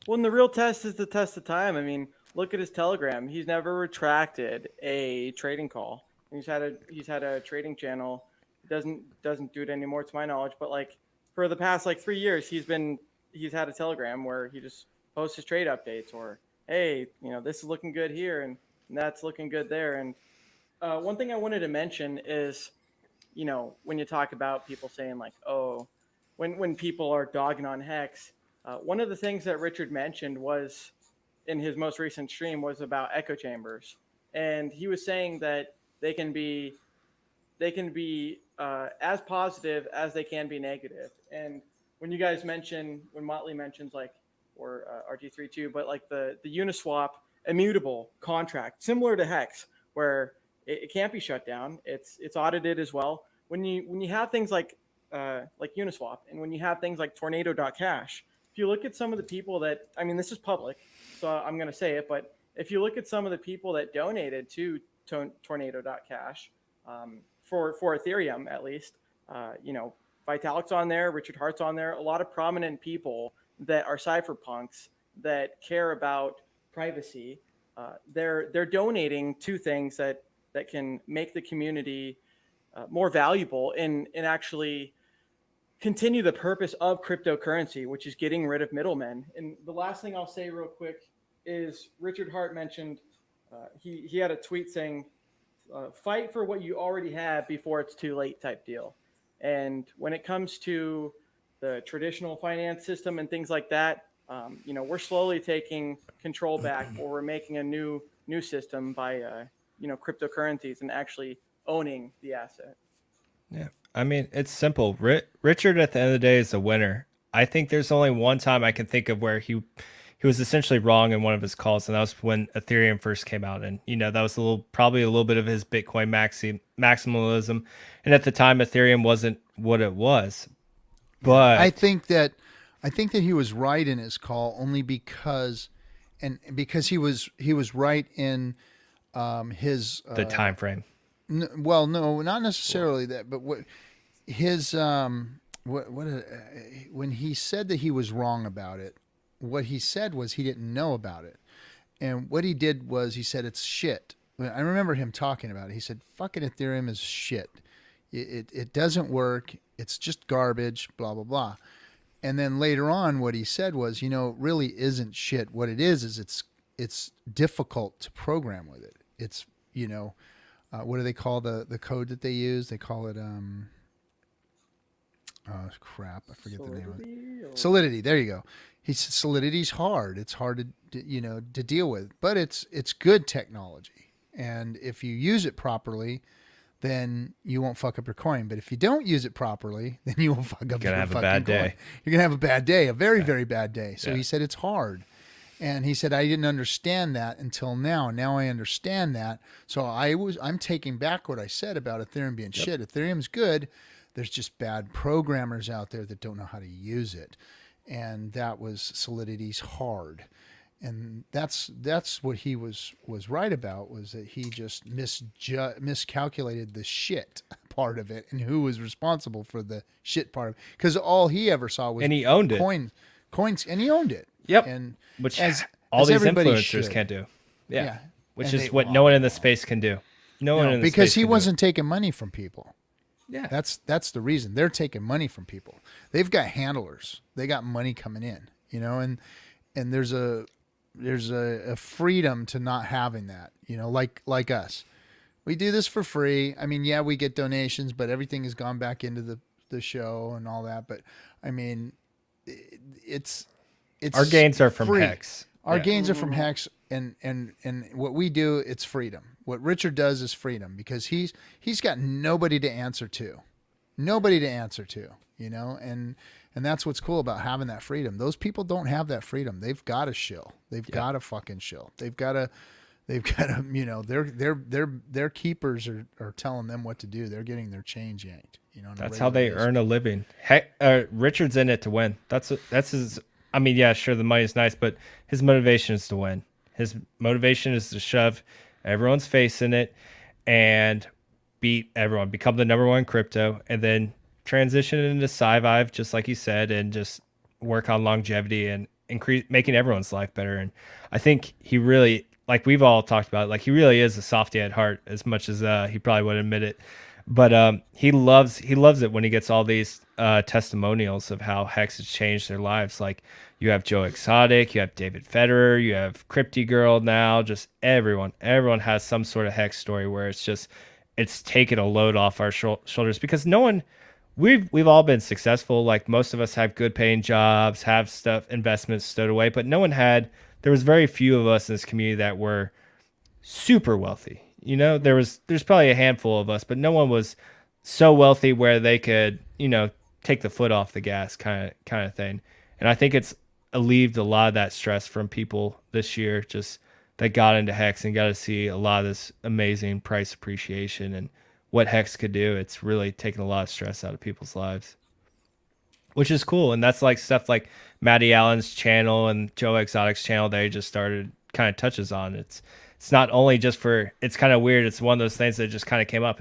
[SPEAKER 1] Well, and the real test is the test of time. I mean, look at his Telegram. He's never retracted a trading call. He's had a trading channel. He doesn't do it anymore, to my knowledge. But like for the past like 3 years, he's had a Telegram where he just posts his trade updates or, hey, you know, this is looking good here and that's looking good there. And one thing I wanted to mention is, you know, when you talk about people saying like, oh, when people are dogging on Hex, one of the things that Richard mentioned was in his most recent stream was about echo chambers, and he was saying that they can be as positive as they can be negative. And when you guys mention, when Motley mentions like, or RG3 too, but like the Uniswap immutable contract, similar to Hex, where it can't be shut down. It's audited as well. When you have things like Uniswap, and when you have things like Tornado.cash, if you look at some of the people that, I mean, this is public, so I'm going to say it, but if you look at some of the people that donated to Tornado.cash for Ethereum, at least, you know, Vitalik's on there, Richard Hart's on there, a lot of prominent people that are cypherpunks that care about privacy. They're donating to things that can make the community more valuable and actually continue the purpose of cryptocurrency, which is getting rid of middlemen. And the last thing I'll say real quick is Richard Hart mentioned, he had a tweet saying, fight for what you already have before it's too late type deal. And when it comes to the traditional finance system and things like that, you know, we're slowly taking control back, or we're making a new system by, you know, cryptocurrencies and actually owning the asset.
[SPEAKER 3] Yeah. I mean, it's simple. Richard at the end of the day is a winner. I think there's only one time I can think of where he was essentially wrong in one of his calls, and that was when Ethereum first came out. And, you know, that was probably a little bit of his Bitcoin maximalism. And at the time, Ethereum wasn't what it was. But
[SPEAKER 2] I think that he was right in his call only because he was right in his
[SPEAKER 3] the time frame.
[SPEAKER 2] Well, no, not necessarily that, but what his when he said that he was wrong about it, what he said was he didn't know about it, and what he did was he said it's shit. I remember him talking about it. He said, "Fucking Ethereum is shit. It doesn't work. It's just garbage. Blah blah blah." And then later on, what he said was, you know, it really isn't shit. What it is it's difficult to program with it. It's, you know. What do they call the code that they use? They call it oh crap, I forget the name of it. Solidity. There you go. He said Solidity's hard. It's hard to deal with, but it's good technology, and if you use it properly, then you won't fuck up your coin. But if you don't use it properly, then you will fuck up your
[SPEAKER 3] have a
[SPEAKER 2] fucking
[SPEAKER 3] bad
[SPEAKER 2] coin.
[SPEAKER 3] day.
[SPEAKER 2] You're gonna have a bad day, a very, very bad day. So
[SPEAKER 3] Yeah.
[SPEAKER 2] he said it's hard. And he said, I didn't understand that until now. Now I understand that. So I'm taking back what I said about Ethereum being shit. Ethereum's good. There's just bad programmers out there that don't know how to use it. And that was Solidity's hard. And that's what he was right about, was that he just miscalculated the shit part of it and who was responsible for the shit part of it. Because all he ever saw was
[SPEAKER 3] And he owned it.
[SPEAKER 2] coins, and he owned it.
[SPEAKER 3] Yep.
[SPEAKER 2] And
[SPEAKER 3] Which
[SPEAKER 2] as
[SPEAKER 3] all these
[SPEAKER 2] everybody
[SPEAKER 3] influencers
[SPEAKER 2] should.
[SPEAKER 3] can't do. Yeah.
[SPEAKER 2] Yeah.
[SPEAKER 3] Which
[SPEAKER 2] And
[SPEAKER 3] is
[SPEAKER 2] they-
[SPEAKER 3] what no one in the space can do. No one in the
[SPEAKER 2] because
[SPEAKER 3] space
[SPEAKER 2] he
[SPEAKER 3] can do it.
[SPEAKER 2] wasn't taking money from people.
[SPEAKER 3] Yeah.
[SPEAKER 2] That's the reason. They're taking money from people. They've got handlers. They got money coming in, and there's a freedom to not having that, like us. We do this for free. I mean, yeah, we get donations, but everything has gone back into the show and all that. But I mean, it's
[SPEAKER 3] Our gains are from
[SPEAKER 2] free.
[SPEAKER 3] Hex.
[SPEAKER 2] Our
[SPEAKER 3] Yeah.
[SPEAKER 2] gains are from Hex, and what we do, it's freedom. What Richard does is freedom, because he's got nobody to answer to, and that's what's cool about having that freedom. Those people don't have that freedom. They've got to shill. They've got to fucking shill. They've got to, their keepers are telling them what to do. They're getting their change yanked. on a
[SPEAKER 3] That's how they
[SPEAKER 2] regular basis.
[SPEAKER 3] earn a living. Richard's in it to win. That's his. I mean, yeah, sure, the money's nice, but his motivation is to win. His motivation is to shove everyone's face in it and beat everyone, become the number one crypto, and then transition into Sci-Vive, just like you said, and just work on longevity and increase making everyone's life better. And I think he really, like we've all talked about, like he really is a softy at heart, as much as he probably wouldn't admit it. But he loves it when he gets all these testimonials of how Hex has changed their lives. Like you have Joe Exotic, you have David Federer, you have Crypty Girl now. Just everyone has some sort of Hex story where it's taken a load off our shoulders, because no one, we've all been successful. Like most of us have good paying jobs, have investments stowed away, but there was very few of us in this community that were super wealthy. There's probably a handful of us, but no one was so wealthy where they could, take the foot off the gas kind of thing. And I think it's alleviated a lot of that stress from people this year, just that got into Hex and got to see a lot of this amazing price appreciation and what Hex could do. It's really taken a lot of stress out of people's lives, which is cool. And that's like stuff like Maddie Allen's channel and Joe Exotic's channel they just started kind of touches on. It's not only just it's kind of weird. It's one of those things that just kind of came up.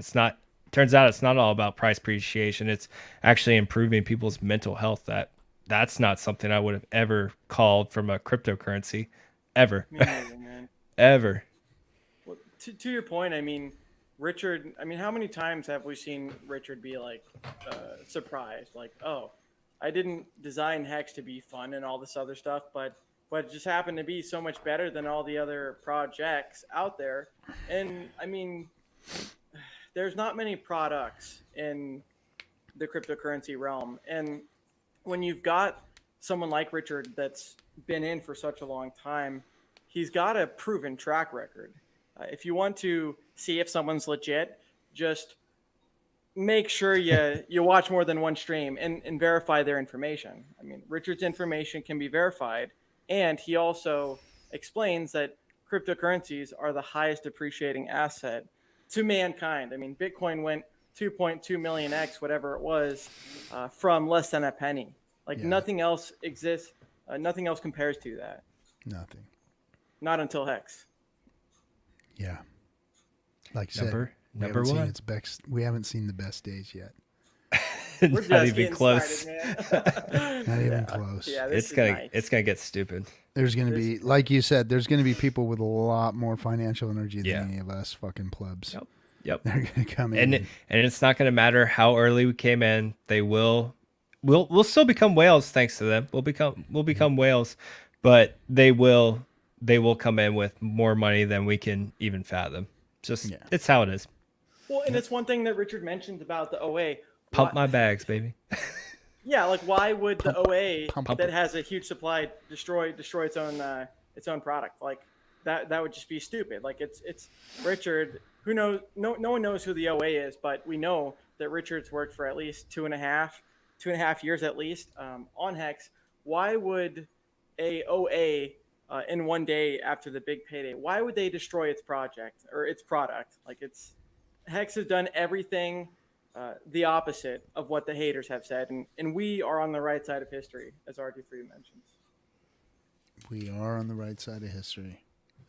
[SPEAKER 3] Turns out it's not all about price appreciation. It's actually improving people's mental health. That's not something I would have ever called from a cryptocurrency, ever.
[SPEAKER 1] Me neither, man.
[SPEAKER 3] Ever.
[SPEAKER 1] Well, to your point, I mean, Richard, how many times have we seen Richard be like surprised? Like, oh, I didn't design Hex to be fun and all this other stuff, but it just happened to be so much better than all the other projects out there. And I mean, there's not many products in the cryptocurrency realm. And when you've got someone like Richard that's been in for such a long time, he's got a proven track record. If you want to see if someone's legit, just make sure you watch more than one stream and verify their information. I mean, Richard's information can be verified. And he also explains that cryptocurrencies are the highest appreciating asset to mankind. I mean, Bitcoin went 2.2 million X, whatever it was, from less than a penny. Like nothing else exists. Nothing else compares to that.
[SPEAKER 2] Nothing.
[SPEAKER 1] Not until Hex.
[SPEAKER 2] Yeah. Like you said,
[SPEAKER 3] number one.
[SPEAKER 2] We haven't seen the best days yet.
[SPEAKER 1] We're
[SPEAKER 3] Not
[SPEAKER 1] just
[SPEAKER 3] even
[SPEAKER 1] getting
[SPEAKER 3] close.
[SPEAKER 1] started, man.
[SPEAKER 2] Not even close.
[SPEAKER 1] Yeah,
[SPEAKER 3] It's gonna get stupid.
[SPEAKER 2] There's going to be, like you said, there's going to be people with a lot more financial energy than
[SPEAKER 3] Yeah.
[SPEAKER 2] any of us fucking plebs.
[SPEAKER 3] Yep.
[SPEAKER 2] They're going to come in.
[SPEAKER 3] And it's not going to matter how early we came in. We'll still become whales thanks to them. We'll become whales, but they will come in with more money than we can even fathom. It's how it is.
[SPEAKER 1] Well, and it's one thing that Richard mentioned about the OA.
[SPEAKER 3] Pump my bags, baby.
[SPEAKER 1] Yeah, like why would the OA
[SPEAKER 2] pump
[SPEAKER 1] that has a huge supply destroy its own product? Like that would just be stupid. Like it's Richard. Who knows? No one knows who the OA is, but we know that Richard's worked for at least 2.5 years at least on Hex. Why would a OA in one day after the big payday? Why would they destroy its project or its product? Like Hex has done everything the opposite of what the haters have said, and we are on the right side of history, as RG3 mentions.
[SPEAKER 2] We are on the right side of history.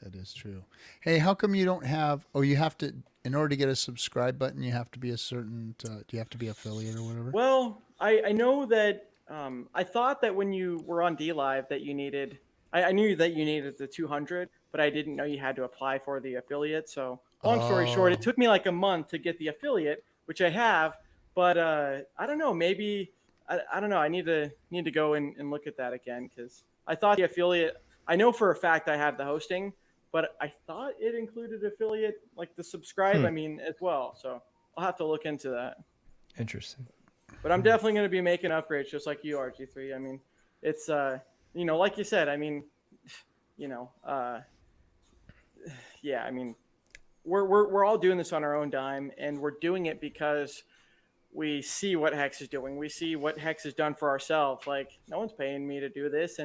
[SPEAKER 2] That is true. Hey, how come you don't have? Oh, you have to. In order to get a subscribe button, you have to be a certain. Do you have to be affiliate or whatever?
[SPEAKER 1] Well, I know that I thought that when you were on D Live that you needed. I knew that you needed the 200, but I didn't know you had to apply for the affiliate. So long story short, it took me like a month to get the affiliate, which I have. But I don't know. Maybe I don't know. I need to go and look at that again because I thought the affiliate. I know for a fact I have the hosting, but I thought it included affiliate, like the subscribe. I mean, as well. So I'll have to look into that.
[SPEAKER 3] Interesting.
[SPEAKER 1] But I'm definitely going to be making upgrades, just like you, RG3. I mean, it's like you said. I mean, yeah. I mean, we're all doing this on our own dime, and we're doing it because we see what Hex is doing. We see what Hex has done for ourselves. Like, no one's paying me to do this,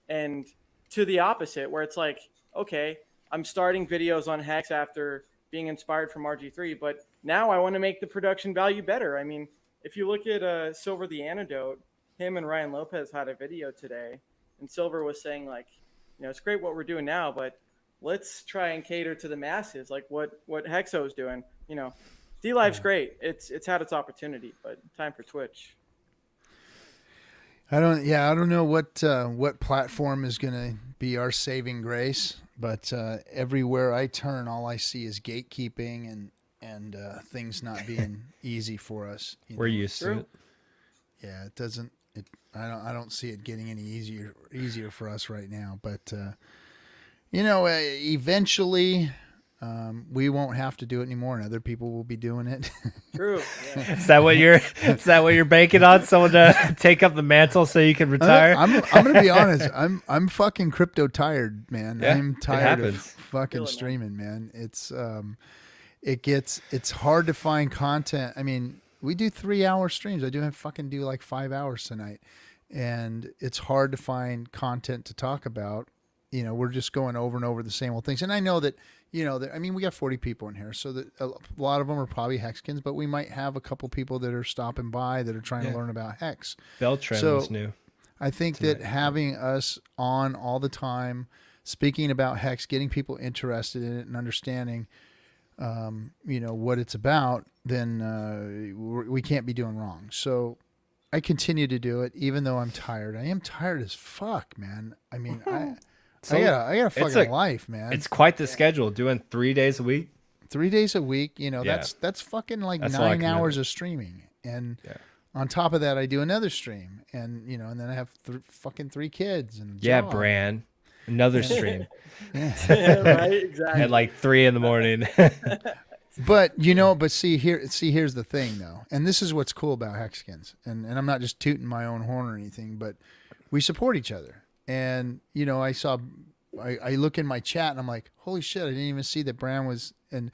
[SPEAKER 1] and to the opposite, where it's like, okay, I'm starting videos on Hex after being inspired from RG3, but now I want to make the production value better. I mean, if you look at Silver the Antidote, him and Ryan Lopez had a video today, and Silver was saying, like, it's great what we're doing now, but let's try and cater to the masses, like what Hexo's doing. D Live's great. It's had its opportunity, but time for Twitch.
[SPEAKER 2] I don't know what platform is going to be our saving grace, but everywhere I turn, all I see is gatekeeping and things not being easy for us.
[SPEAKER 3] We're used to it.
[SPEAKER 2] Yeah, it doesn't. I don't see it getting any easier for us right now. But eventually, we won't have to do it anymore, and other people will be doing it.
[SPEAKER 1] True. Yeah.
[SPEAKER 3] Is that what you're banking on? Someone to take up the mantle so you can retire?
[SPEAKER 2] I'm gonna be honest. I'm fucking crypto tired, man.
[SPEAKER 3] Yeah,
[SPEAKER 2] I'm tired of fucking
[SPEAKER 1] Feel it,
[SPEAKER 2] streaming, man. It's hard to find content. I mean, we do 3-hour streams. I do like 5 hours tonight, and it's hard to find content to talk about. We're just going over and over the same old things. And I know that, I mean, we got 40 people in here, so that a lot of them are probably Hexicans, but we might have a couple people that are stopping by that are trying to learn about Hex.
[SPEAKER 3] Beltran was new.
[SPEAKER 2] I think that having us on all the time, speaking about Hex, getting people interested in it and understanding, what it's about, then we can't be doing wrong. So I continue to do it, even though I'm tired. I am tired as fuck, man. I mean, I got a fucking life, man.
[SPEAKER 3] It's quite the schedule, doing 3 days a week.
[SPEAKER 2] 3 days a week, that's fucking like 9 hours of streaming. And on top of that, I do another stream, and and then I have fucking 3 kids and
[SPEAKER 3] Bran, another stream.
[SPEAKER 1] Right, exactly.
[SPEAKER 3] At like 3 a.m.
[SPEAKER 2] But see here's the thing though, and this is what's cool about Hexicans, and I'm not just tooting my own horn or anything, but we support each other. And I look in my chat and I'm like, holy shit, I didn't even see that Bran was, and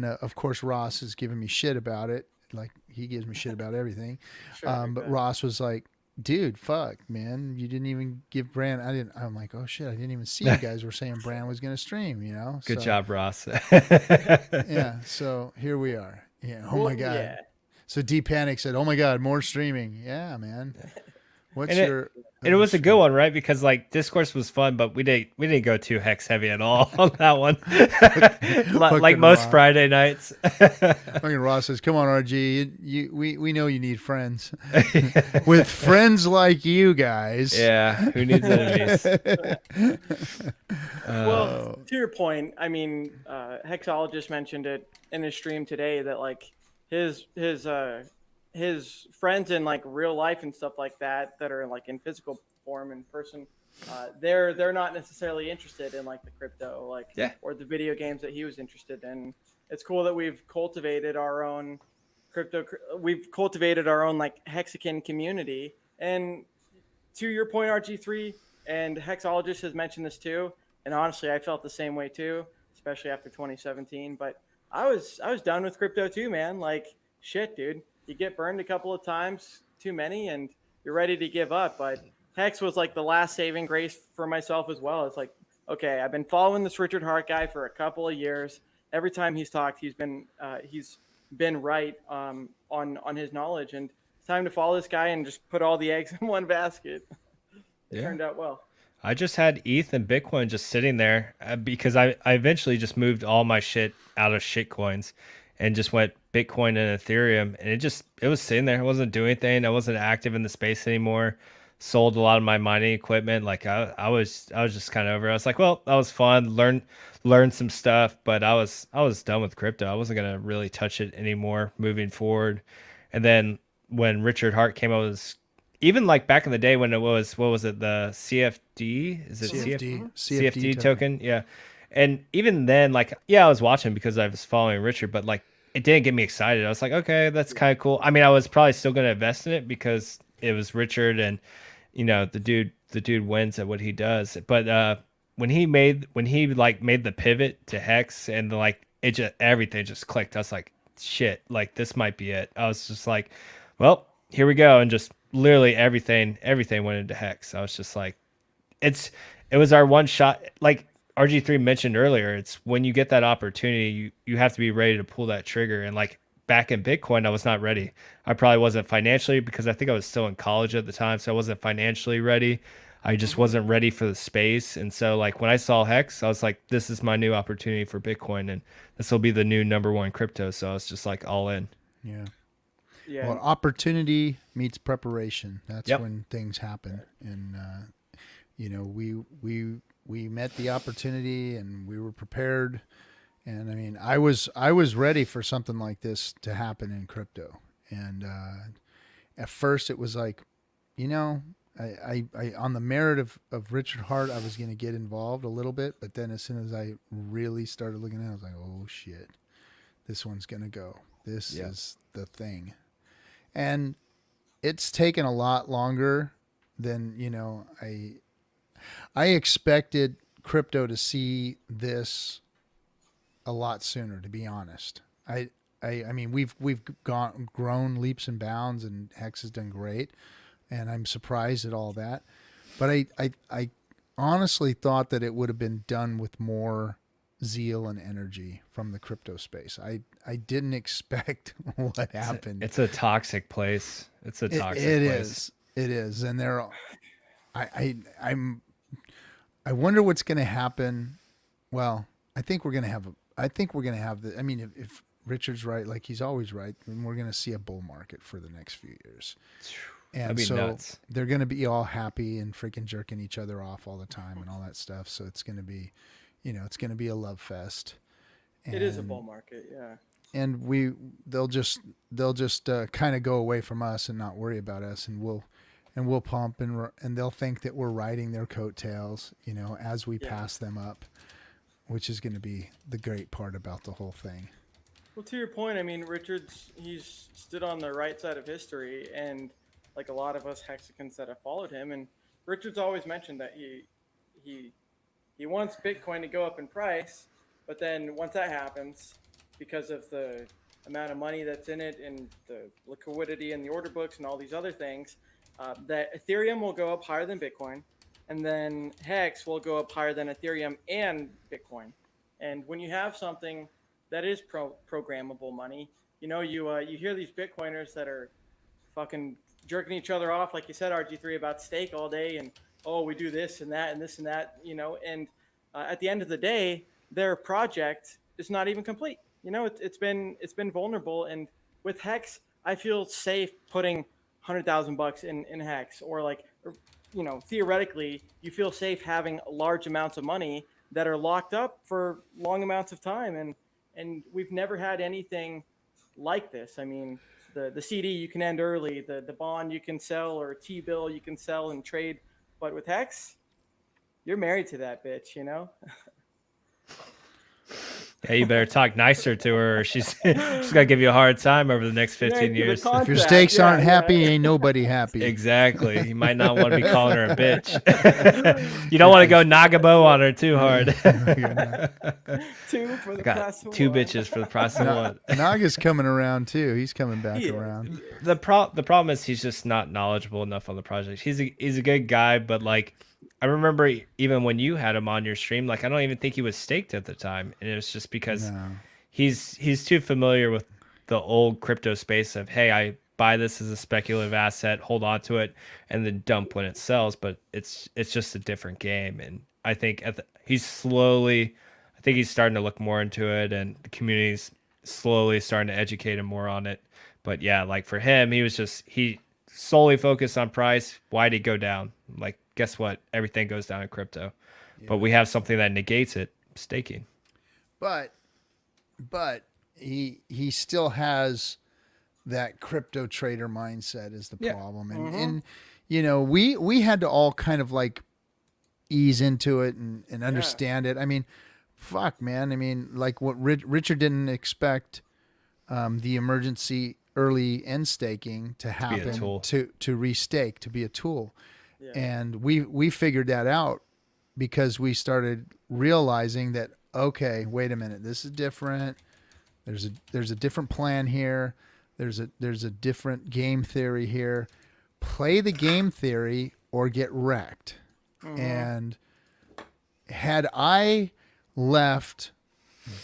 [SPEAKER 2] of course Ross is giving me shit about it, like he gives me shit about everything. But Ross was like, dude, fuck, man, you didn't even give Bran. I'm like, oh shit, I didn't even see you guys were saying Bran was gonna stream.
[SPEAKER 3] Good job, Ross.
[SPEAKER 2] Yeah, so here we are. Yeah. Oh my god.
[SPEAKER 1] Yeah.
[SPEAKER 2] So D Panic said, oh my god, more streaming. Yeah, man.
[SPEAKER 3] And it was a good one, right? Because like Discourse was fun, but we didn't go too Hex heavy at all on that one. Like most
[SPEAKER 2] Ross.
[SPEAKER 3] Friday nights.
[SPEAKER 2] Fucking Ross says, "Come on, RG, we know you need friends. With friends like you guys."
[SPEAKER 3] Yeah, who needs enemies?
[SPEAKER 1] Well, to your point, I mean, Hexologist mentioned it in his stream today that like his friends in like real life and stuff like that are like in physical form in person, they're not necessarily interested in like the crypto or the video games that he was interested in. It's cool that we've cultivated our own like Hexican community. And to your point, RG3 and Hexologist has mentioned this too, And honestly, I felt the same way too, especially after 2017. But I was done with crypto too, man. Like shit, dude. You get burned a couple of times, too many, and you're ready to give up. But Hex was like the last saving grace for myself as well. It's like, okay, I've been following this Richard Hart guy for a couple of years. Every time he's talked, he's been right on his knowledge, and it's time to follow this guy and just put all the eggs in one basket. It
[SPEAKER 3] Yeah.
[SPEAKER 1] turned out well.
[SPEAKER 3] I just had ETH and Bitcoin just sitting there because I eventually just moved all my shit out of shit coins and just went Bitcoin and Ethereum, and it was sitting there. I wasn't doing anything. I wasn't active in the space anymore. Sold a lot of my mining equipment. Like I was just kind of over. I was like, well, that was fun. Learn some stuff, but I was done with crypto. I wasn't gonna really touch it anymore moving forward. And then when Richard Hart came out with even like back in the day when it was, what was it, the CFD, is it CFD token? Yeah. And even then, like, yeah, I was watching because I was following Richard, but like it didn't get me excited. I was like, okay, that's kind of cool. I mean, I was probably still going to invest in it because it was Richard, and the dude wins at what he does. But when he like made the pivot to Hex, and like it just, everything just clicked. I was like, shit, like this might be it. I was just like, well, here we go. And just literally everything went into Hex. I was just like, it was our one shot. Like RG3 mentioned earlier, it's when you get that opportunity, you have to be ready to pull that trigger. And like back in Bitcoin, I was not ready. I probably wasn't financially, because I think I was still in college at the time, so I wasn't financially ready. I just wasn't ready for the space. And so like when I saw Hex, I was like, this is my new opportunity for Bitcoin, and this will be the new number one crypto. So I was just like all in.
[SPEAKER 2] Yeah.
[SPEAKER 1] Yeah.
[SPEAKER 2] Well, opportunity meets preparation. That's
[SPEAKER 3] Yep.
[SPEAKER 2] when things happen. And we met the opportunity and we were prepared. And I mean, I was ready for something like this to happen in crypto. And at first, it was like, you know, I on the merit of Richard Hart, I was going to get involved a little bit. But then as soon as I really started looking at it, I was like, oh shit, this one's going to go. This is the thing. And it's taken a lot longer than, I expected crypto to see this a lot sooner, to be honest. I mean, we've grown leaps and bounds, and Hex has done great, and I'm surprised at all that. But I honestly thought that it would have been done with more zeal and energy from the crypto space. I didn't expect what happened.
[SPEAKER 3] It's a toxic place. It's a toxic place.
[SPEAKER 2] It is, and I wonder what's going to happen. Well, I think we're going to have I mean, if Richard's right, like he's always right, then we're going to see a bull market for the next few years. And
[SPEAKER 3] That'd be
[SPEAKER 2] so
[SPEAKER 3] nuts.
[SPEAKER 2] they're going to be all happy and freaking jerking each other off all the time and all that stuff. So it's going to be, it's going to be a love fest.
[SPEAKER 1] It is a bull market, yeah.
[SPEAKER 2] And they'll just kind of go away from us and not worry about us, and we'll pump, and they'll think that we're riding their coattails, as we pass them up, which is going to be the great part about the whole thing.
[SPEAKER 1] Well, to your point, I mean, he's stood on the right side of history, and like a lot of us Hexicans that have followed him, and Richard's always mentioned that he wants Bitcoin to go up in price, but then once that happens, because of the amount of money that's in it and the liquidity and the order books and all these other things, that Ethereum will go up higher than Bitcoin, and then Hex will go up higher than Ethereum and Bitcoin. And when you have something that is programmable money, you hear these Bitcoiners that are fucking jerking each other off, like you said, RG3, about stake all day, and oh, we do this and that and this and that, and at the end of the day, their project is not even complete. It's been vulnerable, and with Hex, I feel safe putting $100,000 in Hex, or like, theoretically, you feel safe having large amounts of money that are locked up for long amounts of time, and we've never had anything like this. I mean, the CD you can end early, the bond you can sell, or T-bill you can sell and trade, but with Hex, you're married to that bitch,
[SPEAKER 3] Yeah, you better talk nicer to her, or she's gonna give you a hard time over the next 15
[SPEAKER 1] Yanked to the
[SPEAKER 3] years.
[SPEAKER 1] con-
[SPEAKER 2] If your
[SPEAKER 1] Contract,
[SPEAKER 2] steaks aren't
[SPEAKER 1] yeah.
[SPEAKER 2] happy, ain't nobody happy.
[SPEAKER 3] Exactly. You might not want to be calling her a bitch. You don't want to go Nagabo on her too hard.
[SPEAKER 1] Two for the
[SPEAKER 3] I got
[SPEAKER 1] price of
[SPEAKER 3] 2
[SPEAKER 1] one.
[SPEAKER 3] bitches for the price of one.
[SPEAKER 2] Naga's coming around too. He's coming back
[SPEAKER 1] He is.
[SPEAKER 2] around.
[SPEAKER 3] The problem is he's just not knowledgeable enough on the project. He's a good guy, but like I remember even when you had him on your stream, like I don't even think he was staked at the time, and it was just because
[SPEAKER 2] No.
[SPEAKER 3] he's too familiar with the old crypto space of, hey, I buy this as a speculative asset, hold on to it, and then dump when it sells. But it's just a different game, and I think he's slowly, I think he's starting to look more into it, and the community's slowly starting to educate him more on it. But yeah, like for him, he solely focused on price. Why'd it go down? Like, guess what? Everything goes down in crypto. But we have something that negates it, staking.
[SPEAKER 2] But he still has that crypto trader mindset is the
[SPEAKER 3] Yeah.
[SPEAKER 2] problem. And you know, we had to all kind of like ease into it and understand it. I mean, fuck, man. I mean, like what Richard didn't expect the emergency early end staking to happen,
[SPEAKER 3] tool.
[SPEAKER 2] to restake, to be a tool.
[SPEAKER 1] Yeah.
[SPEAKER 2] And we figured that out because we started realizing that, okay, wait a minute, this is different. There's a different plan here. There's a different game theory here. Play the game theory or get wrecked. And had I left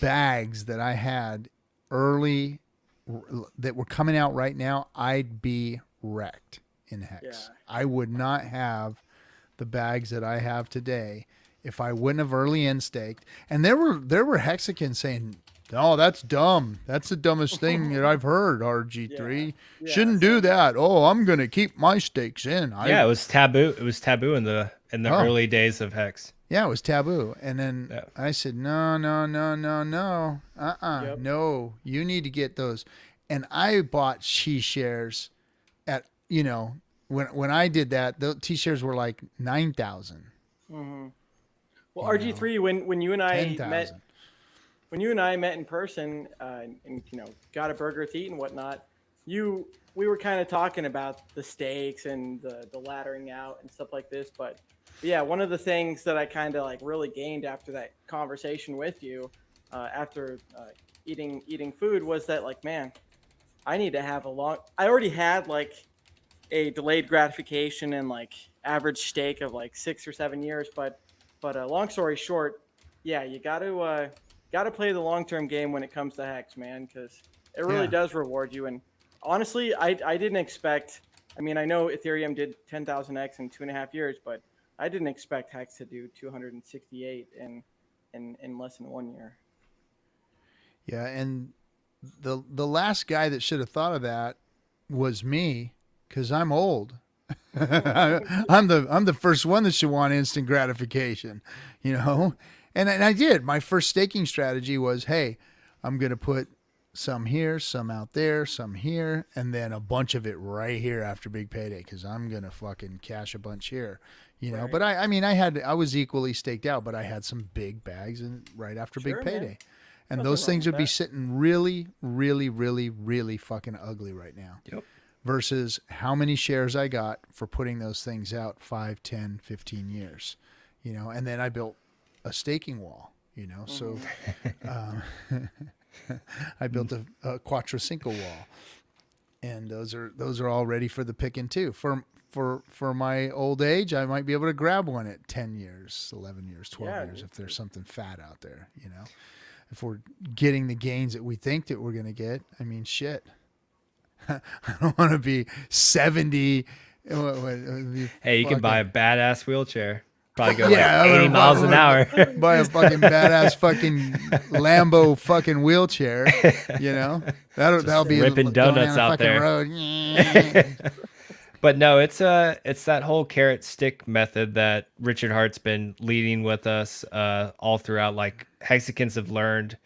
[SPEAKER 2] bags that I had early that were coming out right now, I'd be wrecked in Hex.
[SPEAKER 1] Yeah.
[SPEAKER 2] I would not have the bags that I have today if I wouldn't have early in staked. And there were Hexicans saying, "Oh, that's dumb. That's the dumbest thing that I've heard, RG3.
[SPEAKER 1] Yeah.
[SPEAKER 2] Shouldn't do that. Oh, I'm going to keep my stakes in."
[SPEAKER 3] Yeah, it was taboo. It was taboo in the early days of Hex.
[SPEAKER 2] Yeah, it was taboo. And then
[SPEAKER 3] Yeah.
[SPEAKER 2] I said, no.
[SPEAKER 1] Yep.
[SPEAKER 2] No, you need to get those. And I bought T-shares at, you know, when I did that, the T-shares were like 9,000.
[SPEAKER 1] Well, RG3, when you and I
[SPEAKER 2] 10,000.
[SPEAKER 1] met, when you and I met in person, and you know, got a burger to eat and whatnot, we were kind of talking about the stakes and the laddering out and stuff like this. But yeah, one of the things that I kind of like really gained after that conversation with you, after eating food, was that like, man, I need to have I already had like a delayed gratification and like average stake of like 6 or 7 years, but long story short, yeah, you got to play the long-term game when it comes to Hex, man, because it really does reward you. And honestly, I didn't expect, I mean, I know Ethereum did 10,000x in 2.5 years, but I didn't expect Hex to do 268 in less than 1 year.
[SPEAKER 2] Yeah, and the last guy that should have thought of that was me, because I'm old. I'm the first one that should want instant gratification, you know. And I did. My first staking strategy was, hey, I'm gonna put some here, some out there, some here, and then a bunch of it right here after big payday, because I'm gonna fucking cash a bunch here, you know.
[SPEAKER 1] Right.
[SPEAKER 2] But I was equally staked out, but I had some big bags and right after
[SPEAKER 1] Sure,
[SPEAKER 2] big payday.
[SPEAKER 1] man.
[SPEAKER 2] And
[SPEAKER 1] Nothing
[SPEAKER 2] those
[SPEAKER 1] wrong
[SPEAKER 2] things
[SPEAKER 1] with
[SPEAKER 2] would be
[SPEAKER 1] that.
[SPEAKER 2] sitting really, really, really, really fucking ugly right now.
[SPEAKER 3] Yep.
[SPEAKER 2] Versus how many shares I got for putting those things out 5, 10, 15 years, you know. And then I built a staking wall, you know. So I built a Quattrocinco wall, and those are all ready for the picking too. For my old age, I might be able to grab one at 10 years, 11 years, 12 years if there's something fat out there, you know. If we're getting the gains that we think that we're going to get, I mean, shit. I don't want to be 70.
[SPEAKER 3] Hey, you can buy a badass wheelchair. Probably go
[SPEAKER 2] Yeah,
[SPEAKER 3] like 80 miles an hour.
[SPEAKER 2] Buy a fucking badass fucking Lambo fucking wheelchair, you know. That'll be
[SPEAKER 3] ripping
[SPEAKER 2] going
[SPEAKER 3] donuts
[SPEAKER 2] down
[SPEAKER 3] out
[SPEAKER 2] the fucking
[SPEAKER 3] there.
[SPEAKER 2] road.
[SPEAKER 3] But no, it's that whole carrot stick method that Richard Hart's been leading with us all throughout. Like Hexicans have learned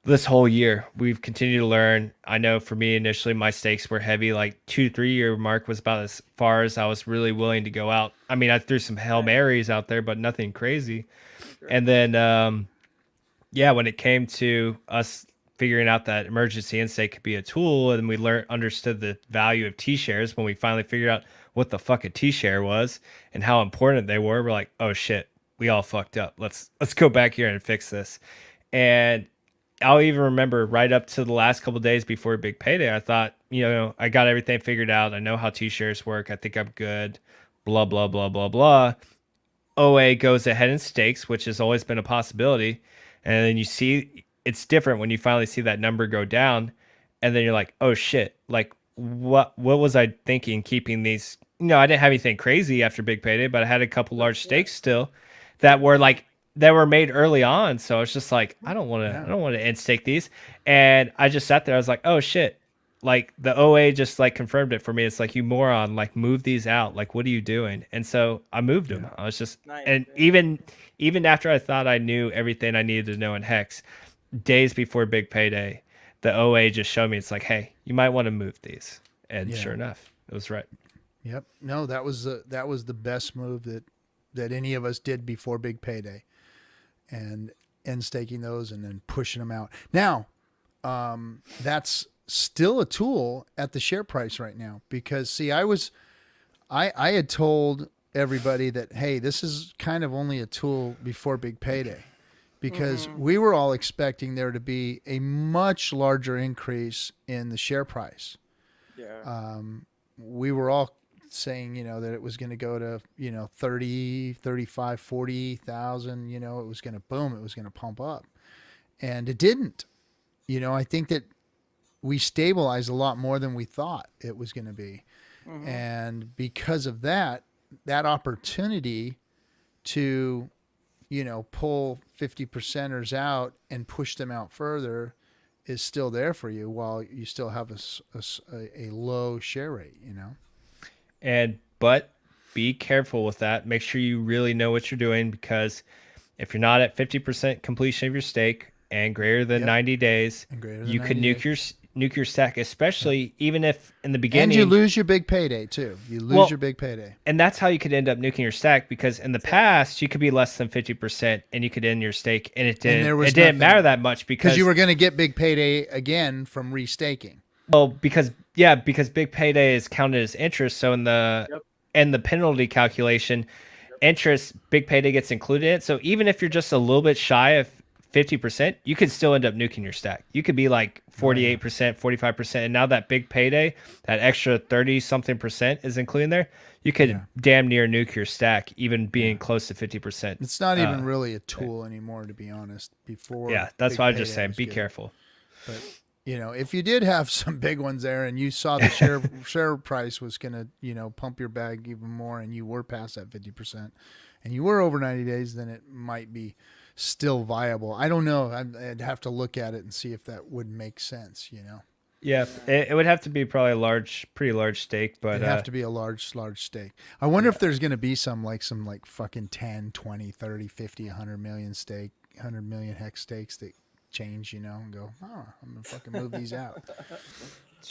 [SPEAKER 3] this whole year. We've continued to learn. I know for me initially my stakes were heavy. Like 2-3 year mark was about as far as I was really willing to go out. I mean, I threw some Hail Marys out there, but nothing crazy. Sure. And then yeah, when it came to us figuring out that emergency in-stake could be a tool, and we understood the value of T-shares when we finally figured out what the fuck a T-share was and how important they were, we're like, oh shit, we all fucked up. Let's go back here and fix this. And I'll even remember right up to the last couple of days before Big Payday, I thought, I got everything figured out. I know how T-shares work. I think I'm good. Blah, blah, blah, blah, blah. OA goes ahead and stakes, which has always been a possibility. And then you see it's different when you finally see that number go down. And then you're like, oh shit, like what was I thinking keeping these? I didn't have anything crazy after Big Payday, but I had a couple large stakes still that were made early on. So it's just like, I don't want to end stake these. And I just sat there. I was like, oh shit. Like the OA just like confirmed it for me. It's like, you moron, like move these out. Like, what are you doing? And so I moved them. I was just, and even after I thought I knew everything I needed to know in Hex, days before Big Payday, the OA just showed me, it's like, hey, you might want to move these. And sure enough, it was right.
[SPEAKER 2] Yep. No, that was the best move that any of us did before Big Payday, and staking those and then pushing them out. Now, that's still a tool at the share price right now, because see, I had told everybody that, hey, this is kind of only a tool before Big Payday, because we were all expecting there to be a much larger increase in the share price.
[SPEAKER 1] Yeah.
[SPEAKER 2] We were all saying, that it was going to go to, 30, 35, 40,000, it was going to boom. It was going to pump up, and it didn't. I think that we stabilized a lot more than we thought it was going to be. And because of that opportunity to, pull 50%ers out and push them out further is still there for you while you still have a low share rate,
[SPEAKER 3] But be careful with that. Make sure you really know what you're doing, because if you're not at 50% completion of your stake and greater than 90 days, you could nuke your stack, especially even if in the beginning.
[SPEAKER 2] And you lose your Big Payday too. You lose your Big Payday.
[SPEAKER 3] And that's how you could end up nuking your stack, because in the past you could be less than 50% and you could end your stake, and it didn't matter that much because
[SPEAKER 2] you were going to get Big Payday again from restaking.
[SPEAKER 3] Well, because Big Payday is counted as interest, so in the penalty calculation, interest, Big Payday gets included in it. So even if you're just a little bit shy of 50%, you could still end up nuking your stack. You could be like 48%, 45%. And now that Big Payday, that extra 30 something percent is included in there, you could damn near nuke your stack, even being close to 50%.
[SPEAKER 2] It's not even really a tool anymore, to be honest. Before.
[SPEAKER 3] Yeah, that's why I'm just saying, be careful.
[SPEAKER 2] But if you did have some big ones there and you saw the share price was going to, pump your bag even more, and you were past that 50% and you were over 90 days, then it might be still viable. I don't know. I'd have to look at it and see if that would make sense,
[SPEAKER 3] Yeah, it would have to be probably pretty large stake, but
[SPEAKER 2] it'd have to be a large stake. I wonder if there's going to be some fucking 10, 20, 30, 50, 100 million stake, 100 million hex stakes that change, and go, I'm going to fucking move these out.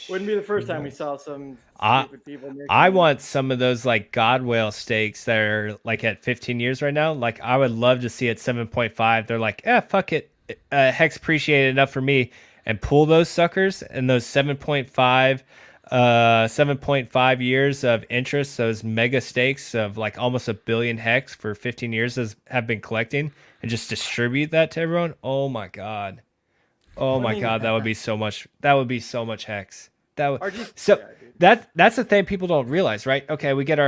[SPEAKER 1] Wouldn't be the first time we saw some stupid people.
[SPEAKER 3] I want some of those like God whale stakes that are like at 15 years right now. Like I would love to see at 7.5. They're like, fuck it. Hex appreciated enough for me, and pull those suckers, and those 7.5 years of interest, those mega stakes of like almost 1 billion hex for 15 years have been collecting, and just distribute that to everyone. Oh my God. Oh my God, that would be so much. That would be so much hex. That's the thing people don't realize, right? Okay, we get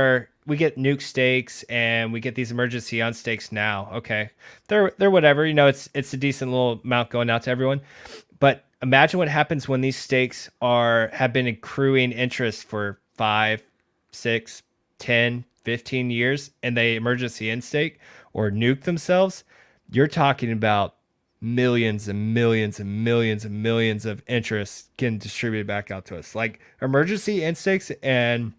[SPEAKER 3] nuke stakes and we get these emergency on stakes now. Okay, they're whatever. It's a decent little amount going out to everyone. But imagine what happens when these stakes have been accruing interest for 5, 6, 10, 15 years, and they emergency in stake or nuke themselves. You're talking about millions and millions and millions and millions of interest getting distributed back out to us. Like emergency instakes and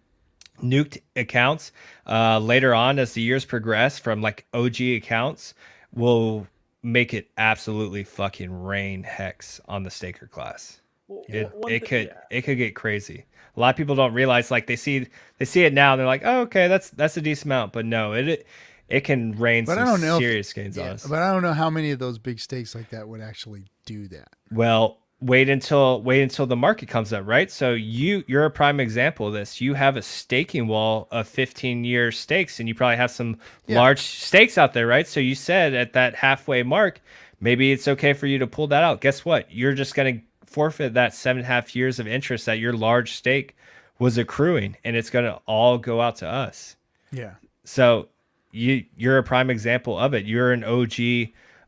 [SPEAKER 3] nuked accounts later on, as the years progress, from like OG accounts, will make it absolutely fucking rain hex on the staker class. It could get crazy. A lot of people don't realize, like they see it now and they're like, oh, okay, that's a decent amount, but no, it can rain
[SPEAKER 2] But I
[SPEAKER 3] some
[SPEAKER 2] don't know
[SPEAKER 3] serious gains on
[SPEAKER 2] yeah,
[SPEAKER 3] us.
[SPEAKER 2] but I don't know how many of those big stakes like that would actually do that.
[SPEAKER 3] Well, wait until the market comes up, right? So you're a prime example of this. You have a staking wall of 15-year stakes, and you probably have some large stakes out there, right? So you said at that halfway mark, maybe it's okay for you to pull that out. Guess what? You're just going to forfeit that 7.5 years of interest that your large stake was accruing, and it's going to all go out to us.
[SPEAKER 2] Yeah.
[SPEAKER 3] So you're a prime example of it. You're an OG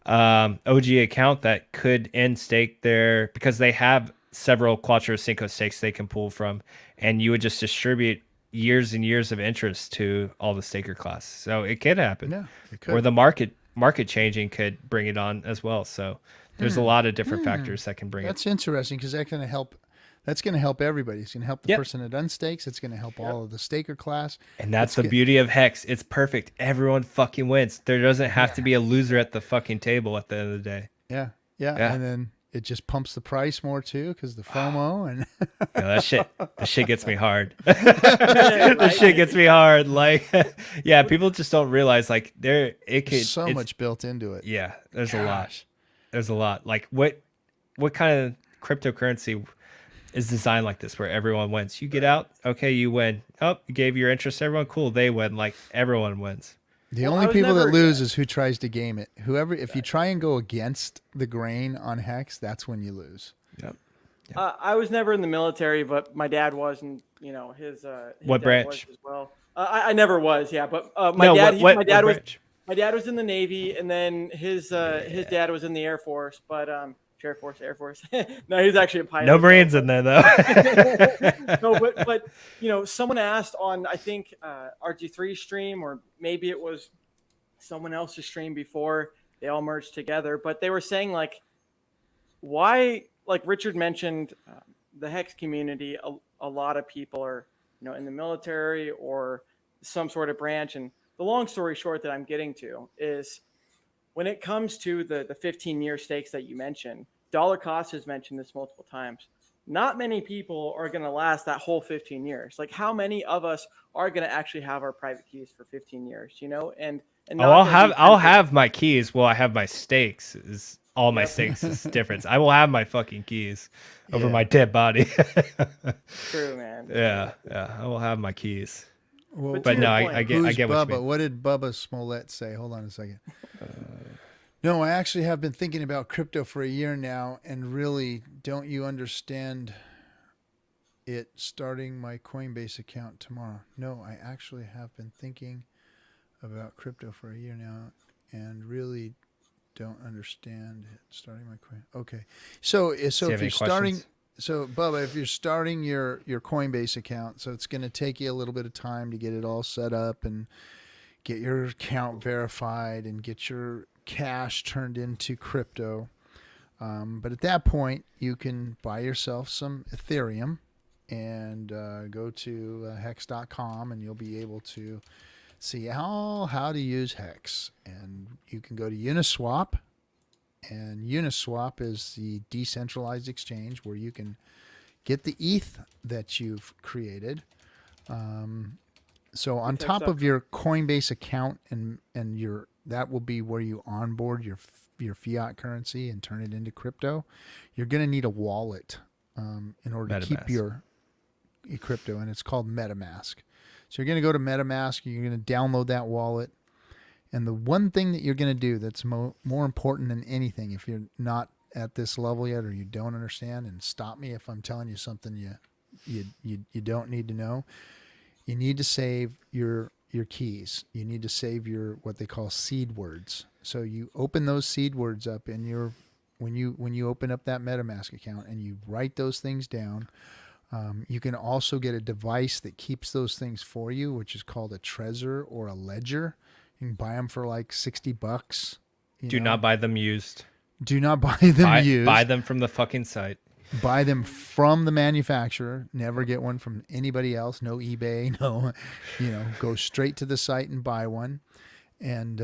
[SPEAKER 3] account that could end stake there because they have several Quattro Cinco stakes they can pull from, and you would just distribute years and years of interest to all the staker class. So it could happen.
[SPEAKER 2] Yeah, it could.
[SPEAKER 3] Or the market changing could bring it on as well. So there's a lot of different factors that can bring
[SPEAKER 2] That's
[SPEAKER 3] it.
[SPEAKER 2] interesting because that's going to help. That's going to help everybody. It's going to help the
[SPEAKER 3] Yep.
[SPEAKER 2] person that unstakes. It's going to help all of the staker class.
[SPEAKER 3] And that's
[SPEAKER 2] It's
[SPEAKER 3] the
[SPEAKER 2] good.
[SPEAKER 3] beauty of Hex. It's perfect. Everyone fucking wins. There doesn't have to be a loser at the fucking table at the end of the day.
[SPEAKER 2] Yeah.
[SPEAKER 3] Yeah.
[SPEAKER 2] And then it just pumps the price more too because the FOMO and
[SPEAKER 3] Yeah, that shit gets me hard. That shit gets me hard. Like, yeah, people just don't realize like
[SPEAKER 2] there's so much built into it.
[SPEAKER 3] Yeah, there's a lot. There's a lot. Like what kind of cryptocurrency is designed like this where everyone wins? You get out, okay, you win. Oh, you gave your interest, everyone, cool, they win. Like everyone wins.
[SPEAKER 2] The
[SPEAKER 1] Well,
[SPEAKER 2] only
[SPEAKER 1] I was
[SPEAKER 2] people that
[SPEAKER 1] never-
[SPEAKER 2] lose is who tries to game it. Whoever, if you try and go against the grain on Hex, that's when you lose.
[SPEAKER 3] Yep.
[SPEAKER 1] I was never in the military, but my dad was, and his
[SPEAKER 3] What
[SPEAKER 1] dad
[SPEAKER 3] branch?
[SPEAKER 1] was as well. I never was, yeah, but my
[SPEAKER 3] No,
[SPEAKER 1] dad
[SPEAKER 3] what
[SPEAKER 1] my dad was
[SPEAKER 3] branch?
[SPEAKER 1] my dad was in the Navy, and then his dad was in the Air Force, but Air Force. No, he was actually a pilot.
[SPEAKER 3] No Marines in there though.
[SPEAKER 1] No, but someone asked on I think RG3 stream, or maybe it was someone else's stream before they all merged together, but they were saying like, why, like Richard mentioned, the Hex community, a lot of people are in the military or some sort of branch, and the long story short that I'm getting to is when it comes to the 15-year stakes that you mentioned, dollar cost has mentioned this multiple times. Not many people are going to last that whole 15 years. Like, how many of us are going to actually have our private keys for 15 years? And
[SPEAKER 3] I'll have my keys. Well, I have my stakes. Is all my stakes is difference. I will have my fucking keys over my dead body.
[SPEAKER 1] True, man.
[SPEAKER 3] Yeah, I will have my keys.
[SPEAKER 2] Well,
[SPEAKER 3] But
[SPEAKER 1] to
[SPEAKER 3] no,
[SPEAKER 1] your
[SPEAKER 3] I
[SPEAKER 1] point,
[SPEAKER 3] get
[SPEAKER 2] who's
[SPEAKER 3] what you
[SPEAKER 2] Bubba?
[SPEAKER 3] mean.
[SPEAKER 2] What did Bubba Smollett say? Hold on a second. No, I actually have been thinking about crypto for a year now, and really, don't you understand it starting my Coinbase account tomorrow? No, I actually have been thinking about crypto for a year now, and really don't understand it starting my coin. Okay, so
[SPEAKER 3] Do you
[SPEAKER 2] if
[SPEAKER 3] have
[SPEAKER 2] you're
[SPEAKER 3] any
[SPEAKER 2] starting.
[SPEAKER 3] questions?
[SPEAKER 2] So, Bubba, if you're starting your Coinbase account, so it's going to take you a little bit of time to get it all set up and get your account verified and get your cash turned into crypto. But at that point, you can buy yourself some Ethereum and go to hex.com, and you'll be able to see how to use Hex. And you can go to Uniswap. And Uniswap is the decentralized exchange where you can get the ETH that you've created. So on top of your Coinbase account and your that will be where you onboard your fiat currency and turn it into crypto. You're going to need a wallet in order to keep your crypto, and it's called MetaMask. So you're going to go to MetaMask. You're going to download that wallet. And the one thing that you're going to do that's more important than anything, if you're not at this level yet or you don't understand, and stop me if I'm telling you something you don't need to know, you need to save your keys. You need to save your what they call seed words. So you open those seed words up in your when you open up that MetaMask account and you write those things down. You can also get a device that keeps those things for you, which is called a Trezor or a Ledger. You can buy them for like $60.
[SPEAKER 3] Do not buy them used.
[SPEAKER 2] Do not buy them used.
[SPEAKER 3] Buy them from the fucking site.
[SPEAKER 2] Buy them from the manufacturer. Never get one from anybody else. No eBay. No, go straight to the site and buy one. And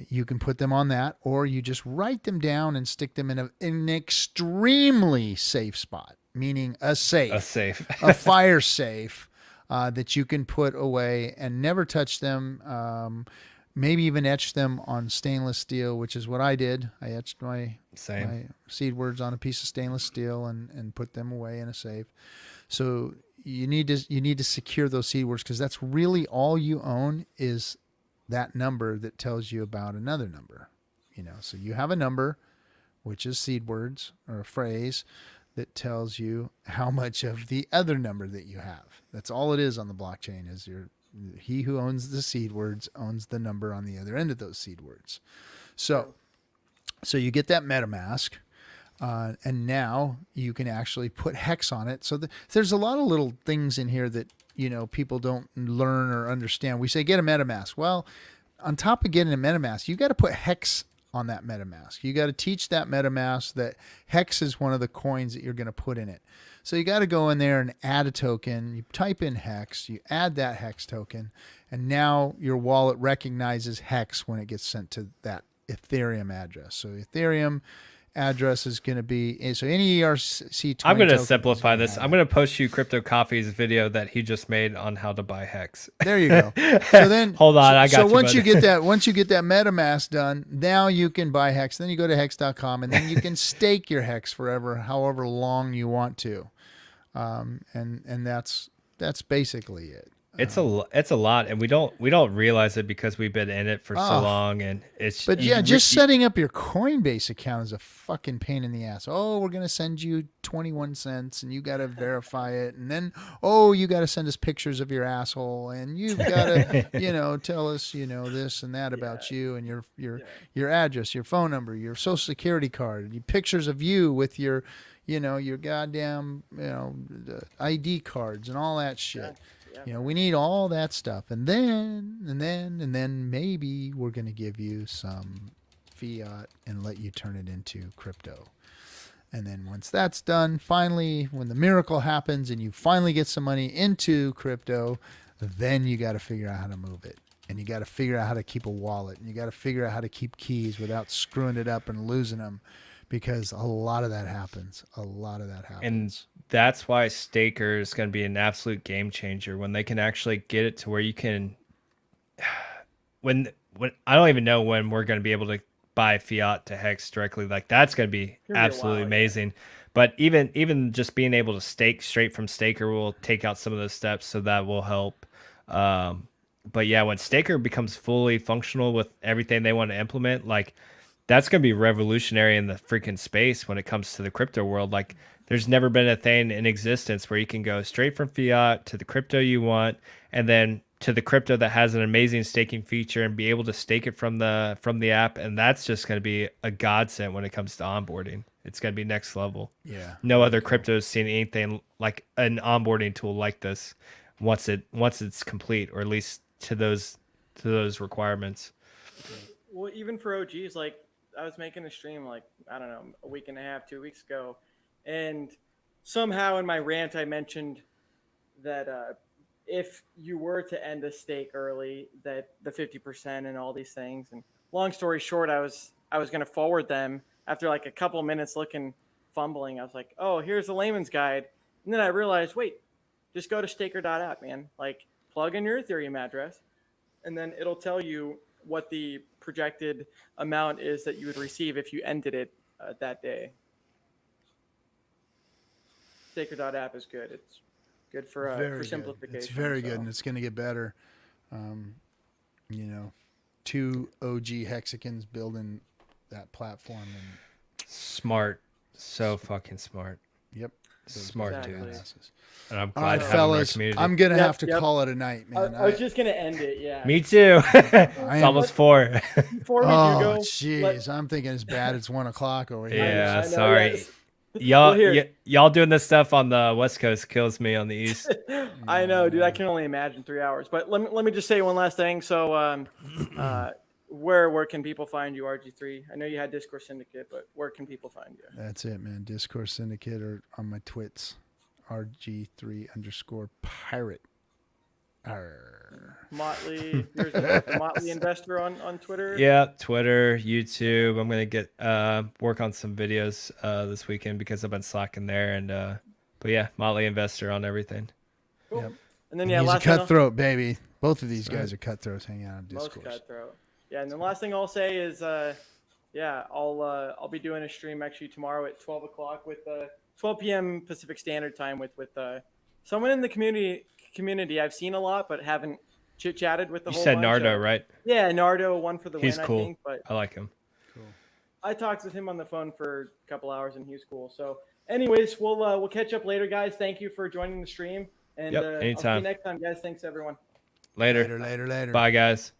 [SPEAKER 2] you can put them on that, or you just write them down and stick them in an extremely safe spot, meaning a safe, a fire safe that you can put away and never touch them. maybe even etch them on stainless steel, which is what I did. I etched my seed words on a piece of stainless steel and put them away in a safe. So you need to secure those seed words, because that's really all you own, is that number that tells you about another number. So you have a number, which is seed words or a phrase that tells you how much of the other number that you have. That's all it is on the blockchain, is he who owns the seed words owns the number on the other end of those seed words. So you get that MetaMask, and now you can actually put hex on it. So there's a lot of little things in here that people don't learn or understand. We say get a MetaMask. Well, on top of getting a MetaMask, you got to put hex on that MetaMask. You got to teach that MetaMask that hex is one of the coins that you're going to put in it. So you got to go in there and add a token. You type in hex, you add that hex token, and now your wallet recognizes hex when it gets sent to that Ethereum address. So Ethereum address is going to be, so any ERC20
[SPEAKER 3] I'm going to simplify this. I'm going to post you Crypto Coffee's video that he just made on how to buy Hex.
[SPEAKER 2] There you go. So then
[SPEAKER 3] hold on, I got
[SPEAKER 2] so
[SPEAKER 3] you.
[SPEAKER 2] once you get that MetaMask done, now you can buy Hex. Then you go to hex.com, and then you can stake your Hex forever, however long you want to. And that's basically it.
[SPEAKER 3] It's a lot, and we don't realize it because we've been in it for so long, and it's.
[SPEAKER 2] But yeah, just setting up your Coinbase account is a fucking pain in the ass. Oh, we're gonna send you 21 cents, and you gotta verify it, and then you gotta send us pictures of your asshole, and you've gotta tell us this and that about you, and your address, your phone number, your social security card, pictures of you with your your goddamn ID cards and all that shit. We need all that stuff, and then maybe we're going to give you some fiat and let you turn it into crypto. And then once that's done, finally, when the miracle happens and you finally get some money into crypto, then you got to figure out how to move it. And you got to figure out how to keep a wallet, and you got to figure out how to keep keys without screwing it up and losing them, because a lot of that happens.
[SPEAKER 3] And that's why Staker is going to be an absolute game changer when they can actually get it to where you can. When I don't even know when we're going to be able to buy fiat to Hex directly. Like, that's going to be absolutely amazing. But even just being able to stake straight from Staker will take out some of those steps, so that will help. But yeah, when Staker becomes fully functional with everything they want to implement, like, that's going to be revolutionary in the freaking space when it comes to the crypto world. Like, there's never been a thing in existence where you can go straight from fiat to the crypto you want, and then to the crypto that has an amazing staking feature, and be able to stake it from the app. And that's just going to be a godsend when it comes to onboarding. It's going to be next level.
[SPEAKER 2] Yeah.
[SPEAKER 3] No other crypto has seen anything like an onboarding tool like this once it's complete, or at least to those requirements.
[SPEAKER 1] Well, even for OGs, like, I was making a stream, like, I don't know, a week and a half, 2 weeks ago. And somehow in my rant, I mentioned that if you were to end a stake early, that the 50% and all these things. And long story short, I was going to forward them after like a couple minutes fumbling. I was like, oh, here's the layman's guide. And then I realized, wait, just go to staker.app, man. Like, plug in your Ethereum address, and then it'll tell you what the projected amount is that you would receive if you ended it that day. Staker.app is good. It's good for simplification.
[SPEAKER 2] It's very good, and it's going to get better. 2 OG Hexicans building that platform, and
[SPEAKER 3] smart, so fucking smart.
[SPEAKER 2] Yep,
[SPEAKER 3] smart dudes. And I'm glad
[SPEAKER 2] all right,
[SPEAKER 3] to have
[SPEAKER 2] fellas,
[SPEAKER 3] them in our community.
[SPEAKER 2] I'm gonna have to call it a night, man.
[SPEAKER 1] I was just gonna end it. Yeah.
[SPEAKER 3] Me too. It's almost 4.
[SPEAKER 1] Before we do go,
[SPEAKER 2] jeez, I'm thinking it's bad. It's 1 o'clock over here.
[SPEAKER 3] Yeah,
[SPEAKER 1] I know,
[SPEAKER 3] sorry.
[SPEAKER 1] yes.
[SPEAKER 3] Y'all doing this stuff on the West Coast kills me on the East.
[SPEAKER 1] I know, dude. I can only imagine 3 hours. But let me just say one last thing. So, where can people find you, RG3? I know you had Discourse Syndicate, but where can people find you?
[SPEAKER 2] That's it, man. Discourse Syndicate, or on my twits, RG3_pirate.
[SPEAKER 1] Motley, there's the Motley Investor on Twitter.
[SPEAKER 3] Yeah, Twitter, YouTube. I'm gonna get work on some videos this weekend because I've been slacking there, and but yeah, Motley Investor on everything.
[SPEAKER 1] Cool.
[SPEAKER 2] Yep.
[SPEAKER 1] And then
[SPEAKER 2] He's a cutthroat, baby. Both of these
[SPEAKER 3] That's right.
[SPEAKER 2] guys are cutthroats hanging out on
[SPEAKER 1] Most
[SPEAKER 2] Discord.
[SPEAKER 1] cutthroat. Yeah, and the last thing I'll say is, yeah, I'll be doing a stream actually tomorrow at 12 o'clock with 12 p.m. Pacific Standard Time with someone in the community I've seen a lot but haven't chit chatted with the
[SPEAKER 3] You
[SPEAKER 1] whole
[SPEAKER 3] said
[SPEAKER 1] bunch.
[SPEAKER 3] Nardo, right?
[SPEAKER 1] Yeah, Nardo won for the
[SPEAKER 3] He's
[SPEAKER 1] win,
[SPEAKER 3] cool.
[SPEAKER 1] I think. But
[SPEAKER 3] I like him.
[SPEAKER 2] Cool.
[SPEAKER 1] I talked with him on the phone for a couple hours and he was cool. So, anyways, we'll catch up later, guys. Thank you for joining the stream, and
[SPEAKER 3] Yep,
[SPEAKER 1] I'll see you
[SPEAKER 3] anytime.
[SPEAKER 1] next time, guys. Thanks everyone.
[SPEAKER 3] Later.
[SPEAKER 2] Later.
[SPEAKER 3] Bye, guys.